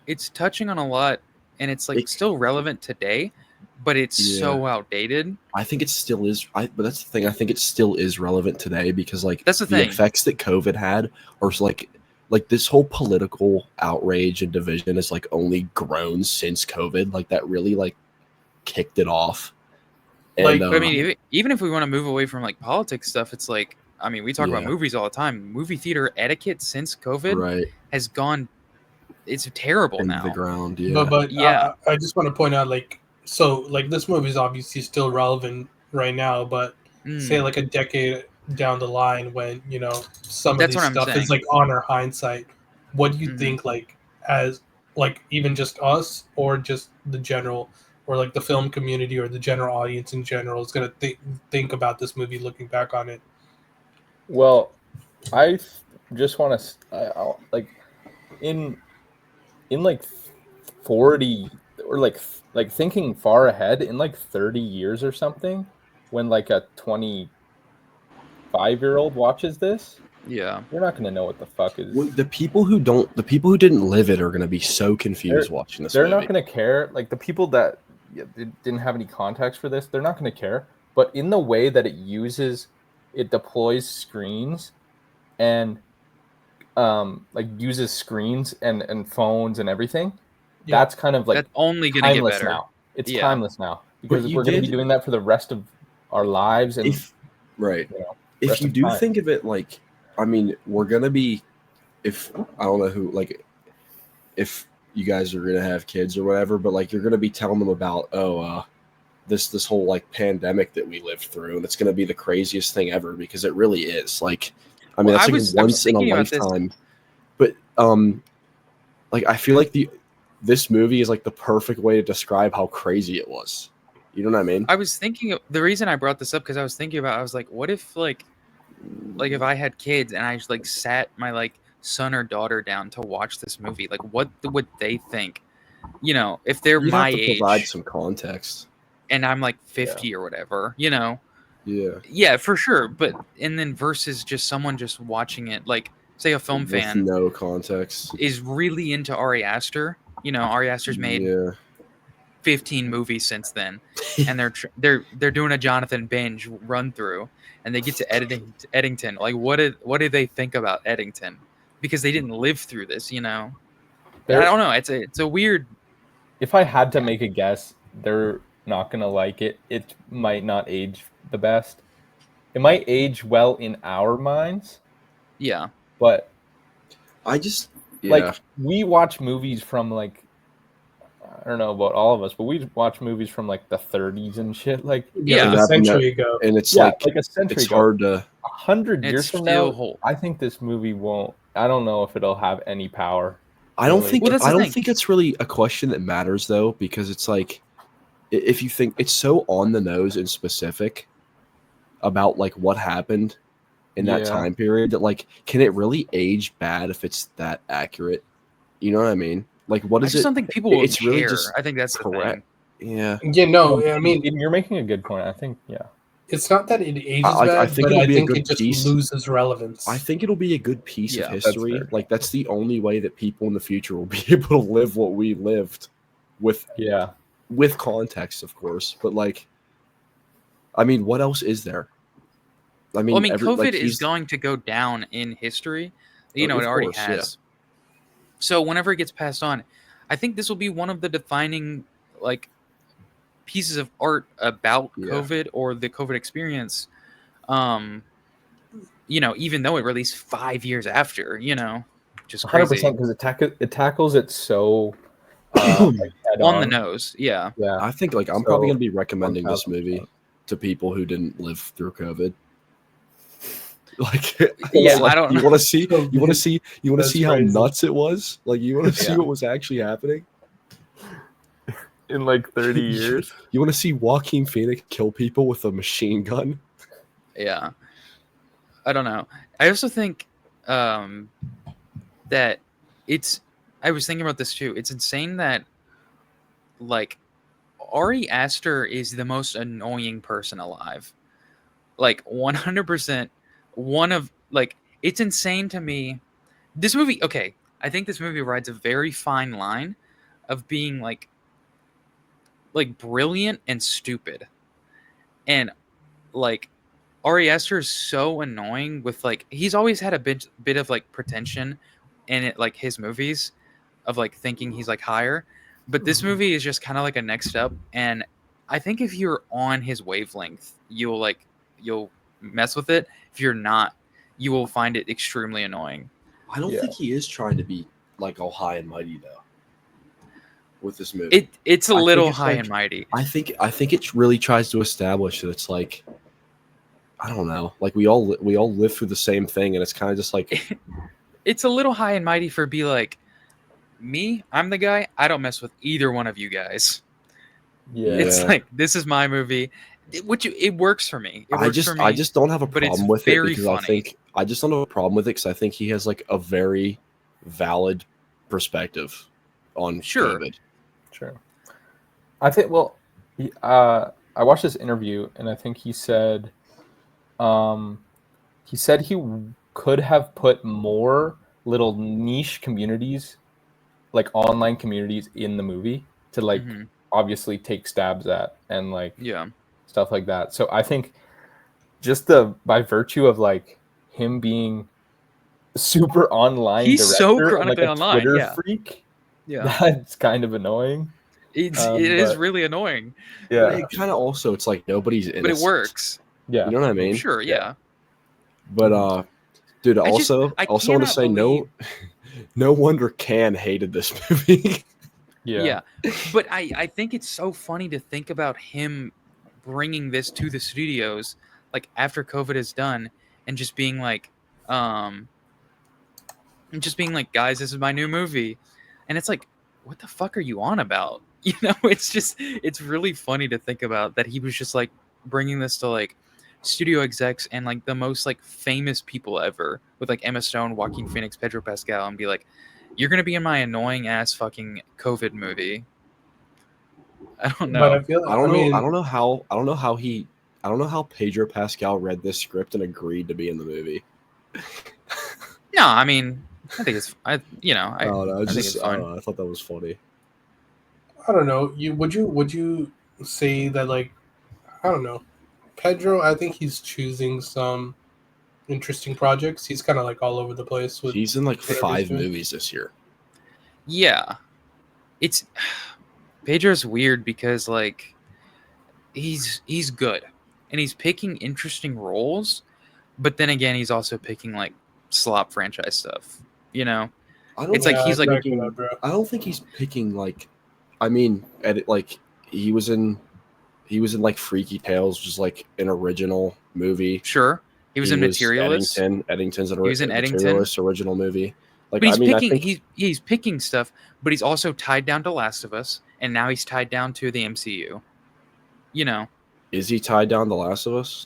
it's touching on a lot, and it's like still relevant today. but it's so outdated. I think it still is. But that's the thing. I think it still is relevant today because like That's the the thing. effects that COVID had are like this whole political outrage and division has like only grown since COVID. Like that really like kicked it off. And Like, But I mean, even if we want to move away from like politics stuff, it's like, I mean, we talk about Yeah. movies all the time. Movie theater etiquette since COVID right has gone, it's terrible into now. the ground. Yeah. but Yeah. I just want to point out, like, so like this movie is obviously still relevant right now, but say Mm. like a decade down the line when some of That's this what I'm stuff is saying. like on our hindsight, what do you Mhm. think, like, as like even just us or just the general or like the film community or the general audience in general is gonna think about this movie looking back on it? Well, I just want to like in like 40 or like thinking far ahead in like 30 years or something, when like a 25-year-old watches this, Yeah. you're not going to know what the fuck is. Well, the people who didn't live it are going to be so confused watching this They're movie. not going to care. Like the people that didn't have any context for this, they're not going to care. But in the way that it deploys screens and like uses screens and phones and everything, Yeah. that's kind of like That's only going to get timeless better. now. It's Yeah. timeless now because you we're going to be did- doing that for the rest of our lives. And if right, if rest you of do time. think of it like, I mean, we're going to be, if I don't know who, like, if you guys are going to have kids or whatever, but like you're going to be telling them about, this whole like pandemic that we lived through, and it's going to be the craziest thing ever because it really is. Like, I mean, Well, that's I like was once in a thinking about this. lifetime. But like I feel like this movie is like the perfect way to describe how crazy it was. You know what I mean? I was thinking the reason I brought this up because I was thinking about, I was like, what if like if I had kids and I just like sat my like son or daughter down to watch this movie, like what would they think? If they're You'd my have to provide age some context. and I'm like 50 or whatever, Yeah. Yeah, for sure. But and then versus just someone just watching it, like say a film With fan no context. is really into Ari Aster. Ari Aster's made Yeah. 15 movies since then, and they're doing a Jonathan binge run through, and they get to Eddington. Like, what did they think about Eddington? Because they didn't live through this, I don't know. It's a weird. If I had to make a guess, they're not going to like it. It might not age the best. It might age well in our minds, Yeah. but I just like we watch movies from like, I don't know about all of us, but we watch movies from like the 30s and shit. Like Yeah. like a century ago. and it's yeah, like a century it's ago. hard to 100 It's years from still now, whole. I think this movie won't. I don't know if it'll have any power. I don't really. think Well, that's the I don't thing. think it's really a question that matters though, because it's like if you think it's so on the nose and specific about like what happened in that Yeah. time period that like can it really age bad if it's that accurate? You know what I mean? Like what I is just it? don't think people will It's care. really just I think that's the correct. thing. Yeah. Yeah, no, I mean, You're making a good point. I think, yeah. it's not that it ages I bad, think but it'll I be a think good it just piece. loses relevance. I think it'll be a good piece Yeah, of that's history. fair. Like that's the only way that people in the future will be able to live what we lived with context, of course. But like, I mean, what else is there? I mean, COVID is going to go down in history. It Of already course, has. So whenever it gets passed on, I think this will be one of the defining like pieces of art about Yeah. COVID or the COVID experience. Even though it released 5 years after, just 100% crazy. because it tackles it so On the on. nose. Yeah. Yeah. I think like I'm So, probably going to be recommending this 1000%. movie to people who didn't live through COVID. Like, Yeah, like, I don't you know. want to see That's how crazy. nuts it was. Like, you want to see Yeah. what was actually happening. In like 30 years. You want to see Joaquin Phoenix kill people with a machine gun. Yeah. I don't know. I also think that I was thinking about this too. It's insane that like Ari Aster is the most annoying person alive. Like 100% one of like it's insane to me. This movie, okay, I think this movie rides a very fine line of being like like brilliant and stupid. And like Ari Aster is so annoying with like he's always had a bit of like pretension in it, like his movies of like thinking he's like higher. But this movie is just kind of like a next step, and I think if you're on his wavelength, you'll mess with it. If you're not, you will find it extremely annoying. I don't think he is trying to be like all high and mighty though. With this movie, It's a little high and mighty. I think it really tries to establish that it's like, I don't know, like we all live through the same thing, and it's kind of just like it's a little high and mighty for be like me. I'm the guy. I don't mess with either one of you guys. Yeah, It's like this is my movie, it works for me. It works for me. I just don't have a problem with it because funny. I just don't have a problem with it because I think he has like a very valid perspective on COVID. Sure. I think. Well, I watched this interview, and I think he said he could have put more little niche communities, like online communities, in the movie to like obviously take stabs at and like stuff like that. So I think just by virtue of like him being super online, he's so chronically and, like, online, Twitter freak. Yeah, that's kind of annoying. It is really annoying. Yeah, it kind of also it's like nobody's innocent. But it works. Yeah, you know what I mean? Sure, yeah. But dude, I also want to say no wonder Can hated this movie. Yeah. But I think it's so funny to think about him bringing this to the studios like after COVID is done and just being like guys, this is my new movie. And it's like, what the fuck are you on about? You know, it's really funny to think about that he was just like bringing this to like studio execs and like the most like famous people ever with like Emma Stone, Joaquin Phoenix, Pedro Pascal, and be like, you're gonna be in my annoying ass fucking COVID movie. I don't know. But I feel I don't know how Pedro Pascal read this script and agreed to be in the movie. No, I mean, I think it's I think it's fine. I thought that was funny. I don't know. Would you say that like I don't know, Pedro? I think he's choosing some interesting projects. He's kind of like all over the place. He's in like 5 movies this year. Yeah, it's Pedro's weird because like he's good and he's picking interesting roles, but then again he's also picking like slop franchise stuff. You know, I don't think he's picking like. I mean, like he was in like Freaky Tales, which is like an original movie. Sure, he was in Materialist. Eddington's Materialist original movie. Like, but he's picking stuff, but he's also tied down to Last of Us, and now he's tied down to the MCU. You know, is he tied down to Last of Us?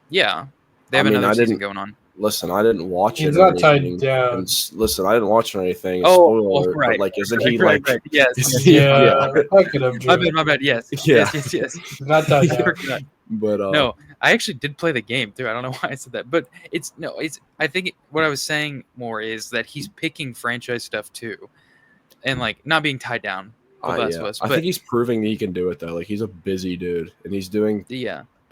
Yeah, they have another season going on. Listen, I didn't watch it. He's not tied down. Listen, I didn't watch it or anything. Right. But like, isn't he like? Right. Yes. Yeah. I could have. My bad. Yes. Yeah. Yes. Not tied down. But no, I actually did play the game too. I don't know why I said that, but I think what I was saying more is that he's picking franchise stuff too, and like not being tied down. I think he's proving that he can do it though. Like he's a busy dude, and he's doing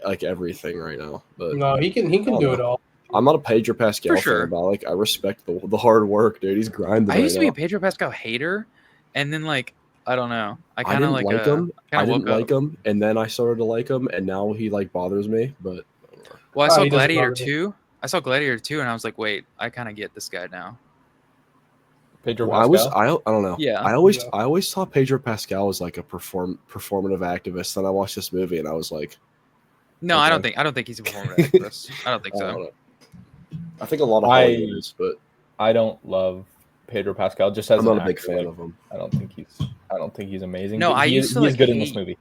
like everything right now. But no, he can do it all. I'm not a Pedro Pascal fan, but like I respect the hard work, dude. He's grinding. I used to be a Pedro Pascal hater, and then like I don't know, I kind of like him. I didn't like him, and then I started to like him, and now he like bothers me. But I saw Gladiator 2. I saw Gladiator 2, and I was like, wait, I kind of get this guy now. Pedro Pascal. I don't know. Yeah. I always thought Pedro Pascal was like a performative activist. Then I watched this movie, and I was like, no, okay. I don't think he's a performative activist. I don't think so. I think a lot of Hollywood is, but I don't love Pedro Pascal. Just as I'm not a big fan of him. I don't think he's amazing. No, he's good in this movie.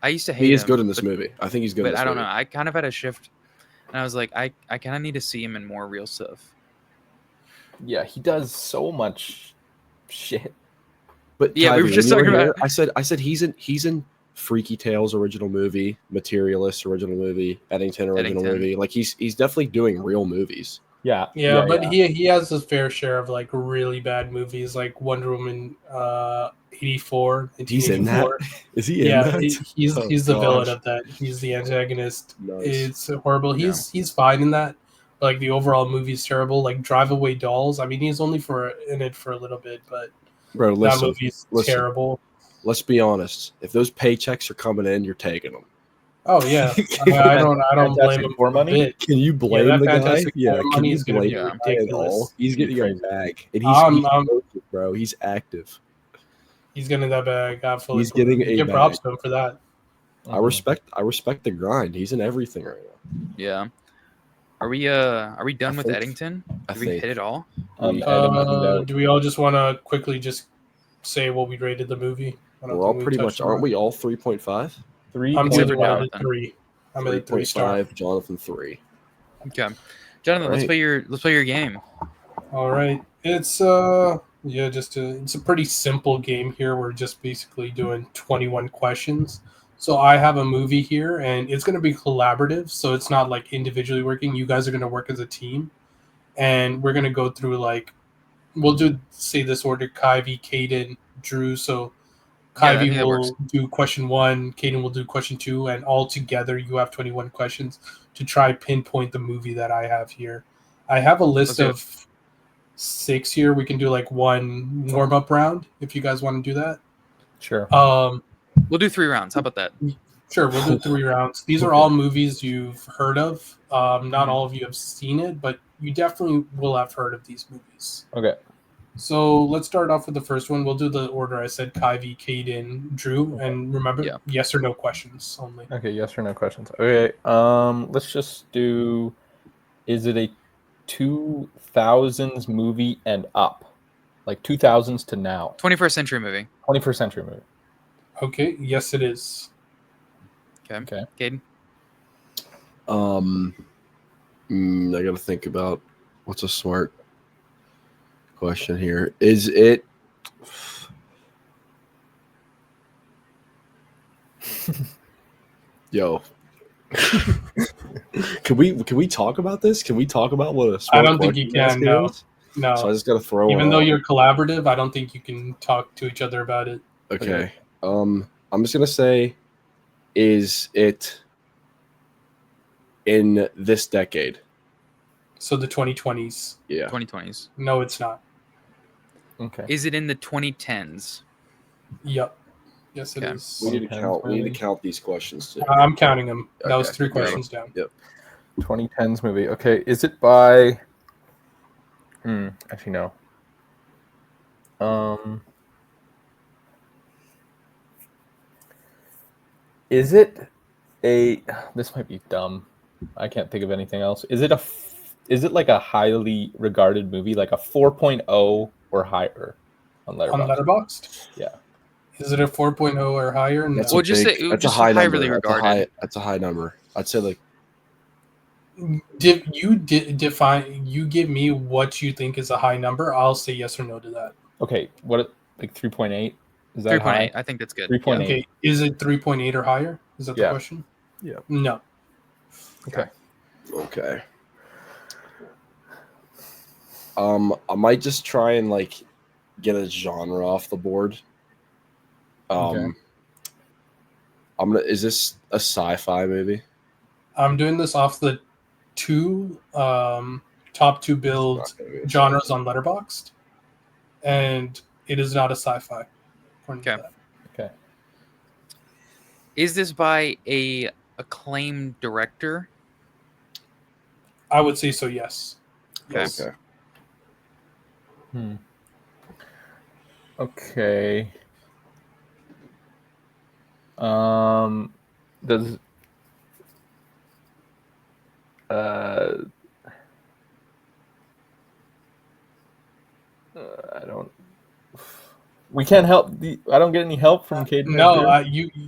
I used to hate him. He is good in this movie. I think he's good. But I don't know. I kind of had a shift, and I was like, I kind of need to see him in more real stuff. Yeah, he does so much shit. But yeah, we were just talking about. I said he's in Freaky Tales original movie, Materialist original movie, Eddington original movie. Like he's definitely doing real movies. Yeah, but he has his fair share of like really bad movies, like Wonder Woman 84. He's in that? 1984. Is he in Yeah, that? he's the villain of that. He's the antagonist. Nice. It's horrible. He's fine in that. But, like the overall movie's terrible. Like Drive Away Dolls. I mean, he's only in it for a little bit, but Bro, that movie's terrible. Let's be honest. If those paychecks are coming in, you're taking them. Oh yeah, I don't blame him for money. a bit. Can you blame the guy? Yeah, can money you is going to be blame ridiculous. He's getting a bag, and he's bro. He's active. He's getting that bag. Absolutely. He's getting a give bag. props to him for that. I respect the grind. He's in everything right now. Yeah. Are we done with Eddington? Did we hit it all? Do we all just want to quickly just say what we rated the movie? We're all pretty much, aren't we all 3.5? I'm Except for at 3. I'm at 3 star. Jonathan 3. Okay, Jonathan, let's play your game. All right, it's it's a pretty simple game here. We're just basically doing 21 questions. So I have a movie here, and it's going to be collaborative. So it's not like individually working. You guys are going to work as a team, and we're going to go through we'll say this order: Kuyve, Caden, Drew. So Kuyve will do question 1, Caden will do question 2, and all together you have 21 questions to try pinpoint the movie that I have here. I have a list of 6 here. We can do like one warm-up round if you guys want to do that. Sure. We'll do 3 rounds. How about that? Sure, we'll do 3 rounds. These are all movies you've heard of. Not all of you have seen it, but you definitely will have heard of these movies. Okay. So let's start off with the first one. We'll do the order I said: Kuyve, Caden, Drew, and remember, yes or no questions only. Okay, yes or no questions. Okay, let's just do. Is it a 2000s movie and up, like 2000s to now? 21st century movie. 21st century movie. Okay. Yes, it is. Okay. Caden. I got to think about what's a smart question here. Is it yo can we talk about this? Can we talk about what a smart I don't think you can. No. So I just gotta throw even though you're collaborative, I don't think you can talk to each other about it. Okay. I'm just gonna say, is it in this decade? So the 2020s. Yeah. 2020s. No, it's not. Okay. Is it in the 2010s? Yep. Yes, it is. We need to count these questions too. I'm counting them. That was 3 questions down. Yep. 2010s movie. Okay. Is it by? Actually, no. Is it a? This might be dumb. I can't think of anything else. Is it like a highly regarded movie, like a 4.0 or higher on Letterboxd? On Letterboxd? Yeah. Is it a 4.0 or higher? No. That's a high number. That's a high number. I'd say like. Define. You give me what you think is a high number. I'll say yes or no to that. Okay. What, like 3.8? Is that 3.8? I think that's good. 3.8. Okay. Is it 3.8 or higher? Is that the question? Yeah. No. Okay. I might just try and like get a genre off the board. Is this a sci-fi movie? I'm doing this off the top 2 build genres on Letterboxd, and it is not a sci-fi. Okay. Okay. Is this by a acclaimed director? I would say so. Yes. Yes. Okay. Okay. Does I don't. We can't help. I don't get any help from Caden. No,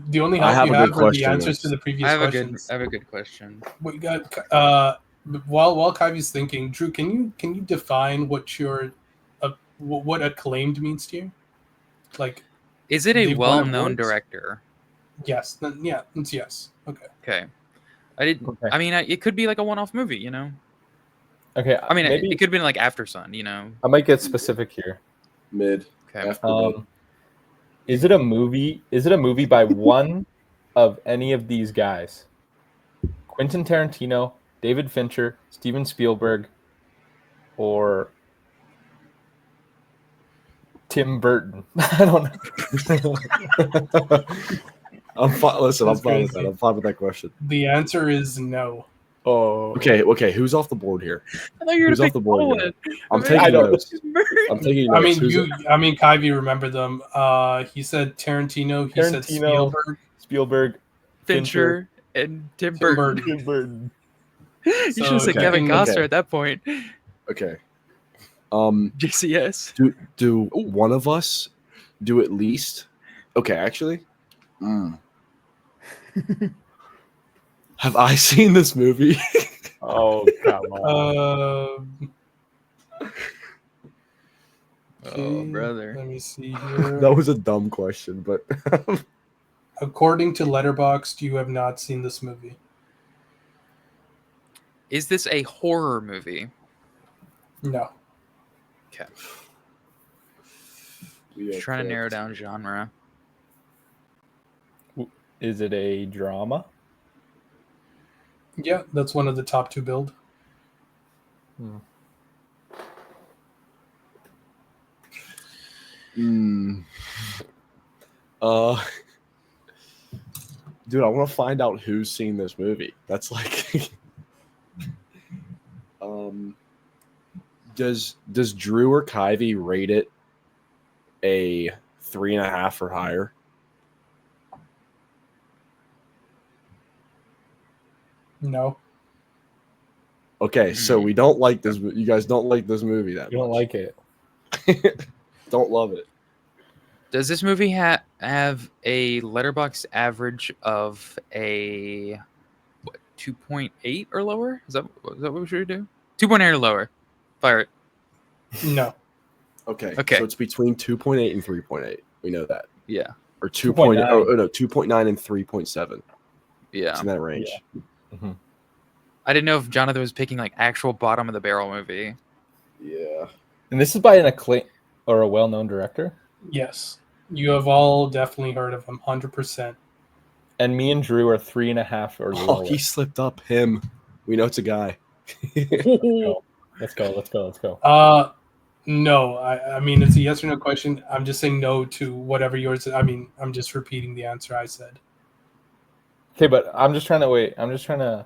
the only help you have are the answers to the previous questions. I have a good question. We got while Kuyve's thinking, Drew, can you define what what acclaimed means to you? Like, is it a well-known director? Yes. Yeah. It's yes. Okay. Okay. I didn't. Okay. I mean, it could be like a one-off movie, you know. Okay, I mean, maybe it could have been like After Sun, you know. I might get specific here. Mid. Okay. After mid. Is it a movie? Is it a movie by one of any of these guys? Quentin Tarantino, David Fincher, Steven Spielberg, or Tim Burton? I don't know. I'm fine. Listen, I'm That's fine with crazy. that. I'm fine with that question. The answer is no. Oh, Okay. Who's off the board here? I thought you were Who's gonna off the pick board Nolan. here? I'm I taking don't- notes. I'm taking I notes. mean, Kuyve, you remember them. He said Tarantino. He said Tarantino, Spielberg. Spielberg, Fincher and Tim Tim Burton. Burton. Tim Burton. You should have said Okay, Kevin Costner okay. at that point. Okay. JCS. Do one of us do at least? Okay, actually. Have I seen this movie? Oh, come on. Oh, brother. Let me see here. That was a dumb question, but According to Letterboxd, you have not seen this movie. Is this a horror movie? No. Okay. we are Trying to narrow correct. down genre. Is it a drama? Yeah, that's one of the top 2 billed. Dude, I want to find out who's seen this movie. That's like, does Drew or Kuyve rate it a 3.5 or higher? No. Okay, so we don't like this. You guys don't like this movie that You don't much. like it? Don't love it. Does this movie have a letterbox average of a 2.8 or lower? Is that what we should do? 2.8 or lower. Fire it. No. Okay. Okay. So it's between 2.8 and 3.8. We know that. Yeah. Or 2.9. 2.9. Oh no, 2.9 and 3.7. Yeah. It's in that range. Mm-hmm. I didn't know if Jonathan was picking like actual bottom of the barrel movie. Yeah. And this is by an acclaim or a well-known director. Yes. You have all definitely heard of him, 100%. And me and Drew are 3.5 or Oh, lower. he slipped up. Him. We know it's a guy. Let's go. No. I mean, it's a yes or no question. I'm just saying no to whatever yours is. I mean, I'm just repeating the answer I said. Okay, but I'm just trying to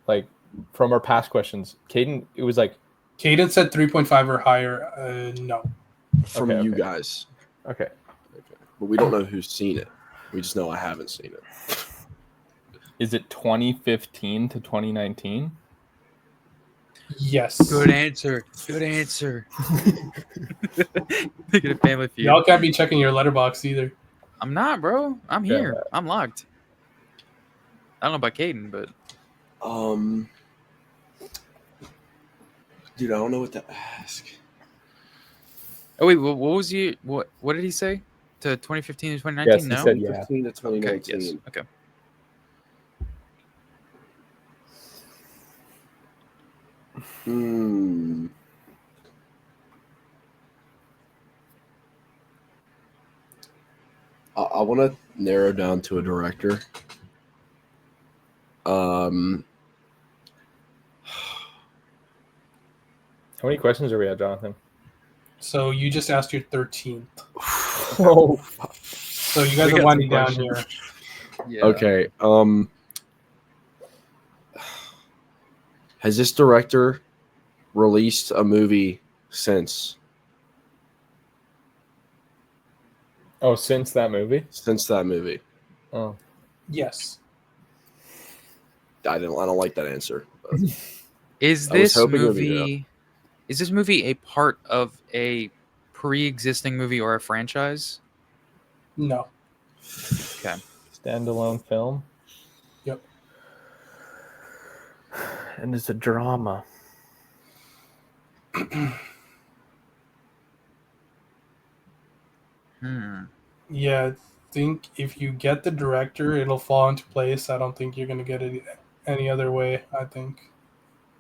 like from our past questions. Caden, it was like Caden said 3.5 or higher. No. From Okay, you okay. guys. okay. But we don't know who's seen it. We just know I haven't seen it. Is it 2015 to 2019? Yes. Good answer. Thinking of Family Feud. Y'all can't be checking your letterbox either. I'm not, bro. I'm Yeah, here. right. I'm locked. I don't know about Caden, but Dude, I don't know what to ask. oh wait, what was you? What did he say? To 2015 to 2019? Yes, he No. said yeah. 15 to Okay. 2019. Yes. Okay. I want to narrow down to a director. How many questions are we at, Jonathan? So you just asked your 13th. Oh, So you guys We are got winding some down here. Yeah. Okay. Has this director released a movie since since that movie? since that movie? Oh, Yes. I don't like that answer. But Is I was this hoping it would be movie? Is this movie a part of a pre-existing movie or a franchise? No. Okay. standalone film. Yep. And it's a drama. Yeah, I think if you get the director, it'll fall into place. I don't think you're going to get it any other way, I think.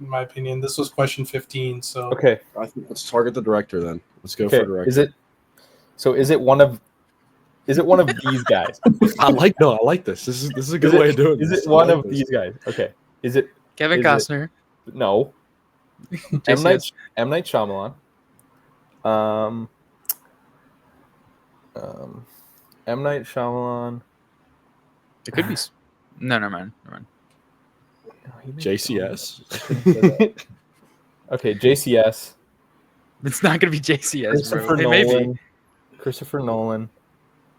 in my opinion. This was question 15, so Okay. I think let's target the director then. Let's go Okay. for director. Is it one of these guys? I like this. This is a good way of doing this. Is it I one like of this. these guys? Okay. Is it Kevin Is it- Costner. no? JCS. M. Night Shyamalan. M. Night Shyamalan. It could be. No, never mind. JCS. Okay, JCS. It's not gonna be JCS, Christopher bro. It Nolan. may be. Christopher Nolan.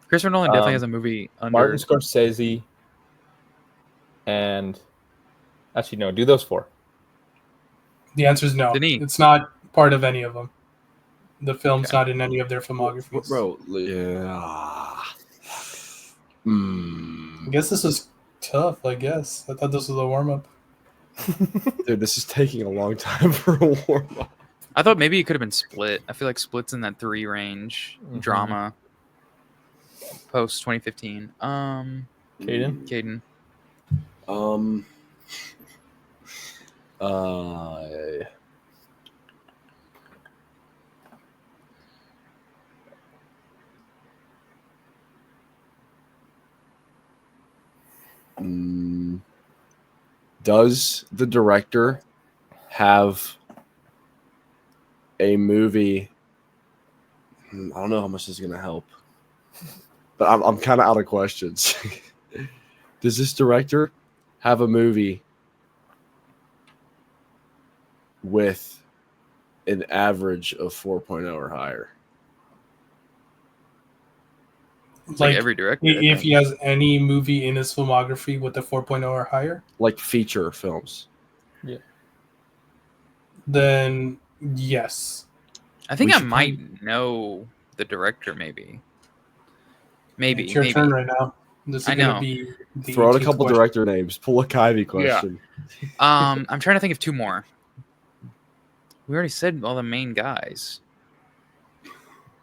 Christopher Nolan definitely Um, has a movie under. Martin Scorsese. And actually, no. Do those 4. the answer is no. Denis. It's not part of any of them. The film's Okay. not in any of their filmographies. Bro, yeah. I guess this is tough, I guess. I thought this was a warm-up. Dude, this is taking a long time for a warm-up. I thought maybe it could have been Split. I feel like Split's in that 3 range. Mhm. Drama. Post 2015. Caden. Uh, does the director have a movie? I don't know how much this is going to help, but I'm kind of out of questions. Does this director have a movie with an average of 4.0 or higher? It's like every director. If he has any movie in his filmography with a 4.0 or higher, Like feature films. then yes. I think We I should might know the director, maybe. It's your turn right now. This is I going know. to be the Throw out a 18th couple question. director names. Pull a Kuyve question. I'm trying to think of 2 more. We already said all the main guys.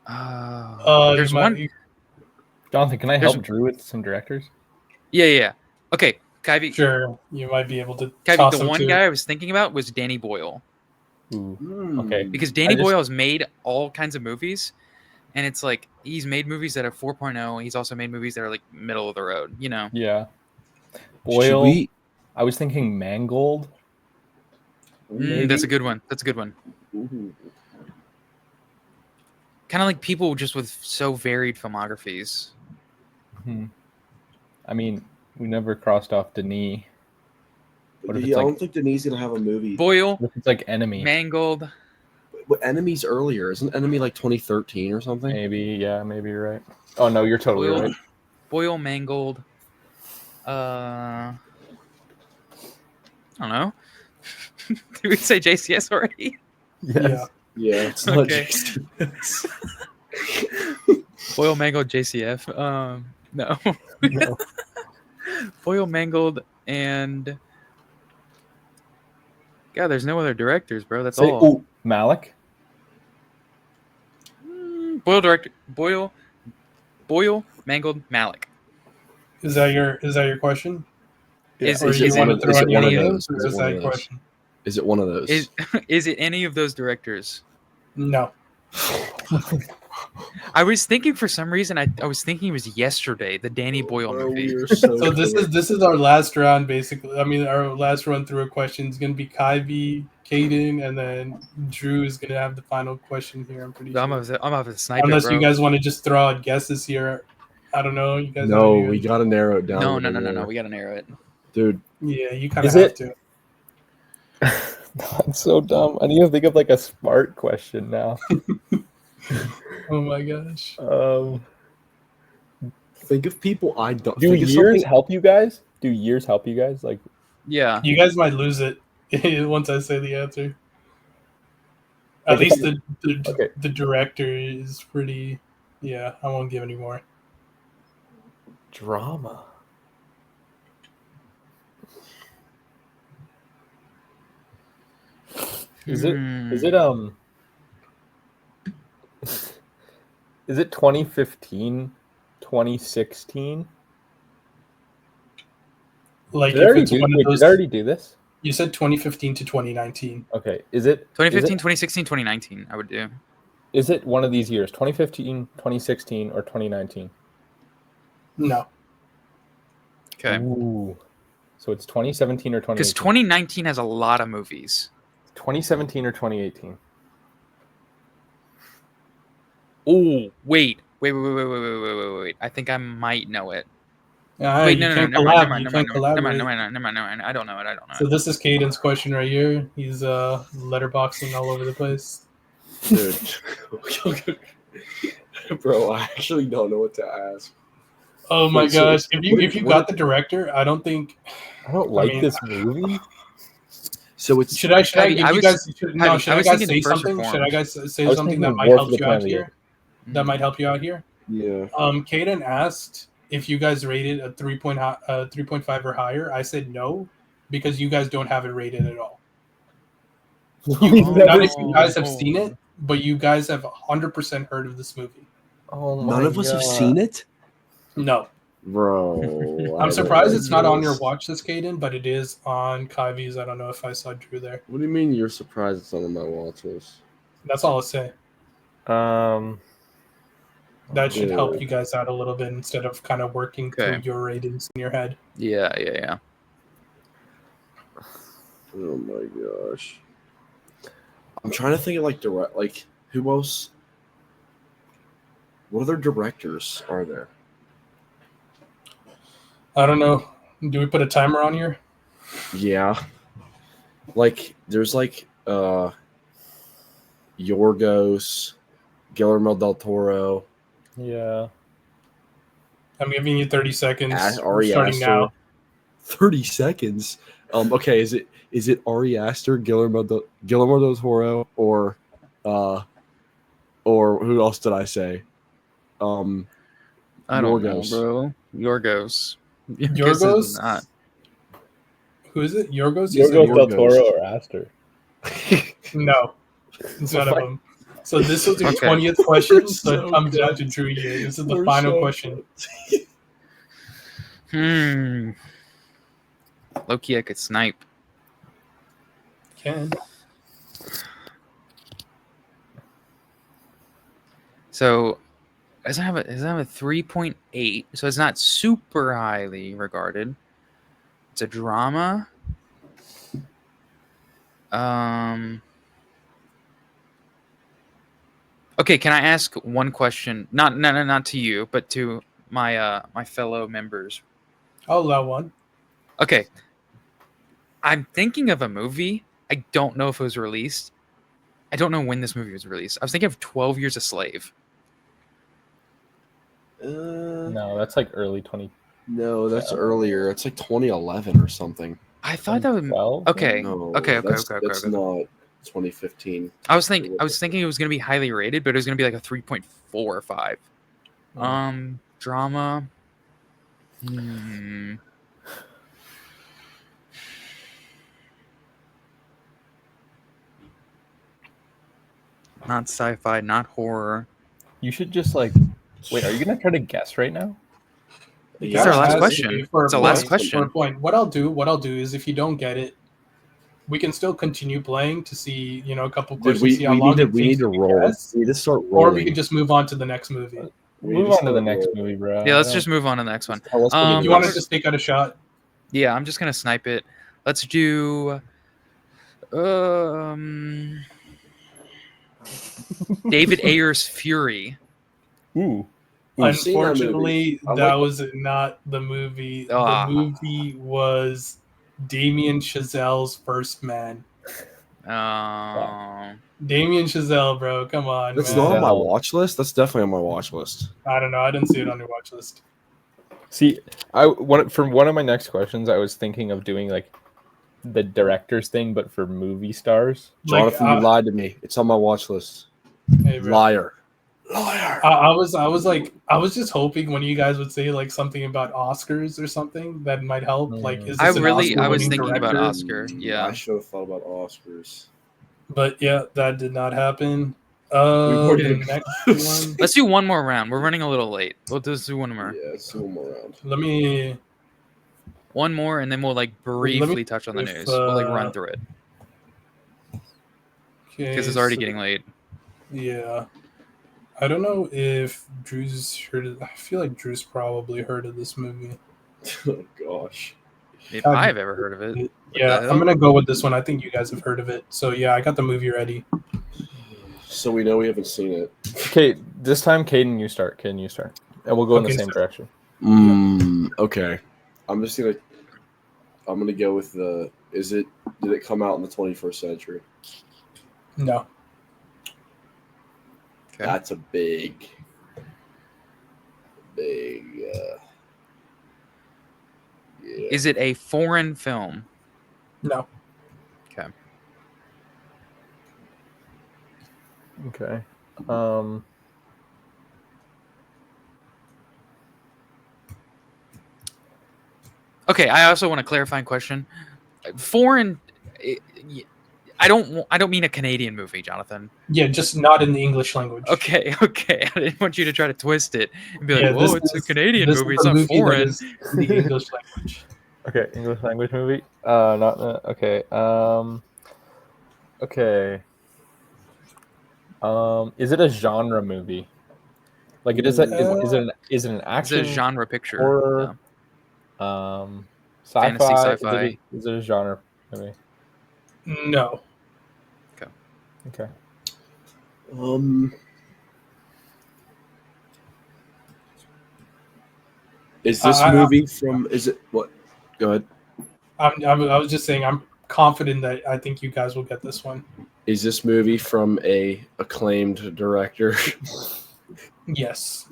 There's one. Jonathan, can I There's- help Drew with some directors? Yeah. Okay, Kuyve. Sure, you might be able to Kuyve, toss the him one to- guy I was thinking about was Danny Boyle. Ooh. Okay. Because Danny just- Boyle has made all kinds of movies, and it's like he's made movies that are 4.0. He's also made movies that are like middle of the road, you know. Yeah. Should Boyle. we- I was thinking Mangold. That's a good one. Kind of like people just with so varied filmographies. I mean, we never crossed off Denis. What if I it's like, don't think Denis gonna have a movie. Boyle, what if it's like Enemy? Mangold. But Enemy's earlier, isn't Enemy like 2013 or something? Maybe you're right. Oh no, you're totally Boyle, right. Boyle, Mangold. I don't know. Did we say JCS already? Yes. Yeah, it's not Okay. JCS. Boyle, Mangold, JCF. No. No. Boyle, Mangold, and God, there's no other directors, bro. That's Say, all. ooh, Malik. Boyle, Mangold, Malik. Is that your question? Is Or Is do you it want one to of- throw is out it one any of of those? those? Or Is it is one that of your those? question? Is it one of those? Is it any of those directors? No. I was thinking for some reason I was thinking it was Yesterday, the Danny Boyle Bro, movie. we are so So this close. is our last round, basically. I mean, our last run through a question is going to be Kuyve, Caden, and then Drew is going to have the final question here. I'm pretty I'm sure. off a sniper, Unless bro. you guys want to just throw out guesses here. I don't know. You guys. No, have any- we gotta narrow it down. a No. little more. We gotta narrow it. Dude. Yeah, you kind of Is have it- to. I'm so dumb. I need to think of like a smart question now. Oh my gosh. Think of people I don't. Do think of years something- help you guys? Do years help you guys? Like, Yeah. You guys might lose it once I say the answer. At Like, least okay. the director is pretty. Yeah, I won't give any more. drama. Is it 2015, 2016? Like Did I if already it's do, one of wait, those. did I already do this? You said 2015 to 2019. Okay, is it 2015, 2016, 2019, I would do. Is it one of these years, 2015, 2016, or 2019? No. Okay. Ooh. So it's 2017 or 2018? Because 2019 has a lot of movies. 2017 or 2018? Oh, wait. I think I might know it. Wait, No, never mind. I don't know it. So this is Caden's question right here. He's letterboxing all over the place. Dude. Bro, I actually don't know what to ask. Oh my Wait, so gosh! If you got the director, I don't think. I don't like this movie. So it's Should I Kuyve, give I you was- guys? Kuyve, No, I should I was guys thinking say First something? Should I Reformed. guys say I was something thinking that might War for help the you Planet out of the here? That might help you out here. yeah. Caden asked if you guys rated a 3.5 or higher. I said no because you guys don't have it rated at all. Not if you guys have seen it, but you guys have 100% heard of this movie. Oh my None of us have seen it? No. Bro. I'm I surprised don't it's not on your this. watch list, Caden, but it is on Kuyve's. I don't know if I saw Drew there. What do you mean you're surprised it's not on my watch list? That's all I'll say. That should help you guys out a little bit instead of kind of working through your ratings in your head. Yeah. Oh my gosh. I'm trying to think of like who else? What other directors are there? I don't know. Do we put a timer on here? Yeah. Like there's Yorgos, Guillermo del Toro. Yeah. I'm giving you 30 seconds. Ari starting Aster. now. 30 seconds. Okay, is it Ari Aster, Guillermo del Toro, or who else did I say? I don't Yorgos. know, bro. Yorgos. Yorgos? Not. Who is it? Yorgos? You said Yorgos del Yorgos. Toro or Aster? No. It's none of them. So this was your Okay. 20th question, We're so it so comes down good. to Drew here. This is the We're final so question. Low-key, I could snipe. Can. So, does it have a 3.8? So it's not super highly regarded. It's a drama. Okay, can I ask one question? Not to you, but to my my fellow members. I'll allow one. Okay. I'm thinking of a movie. I don't know if it was released. I don't know when this movie was released. I was thinking of 12 Years a Slave. No, that's like early 20. No, that's earlier. It's like 2011 or something. I thought that was 12? okay. No, Okay. That's not 2015. I was thinking it was gonna be highly rated, but it was gonna be like a 3.4 or 5. Drama. Not sci-fi, not horror. You should just like wait. Are you gonna try to guess right now? It's our last Ask question. me for a It's our last point, question. for a point. What I'll do is if you don't get it, we can still continue playing to see, a couple Dude, questions. we see how long need it to takes you roll. guess, We need to start rolling. or we can just move on to the next movie. Move on to the next movie, bro. Yeah, let's just move on to the next one. Tell us what it You want is. to just take out a shot? Yeah, I'm just gonna snipe it. Let's do David Ayer's Fury. Ooh. I've seen that movie. Unfortunately, I that like- was not the movie. Ah. The movie was Damien Chazelle's First Man. Damien Chazelle, bro, come on, That's man. not on my watch list. That's definitely on my watch list. I don't know. I didn't see it on your watch list. See, for one of my next questions, I was thinking of doing like the director's thing, but for movie stars. Jonathan, you lied to me. It's on my watch list. Hey, bro. Liar. I was just hoping when you guys would say like something about Oscars or something that might help. Like, is this I an was Oscar-winning thinking about director? Oscar. Yeah. I should have thought about Oscars. But yeah, that did not happen. already The did. next one. Let's do one more round. We're running a little late. We'll just do one more. Yeah, let's do one more round. Let me. One more, and then we'll like briefly touch on the news. We'll like run through it because it's already getting late. Yeah. I don't know if Drew's heard of. I feel like Drew's probably heard of this movie. Oh gosh. If I've ever heard of it. Yeah, I'm gonna go with this one. I think you guys have heard of it. So yeah, I got the movie ready. So we know we haven't seen it. Okay, this time, Caden, you start. And we'll go in the same direction. Okay. I'm gonna go with the. Did it come out in the 21st century? No. Okay. That's a big. Yeah. Is it a foreign film? No. Okay. Okay. Okay, I also want a clarifying question. Foreign, I don't mean a Canadian movie, Jonathan. Yeah, just not in the English language. Okay. I didn't want you to try to twist it and be like, Yeah, "Whoa, it's a Canadian movie. It's not movie foreign." that is in the English language. Okay, English language movie. Okay. Okay. Is it a genre movie? Like it is. Is it an action? It's a genre picture. Horror. No. Sci-fi. Fantasy, sci-fi. Is it a genre movie? No. Okay. Is this movie from? Is it what? Go ahead. I was just saying. I'm confident that I think you guys will get this one. Is this movie from a acclaimed director? Yes.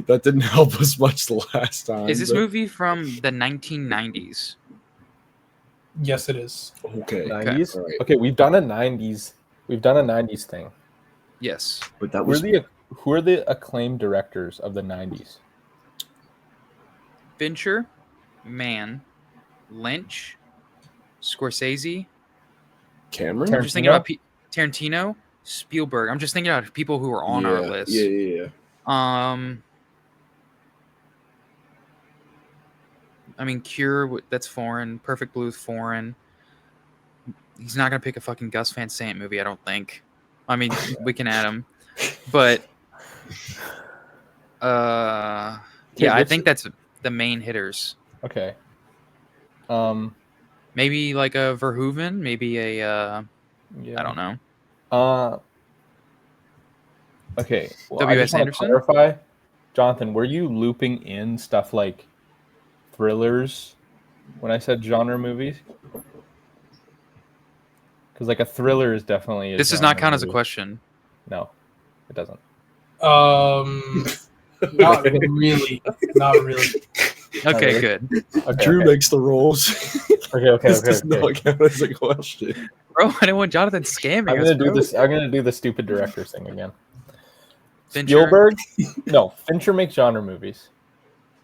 That didn't help us much the last time. Is this movie from the 1990s? Yes, it is. Okay. 90s. All right. Okay, we've done a 90s. We've done a 90s thing. Yes. But that was Who are the acclaimed directors of the 90s? Fincher, Mann, Lynch, Scorsese. Cameron. I'm just thinking about Tarantino, Spielberg. I'm just thinking about people who are on our list. Yeah. I mean, Cure, that's foreign. Perfect Blue is foreign. He's not going to pick a fucking Gus Van Sant movie, I don't think. I mean, we can add him. But, yeah, I think that's the main hitters. Okay. Maybe like a Verhoeven, maybe a, I don't know. Okay. Well, W.S. Anderson? Clarify, Jonathan, were you looping in stuff like thrillers when I said genre movies? Because like a thriller is definitely This does not count as a question. No, it doesn't. Not really. Not really. Okay, good. Okay, Drew okay. makes the rules. Okay. This does not count as a question. Bro, I didn't want Jonathan scamming I'm us, gonna do bro. this. I'm gonna do the stupid directors thing again. Fincher? Spielberg? No, Fincher makes genre movies.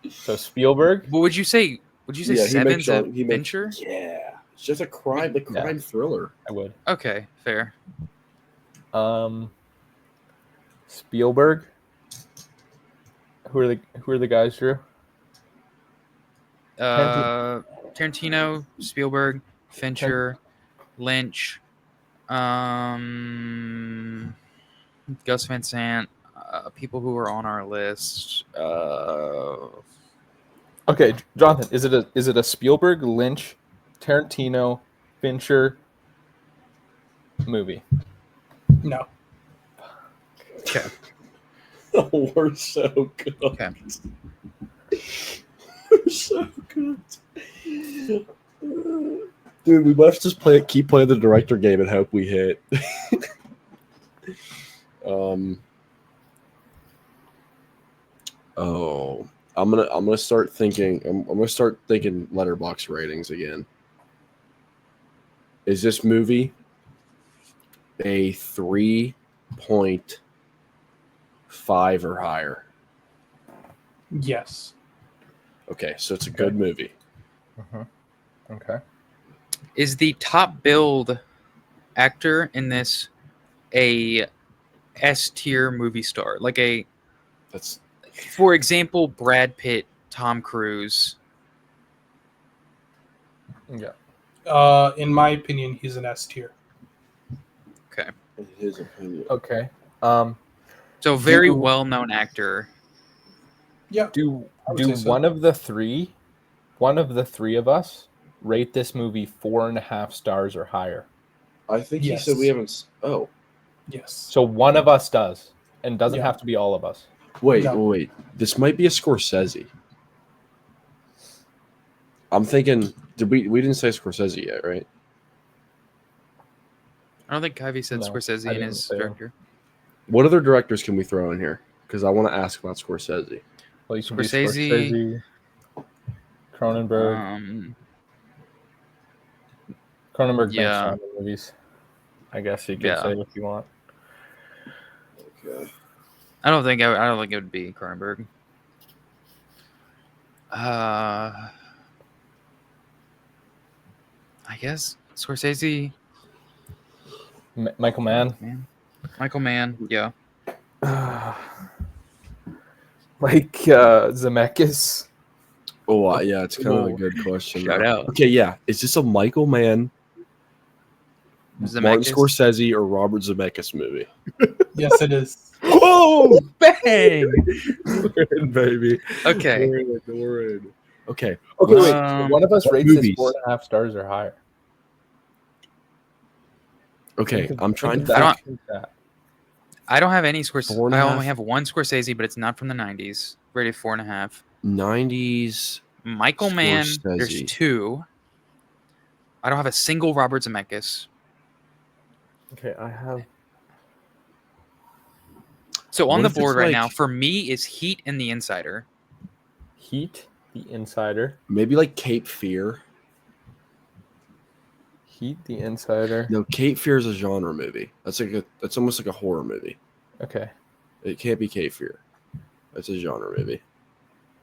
So Spielberg. What would you say? Would you say Yeah, Seven's a he makes- Fincher? Yeah, it's just a crime thriller. I would. Okay, fair. Spielberg. Who are the guys, Drew? Tarantino, Spielberg, Fincher, Lynch, Gus Van Sant, people who are on our list. Okay, Jonathan, is it a Spielberg, Lynch, Tarantino, Fincher movie? No. Okay. We're so good. Okay. We're so good. Dude, we must just keep playing the director game and hope we hit. I'm gonna start thinking. I'm gonna start thinking letterbox ratings again. Is this movie a 3.5 or higher? Yes. Okay, so it's a good movie. Okay. Is the top billed actor in this a S tier movie star? Like That's for example, Brad Pitt, Tom Cruise. Yeah. In my opinion, he's an S tier. Okay. In his opinion. Okay. So very Do- well-known actor. Yeah. Do I would do say so. one of the three of us rate this movie 4.5 stars or higher? I think Yes. he said we haven't. Oh, Yes. So one of us does, and doesn't Yeah. have to be all of us. wait. This might be a Scorsese. I'm thinking. We didn't say Scorsese yet, right? I don't think Kuyve said No, Scorsese I in didn't his say him. director. What other directors can we throw in here? Because I want to ask about Scorsese. Well, you can do Scorsese, Scorsese, Cronenberg. Cronenberg makes yeah. genre movies. I guess you could Yeah. say if you want. Okay. I don't think it would be Cronenberg. I guess Scorsese. Michael Mann. Michael Mann. Yeah. Like Zemeckis. Oh, yeah, it's kind of a good question. Shout out. Okay, yeah. Is this a Michael Mann, Martin Zemeckis. Scorsese, or Robert Zemeckis movie? Yes, it is. Oh, bang! We're in, baby. Okay. We're in. Okay. Okay, wait. Um, One of us what rates movies? this 4.5 stars or higher. Okay, I'm trying to I think. I don't have any Scorsese. 4.5. I only have one Scorsese, but it's not from the 90s. Rated 4.5. 90s. Michael Mann. There's Scorsese. 2. I don't have a single Robert Zemeckis. Okay, I have. So What on the if it's board right like- now, for me, is Heat and The Insider. Heat, The Insider. Maybe like Cape Fear. Heat, The Insider. No, Cape Fear is a genre movie. That's almost like a horror movie. Okay. It can't be Cape Fear. That's a genre movie.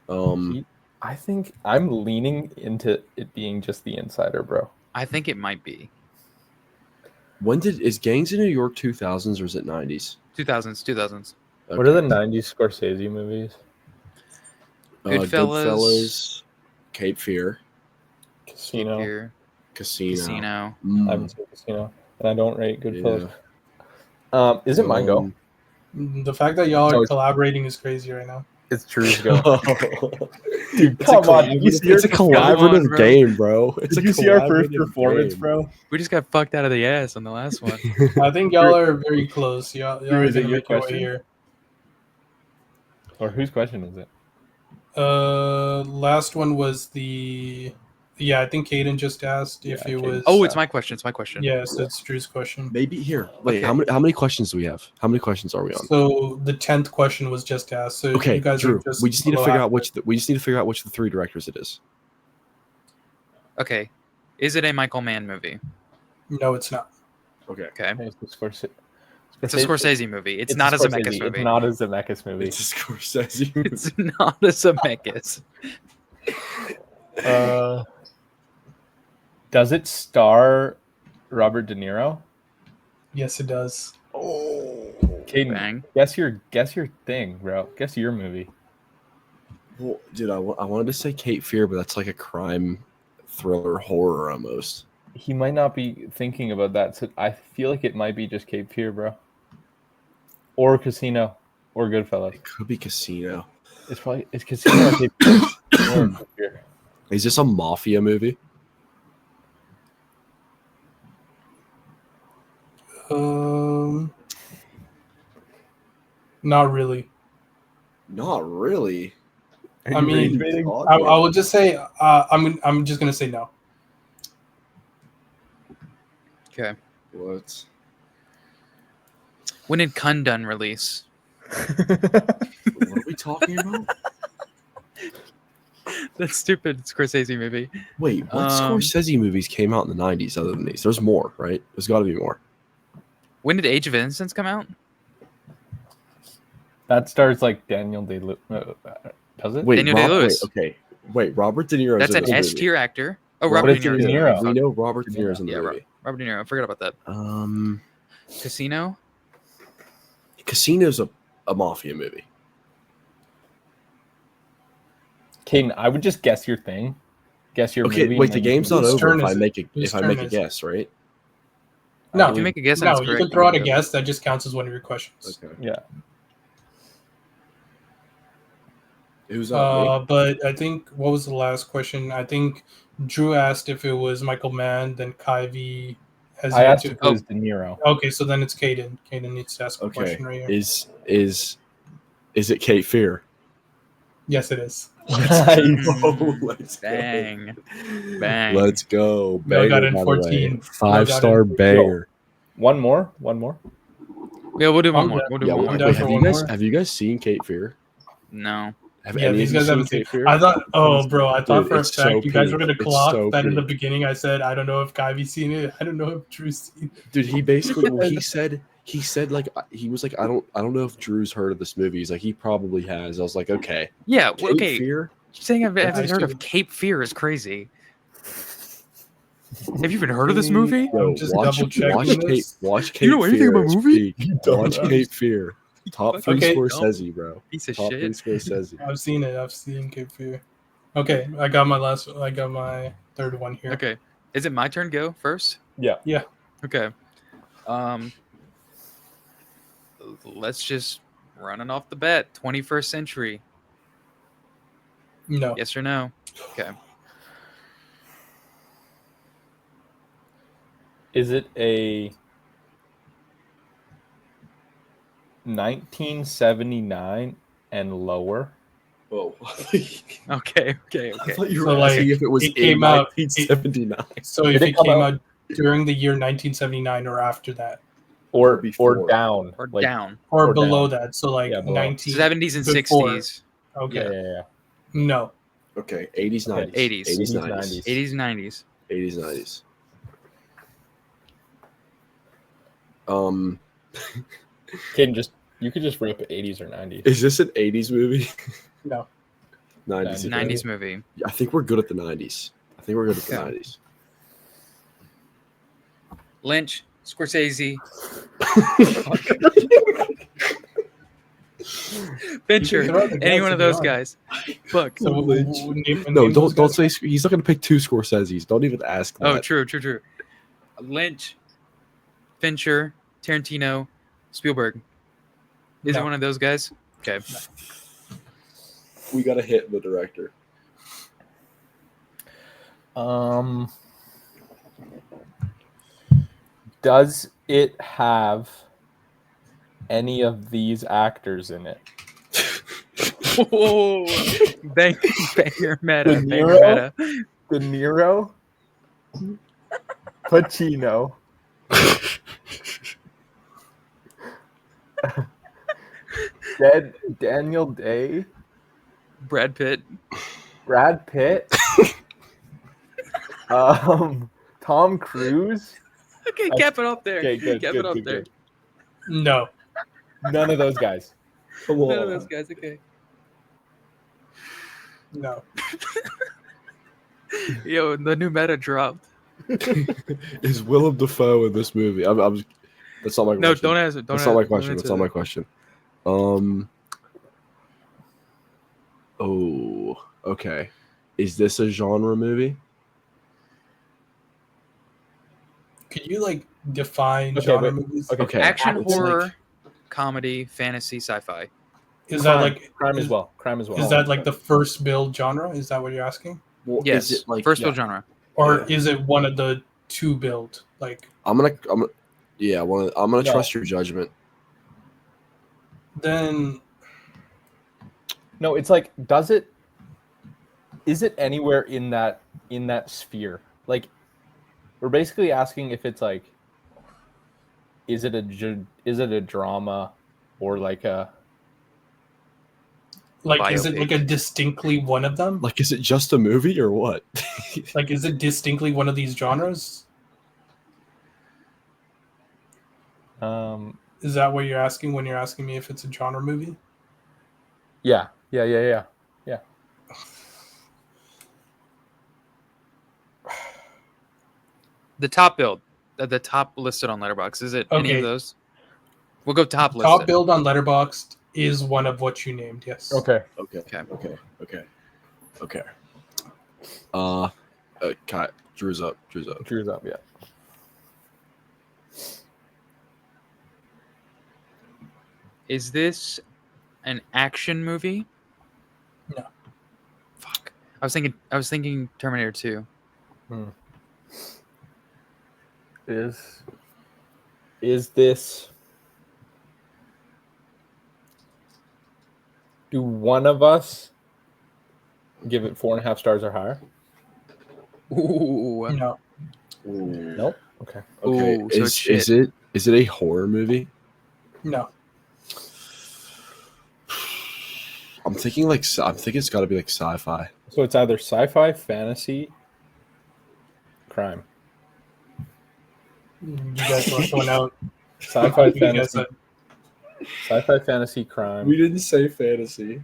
Heat. I think I'm leaning into it being just The Insider, bro. I think it might be. Is Gangs of New York 2000s or is it 90s? 2000s. What are the 90s Scorsese movies? Goodfellas. Cape Fear, Casino. Here. Casino. I haven't seen Casino, and I don't rate Goodfellas. Yeah. Is it my go? The fact that y'all No, are it's- collaborating is crazy right now. It's Drew's go. Dude, come on. Did you see it's a our- collaborative bro. game, bro. It's Did a you see our first collaborative performance, game. bro? We just got fucked out of the ass on the last one. I think y'all are very close. Y'all Drew, are is it gonna your make your way question? here. Or whose question is it? Last one was the. Yeah, I think Caden just asked if Yeah, it Caden. was. Oh, it's my question. It's my question. Yeah, so it's Drew's question. Maybe here. Wait, Okay. how many questions do we have? How many questions are we on? So the 10th question was just asked. So Okay, you guys Drew. are just. We just need to below figure half out which. We just need to figure out which of the 3 directors it is. Okay. Is it a Michael Mann movie? No, it's not. Okay. Okay. It's a Scorsese. It's a Scorsese movie. It's It's not a Scorsese. Zemeckis movie. It's not a Zemeckis movie. It's a Scorsese movie. It's not a Zemeckis. Does it star Robert De Niro? Yes, it does. Oh. Caden, Bang. guess your thing, bro. Guess your movie. Well, dude, I wanted to say Cape Fear, but that's like a crime thriller horror almost. He might not be thinking about that, so I feel like it might be just Cape Fear, bro. Or Casino, or Goodfellas. It could be Casino. It's Casino or Cape Fear. Or Cape Fear. Is this a mafia movie? Not really. Not really. I mean, I will just say I'm just gonna say no. Okay. What? When did Kundun release? What are we talking about? That stupid Scorsese movie. Wait, what Scorsese movies came out in the 90s other than these? There's more, right? There's got to be more. When did Age of Innocence come out? That stars like Daniel Day-Lewis. Does it? Wait, Daniel Day-Lewis. Wait, Robert De Niro. That's in an this S movie. tier actor. Oh, Robert Robert De De Niro. Niro. We know Robert De Niro's in the Yeah, movie. Robert De Niro. I forgot about that. Casino. Casino's a mafia movie. Caden, I would just guess your thing guess your Okay, movie. wait. and The then you game's can- not Whose over turn if I is it? make a Whose if I turn make a is it? guess, right? No, If you make a guess, and no, it's you correct, can throw out a go. guess. That just counts as one of your questions. Okay. Yeah. Who's up? Me? But I think what was the last question? I think Drew asked if it was Michael Mann. Then Kuyve has I yet asked to. if it was De Niro. Okay, so then it's Caden. Caden needs to ask a Okay. question right here. Is it Cape Fear? Yes, it is. Let's go. Bang. Bang. Let's go. Mel Banger, got in by the 14. way. Mel 5-star got in- banger. One more. Yeah, we'll do one I'm more. down. We'll do Yeah, one I'm more. down wait, for have you one guys more. have you guys seen Cape Fear? No. Have Yeah, any these of you guys seen haven't seen. Cape Fear? I thought, oh, bro, I thought Dude, for a it's fact so you guys were peak. gonna It's clock so that in the peak. beginning. I said, I don't know if Kuyve's seen it. I don't know if Drew's seen it. Dude, he basically he said like he was like I don't know if Drew's heard of this movie. He's like he probably has. I was like okay. Yeah, Cape okay. Fear. Saying I I haven't heard of should- Cape Fear is crazy. Have you even heard of this movie? Yo, I'm just watch double-checking this. Cape You know anything Fear. about It's movie? peak. don't Watch know. Cape Fear. Top 3 Okay. Scorsese, bro. Piece of Top 3 shit. Scorsese. I've seen it. I've seen Cape Fear. Okay, I got my third one here. Okay. Is it my turn to go first? Yeah. Okay. Let's just run it off the bat. 21st century. No. Yes or no? Okay. Is it a 1979 and lower? Oh, Okay. I thought you So, were like, asking if it was it came in out- 1979. So Did if it it come came out- out during the year 1979 or after that, Or before. down? Or like, down. or Or below down. that, so like Yeah, below. 19. 70s and before. 60s. Okay. Yeah. No. Okay, 80s, 90s. 80s. 80s, 90s. 90s. 80s, 90s. 80s, 90s. Caden, you could just rip 80s or 90s. Is this an 80s movie? No. 90s. again? 90s movie. Yeah, I think we're good at the 90s. I think we're good at the Okay. 90s. Lynch, Scorsese, Fincher, Throw out the any guess one if of you those want. guys. Fuck. So Lynch. name No, those don't guys. say he's not going to pick 2 Scorseses. Don't even ask that. Oh, true. Lynch, Fincher, Tarantino, Spielberg. Is it No. one of those guys? Okay. We got to hit the director. Does it have any of these actors in it? Whoa. Banger meta. De Banger Niro? meta. De Niro, Pacino, Daniel Day, Brad Pitt. Brad Pitt, Tom Cruise. Okay, cap it off there. Okay, good, Cap good, it off good, there. good. No. None of those guys. Come None of on. those guys. Okay. No. Yo, the new meta dropped. Is Willem Dafoe in this movie? That's not my question. No, don't answer. Don't That's not my answer- don't question. answer That's not my that. question. Oh, okay. Is this a genre movie? Could you like define Okay, genre wait. movies? Okay. Action, It's horror, like- comedy, fantasy, sci-fi. Is that like crime is, as well? Crime as well. Is that like the first build genre? Is that what you're asking? Well, Yes. Is it like First build genre. Or Yeah. is it one of the two build? Like I'm gonna No. trust your judgment. then No, it's like, is it anywhere in that sphere? Like, we're basically asking if it's like, is it a drama or like a is it like a distinctly one of them? Like, is it just a movie or what? Like is it distinctly one of these genres? Is that what you're asking when you're asking me if it's a genre movie? yeah. The top build. The top listed on Letterboxd. Is it any Okay. of those? We'll go top listed. Top build on Letterboxd is one of what you named. Yes. Okay. Okay. Okay. Okay. Drew's up. Drew's up, yeah. Is this an action movie? No. Fuck. I was thinking Terminator 2. Is this? Do one of us give it 4.5 stars or higher? Ooh. No. Nope. Okay. Okay. Ooh, so it's shit. Is it a horror movie? No. I'm thinking it's got to be like sci-fi. So it's either sci-fi, fantasy, crime. You guys left one out. Sci-fi, You guys fantasy, said- sci-fi, fantasy, crime. didn't say fantasy.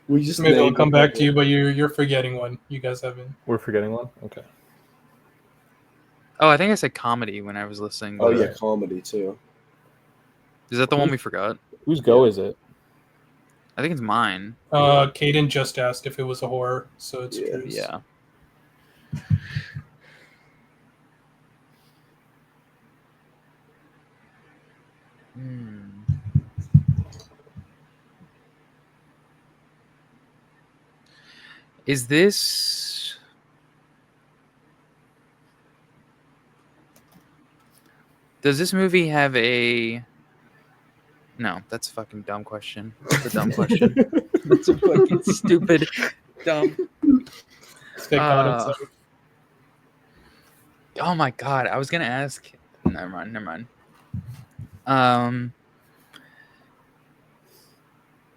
We just Maybe I'll named come it. back to you, but you're forgetting one. You guys haven't. We're forgetting one. Okay. Oh, I think I said comedy when I was listening. Oh but- yeah, comedy too. Is that the one we forgot? Whose go is it? I think it's mine. Caden just asked if it was a horror, so it's Yeah. Drew's. Yeah. Is this? Does this movie have a? No, that's a fucking dumb question. That's a dumb question. That's a fucking stupid, dumb. This guy caught himself. Oh my god, I was gonna ask. Never mind. Oh,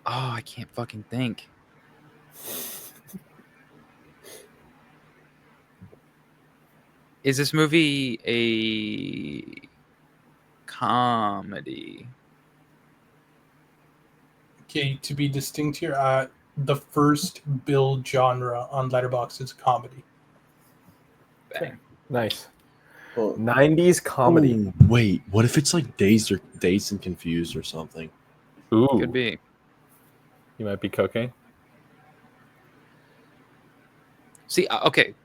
I can't fucking think. Is this movie a comedy? Okay, to be distinct here, the first build genre on Letterboxd is comedy. Bang. Nice. Oh. 90s comedy. Ooh, wait, what if it's like Dazed and Confused or something? Ooh. Could be. You might be cocaine. See, okay.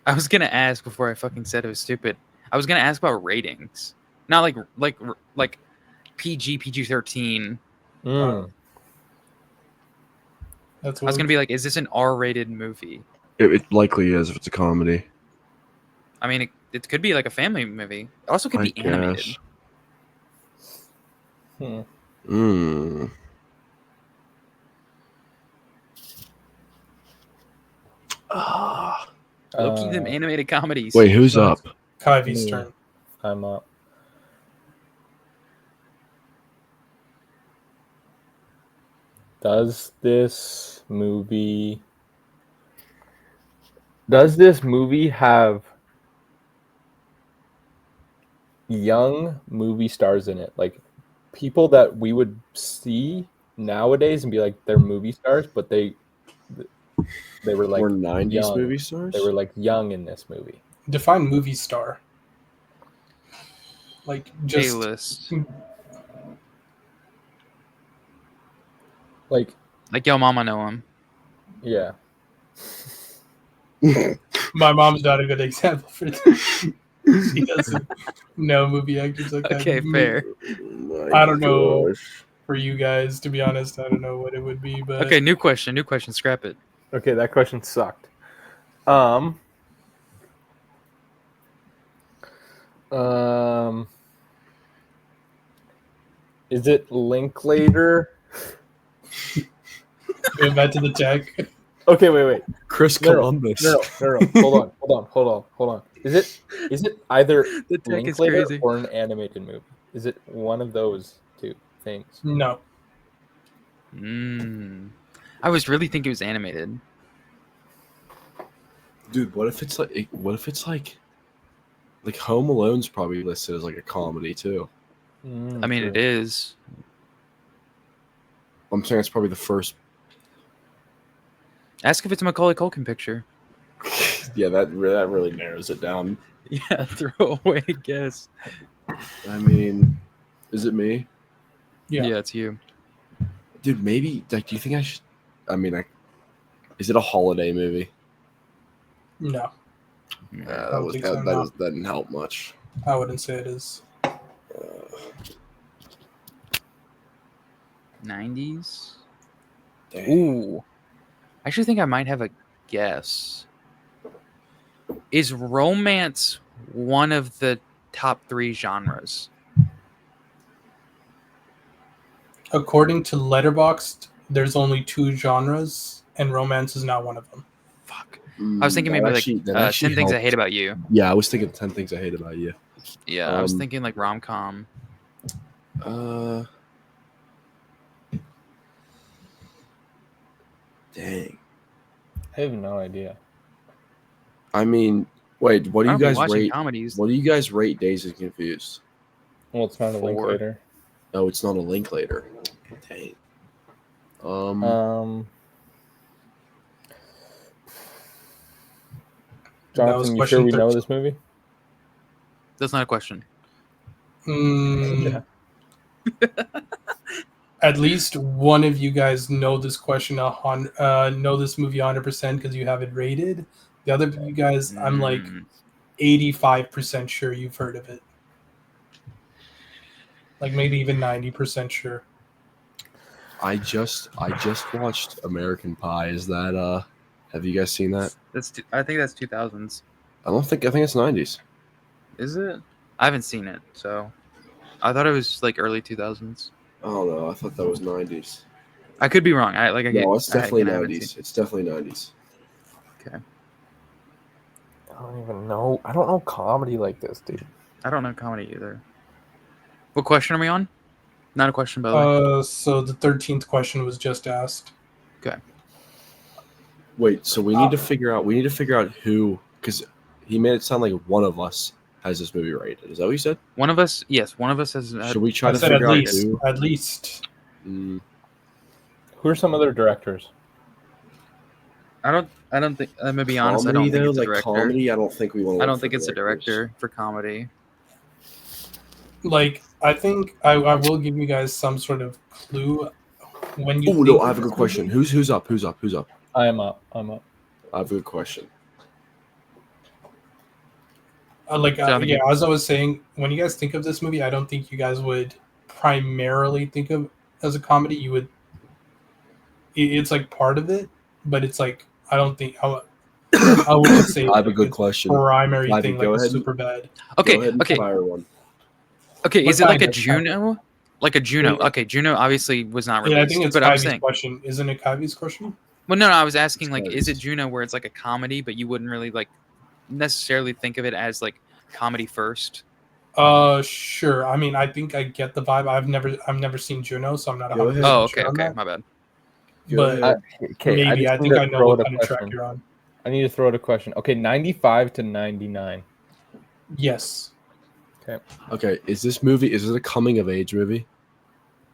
I was gonna ask before I fucking said it was stupid. I was gonna ask about ratings, not like PG-13. That's I what was gonna be like, is this an R-rated movie? It likely is if it's a comedy. I mean, it could be like a family movie. It also could be animated. Mm. Low-key, them animated comedies. Wait, who's So up? Kuyve's turn. I'm up. Does this movie have young movie stars in it? Like people that we would see nowadays and be like they're movie stars, but they were like We're 90s young. movie stars? They were like young in this movie. Define movie star. Like just A-list. Like Like Yo Mama Know Him. yeah. my mom's not a good example for this. She doesn't know movie actors like that. Okay, fair. I don't know. For you guys, to be honest, I don't know what it would be, but Okay, new question. Scrap it. Okay, that question sucked. Is it Linklater? going back to the tech. Okay, wait. Chris Columbus. No. Hold on. Is it either The tech is Linklater crazy. or an animated movie? Is it one of those two things? No. I was really thinking it was animated. Dude, what if it's like Home Alone's probably listed as like a comedy too. I mean, it is. I'm saying it's probably the first. Ask if it's a Macaulay Culkin picture. Yeah, that really narrows it down. Yeah, throw away guess. I mean, is it me? Yeah. Yeah, it's you. Dude, maybe like do you think I should Is it a holiday movie? No, That didn't help much. I wouldn't say it is. 90s. Dang. Ooh, I actually think I might have a guess. Is romance one of the top 3 genres? According to Letterboxd, there's only 2 genres, and romance is not one of them. Fuck. I was thinking maybe That like actually 10 Things I helped. Hate About You. Yeah, I was thinking 10 Things I Hate About You. Yeah, I was thinking like rom-com. Dang. I have no idea. I mean, wait. What do I you don't be guys watching rate? comedies. What do you guys rate Dazed and Confused? Well, it's not a link 4. later. Oh, it's not a link later. Dang. Jonathan, you sure we know this movie? That's not a question. Yeah. At least one of you guys know this question, know this movie 100% because you have it rated. The other of you guys, I'm like 85% sure you've heard of it. Like maybe even 90% sure. I just watched American Pie. Is that have you guys seen that? I think that's 2000s. I think it's 90s. Is it? I haven't seen it, so I thought it was like early 2000s. Oh no, I thought that was 90s. I could be wrong. No, it's definitely 90s. It's definitely 90s. Okay. I don't even know. I don't know comedy like this, dude. I don't know comedy either. What question are we on? Not a question, by the way. So the 13th question was just asked. Okay. Wait, so we need to figure out who, because he made it sound like one of us has this movie rated. Is that what you said? One of us, yes. One of us has. Should we try to said figure at out least, who? At least. Who are some other directors? I don't think. I'm gonna be honest. I Comedy, don't think though, it's a like director. comedy. I don't think we want. I don't think it's a director for comedy. Like, I think I will give you guys some sort of clue when you. Oh no, I have a good question. Who's up? I am up. I have a good question. As I was saying, when you guys think of this movie, I don't think you guys would primarily think of as a comedy. You would. It's like part of it, but it's like I don't think I wouldn't say. I have a good question. Primary Ivy, thing go like ahead. super bad. Okay. Go ahead and fire one. Okay. What Is it like a kind of- Juno? Like a Juno? Yeah. Okay. Juno obviously was not released. Yeah, I think it's but I'm Kuyve's saying. question. Isn't it Kuyve's question? Well, no. I was asking like, It's is it Kuyve's. Juno where it's like a comedy, but you wouldn't really like necessarily think of it as like comedy first? Sure. I mean, I think I get the vibe. I've never seen Juno, so I'm not. Go ahead. Oh, sure okay. on Okay. that. My bad. But maybe I think I know what kind of track you're on. I need to throw out a question. Okay, 95 to 99. Yes. Okay, is this a coming of age movie?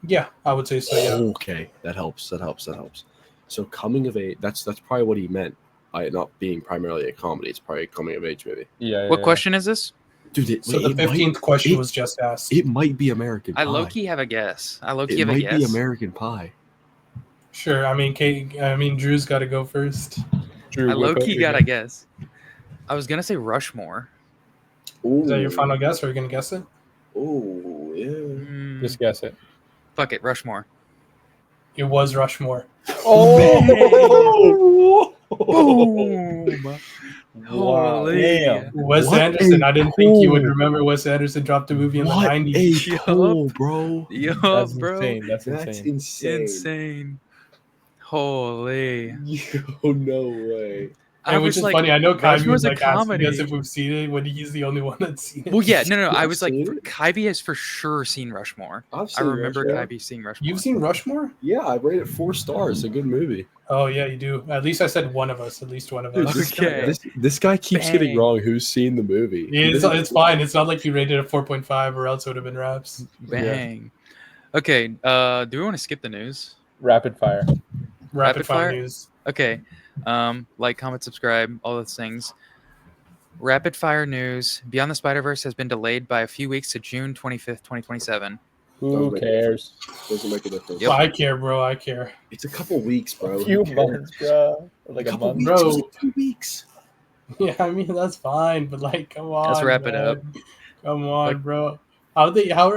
Yeah, I would say so. Yeah. Okay, that helps. So coming of age, that's probably what he meant by it not being primarily a comedy. It's probably a coming of age movie. Yeah. What question is this? Dude, So the 15th question was just asked. It might be American Pie. I low key have a guess. It might be American Pie. Sure. I mean, Drew's got to go first. Drew, I low key got a guess. I was gonna say Rushmore. Is that your final guess, or are you gonna guess it? Oh yeah. Just guess it. Fuck it, Rushmore. It was Rushmore. Oh! Boom! Holy! Damn. Wes What Anderson. a I didn't think you would pull. remember Wes Anderson dropped a movie in the What 90s. a pull, bro! Yo, That's bro. insane. That's That's insane. insane. Holy! Yo, no way. I Which was is like, funny. I know Kuyve Rushmore's was a like asking comedy. us if we've seen it when he's the only one that's seen it. Well, yeah, no. I I've was like, seen it. Kuyve has for sure seen Rushmore. I've I seen remember Rushmore. Kuyve seeing Rushmore. You've seen Rushmore? Yeah, I rate it 4 stars. A good movie. Oh yeah, you do. At least I said one of us. At least one of Dude, us. Okay. this guy keeps getting Bang. wrong who's seen the movie. It's fine. It's not like you rated it 4.5 or else it would have been raps. Bang. Okay. Do we want to skip the news? Rapid fire. Rapid fire fire? news. Okay. Like, comment, subscribe, all those things. Rapid fire news. Beyond the Spider-Verse has been delayed by a few weeks to June 25th, 2027. Who cares? Doesn't make a difference. Yep. Well, I care, bro. I care. It's a couple weeks, bro. A few Who cares? months, bro. Like a couple month. weeks, Bro. it was like 2 weeks. Yeah, I mean that's fine, but like, come on. Let's wrap it up. man. Come on, Like- bro. How do Nah,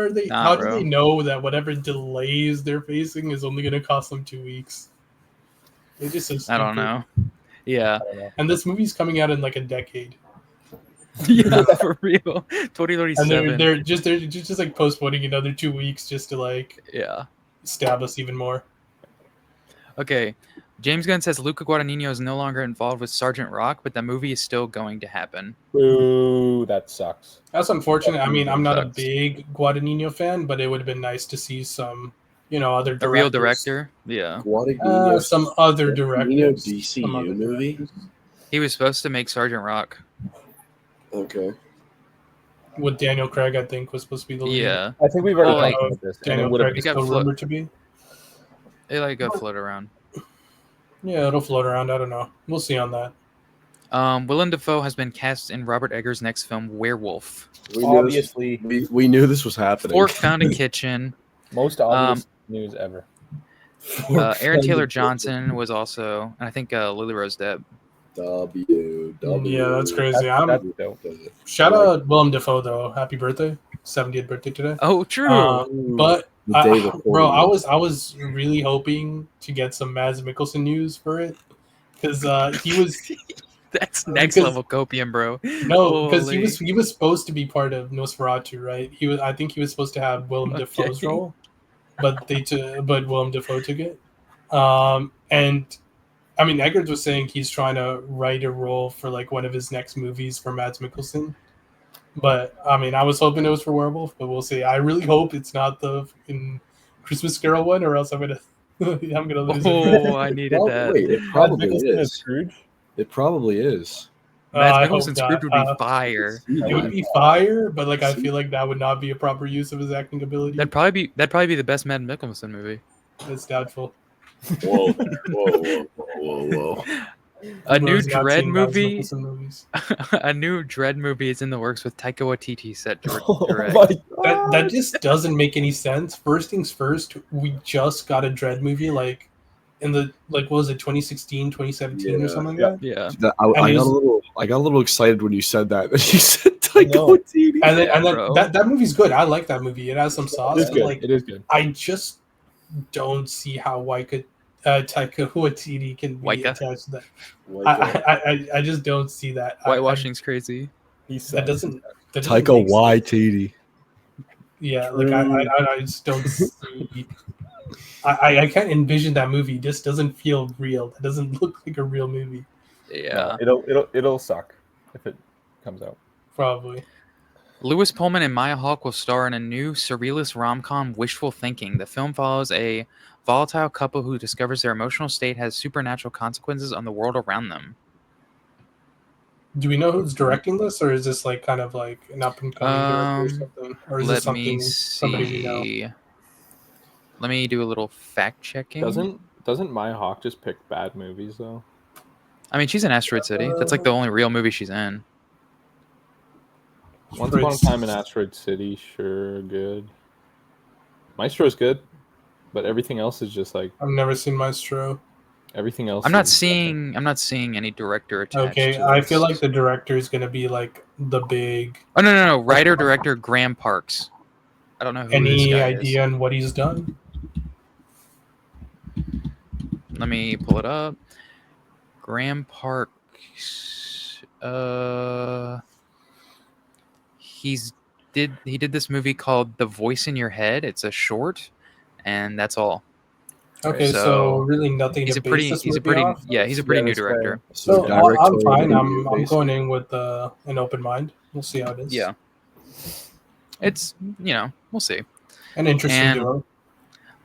do bro. they know that whatever delays they're facing is only gonna cost them 2 weeks? They're just so stupid. I don't know. Yeah. I don't know. And this movie's coming out in like a decade. Yeah, for real. And 2037. they're just like postponing another 2 weeks just to like Yeah. stab us even more. Okay. James Gunn says Luca Guadagnino is no longer involved with Sergeant Rock, but the movie is still going to happen. Ooh, that sucks. That's unfortunate. I mean, I'm not a Sucks. big Guadagnino fan, but it would have been nice to see some, other directors. A real director? Yeah. Guadagnino, Some other Guadagnino directors. Some other DCU movie. directors. He was supposed to make Sergeant Rock. Okay. With Daniel Craig, I think, was supposed to be the lead. Yeah. I think we've already Well, talked about this. And it Daniel would have Craig is It got still flo- rumored to be. It like got floated around. Yeah, it'll float around. I don't know. We'll see on that. Willem Dafoe has been cast in Robert Eggers' next film, Werewolf. We knew obviously we knew this was happening. Fork found in kitchen. most obvious news ever. Aaron Taylor Johnson was also, and I think Lily Rose Depp. W. Yeah, that's crazy. That's dope. Shout out Willem Dafoe though. Happy birthday, 70th birthday today. Oh, true. But The day before bro, you- I was really hoping to get some Mads Mikkelsen news for it because he was That's next because- level copium, bro. no because Holy. he was supposed to be part of Nosferatu, right? I think he was supposed to have Willem Dafoe's Okay. role, but Willem Dafoe took it. And I mean, Eggers was saying he's trying to write a role for like one of his next movies for Mads Mikkelsen. But I mean, I was hoping it was for Werewolf, but we'll see. I really hope it's not the fucking Christmas Carol one, or else I'm gonna lose it. Oh, I needed Well, that. wait, it probably Nicholson is. Scrooge. It probably is. I Mads hope Mikkelsen not. script would be fire. It would be fire, but like I feel like that would not be a proper use of his acting ability. That'd probably be the best Mads Mikkelsen movie. It's doubtful. Whoa, whoa. A new Everyone's not Dread seen Mads movie. Mikkelsen movies. A new Dread movie is in the works with Taika Waititi set to Oh direct. my That just doesn't make any sense. First things first, we just got a Dread movie like in the what was it 2016, 2017 or Yeah. something like Yeah. that. Yeah. I got a little excited when you said that. You said Taika No. Waititi. And then, Yeah, bro. that movie's good. I like that movie. It has some sauce. It is but, good. like, It is good. I just don't see how Taika Waititi can be Waika? attached to that. Like, I just don't see that. Whitewashing's crazy. That doesn't. That doesn't Taika make sense. Waititi. Yeah, like I just don't see. I can't envision that movie. It just doesn't feel real. It doesn't look like a real movie. Yeah. It'll suck if it comes out. Probably. Lewis Pullman and Maya Hawke will star in a new surrealist rom-com, Wishful Thinking. The film follows a volatile couple who discovers their emotional state has supernatural consequences on the world around them. Do we know who's directing this, or is this like kind of like an up and coming director or something, or is this Let me something somebody we know? see. Let me do a little fact checking. Doesn't Maya Hawke just pick bad movies though? I mean, she's in Asteroid City. That's like the only real movie she's in. Once Upon a Time in Asteroid City, sure, good. Maestro's good, but everything else is just like I've never seen Maestro. everything else. I'm not is- seeing any director attached. Okay, to I this. feel like the director is going to be like the big. Oh no! Writer director Graham Parks. I don't know who this Any guy idea on what he's done? is. Let me pull it up. Graham Parks. He did this movie called The Voice in Your Head. It's a short, and that's all. Okay, so So, really nothing. He's to a pretty base this movie off? He's a pretty new that's fair. director. So I'm directorial fine. debut, I'm basically. going in with an open mind. We'll see how it is. Yeah. It's we'll see. An interesting And- duo.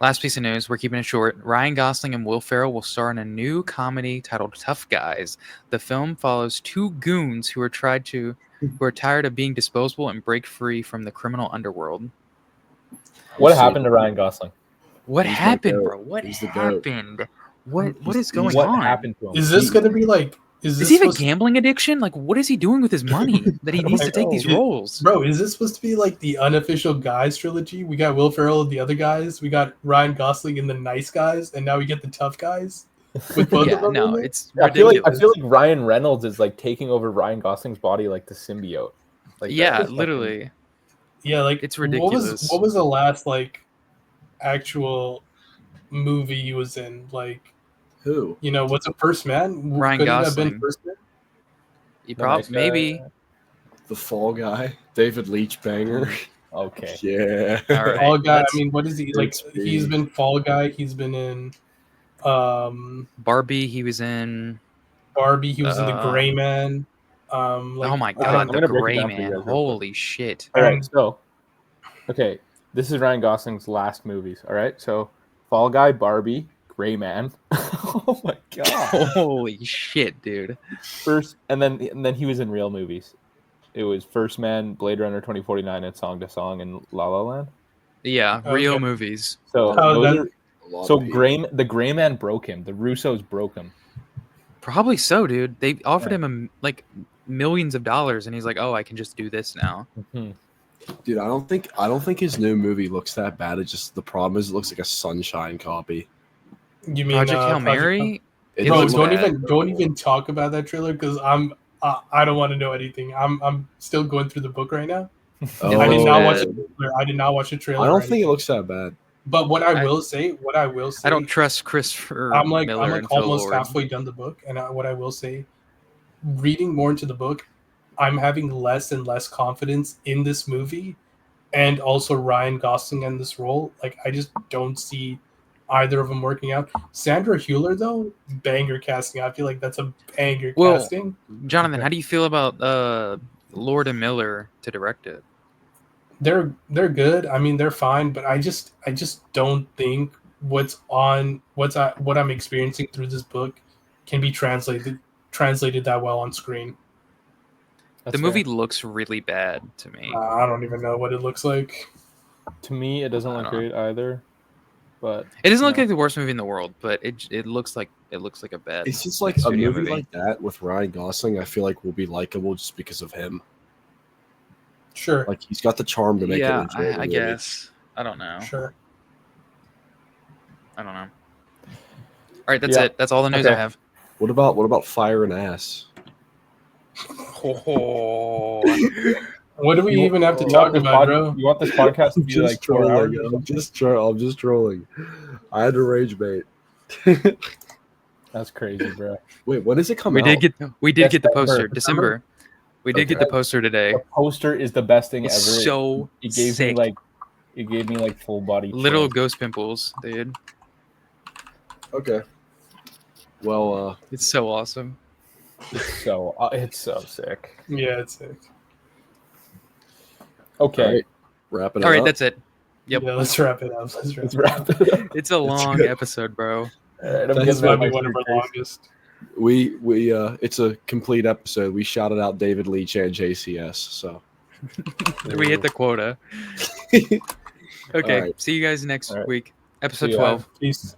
Last piece of news, we're keeping it short. Ryan Gosling and Will Ferrell will star in a new comedy titled Tough Guys. The film follows two goons who are tired of being disposable and break free from the criminal underworld. What happened to Ryan Gosling? What He's the happened, goat. bro? What He's the goat. happened? What is going What on? happened to him? Is this going to be like? Is Does this he have a supposed gambling addiction? Like, what is he doing with his money that he needs to take these know. roles? Bro, is this supposed to be like the unofficial guys trilogy? We got Will Ferrell and the other guys. We got Ryan Gosling and the nice guys, and now we get the tough guys. With both Yeah, of them no, in it? it's I feel ridiculous. like Ryan Reynolds is like taking over Ryan Gosling's body like the symbiote. Like that Yeah, was fucking- literally. Yeah, like It's what ridiculous. was the last like actual movie he was in? Like, Who? you know, what's a First Man? Ryan Could it have been Gosling. First Man? You The nice guy. maybe. The Fall Guy, David Leach banger. Okay. Yeah. All right. Fall Guy. I let's- mean, what is he like? It's He's me. been Fall Guy. He's been in Barbie. He was in. Barbie. He was in The Uh, Gray Man. Like, oh my I God, don't I'm the know. gonna break it Gray down for you Man! guys real quick. Holy shit! All right, And- so okay, this is Ryan Gosling's last movies. All right, so Fall Guy, Barbie, Gray Man. Oh my god! Holy shit, dude! First, and then he was in real movies. It was First Man, Blade Runner 2049, and Song to Song, and La La Land. Yeah, real Okay. movies. So Oh, those that- are A lot so of people. the Gray Man broke him. The Russos broke him. Probably so, dude. They offered Yeah. him like millions of dollars, and he's like, "Oh, I can just do this now." Mhm. Dude, I don't think his new movie looks that bad. It's just the problem is it looks like a Sunshine copy. You mean Project Hail Project- Mary. It Bro, looks looks bad. don't even talk about that trailer because I don't want to know anything. I'm still going through the book right now. Oh, I did looks not bad. watch the trailer. I did not watch the trailer. I or don't think it anything. looks that bad. But what I I- will say, I don't trust Christopher I'm like Miller and Phil almost Lord. halfway done the book, and what I will say, reading more into the book, I'm having less and less confidence in this movie, and also Ryan Gosling in this role. Like I just don't see either of them working out. Sandra Hüller though, banger casting. I feel like that's a banger Well, casting. Jonathan, how do you feel about Lord and Miller to direct it? They're good. I mean, they're fine, but I just don't think what I'm experiencing through this book can be translated that well on screen. That's The movie fair. looks really bad to me. I don't even know what it looks like. To me, it doesn't I look don't know. great either. But It doesn't look no. like the worst movie in the world, but it looks like a bad. It's just like a studio movie like that with Ryan Gosling. I feel like will be likable just because of him. Sure, Like he's got the charm to make it. Yeah, an enjoyable I movie. guess. I don't know. sure. I don't know. All right, that's Yeah. it. That's all the news I Okay. have. What about Fire and Ass? What do we You- even have to You talk want this about, bro? You want this podcast to be like 4 hours? or I'm something? I'm just trolling. I had to rage bait. That's crazy, bro. Wait, when does it come We out? did get Yes, the December. poster. December. We did get the poster today. The poster is the best thing It's ever. so It gave sick. me like full body Little chills. ghost pimples, dude. Okay. Well, It's so awesome. It's so sick. Yeah, it's sick. Okay, all right, wrapping it All right, up. that's it. Yep. Yeah, let's wrap it up. let's wrap it up. It's a long good. episode, bro. All right, I'm This giving might it be my one of our suitcase. longest. We it's a complete episode. We shouted out David Leach and JCS. So We hit the quota. Okay, All right. see you guys next All right. week. Episode See ya. 12. Peace.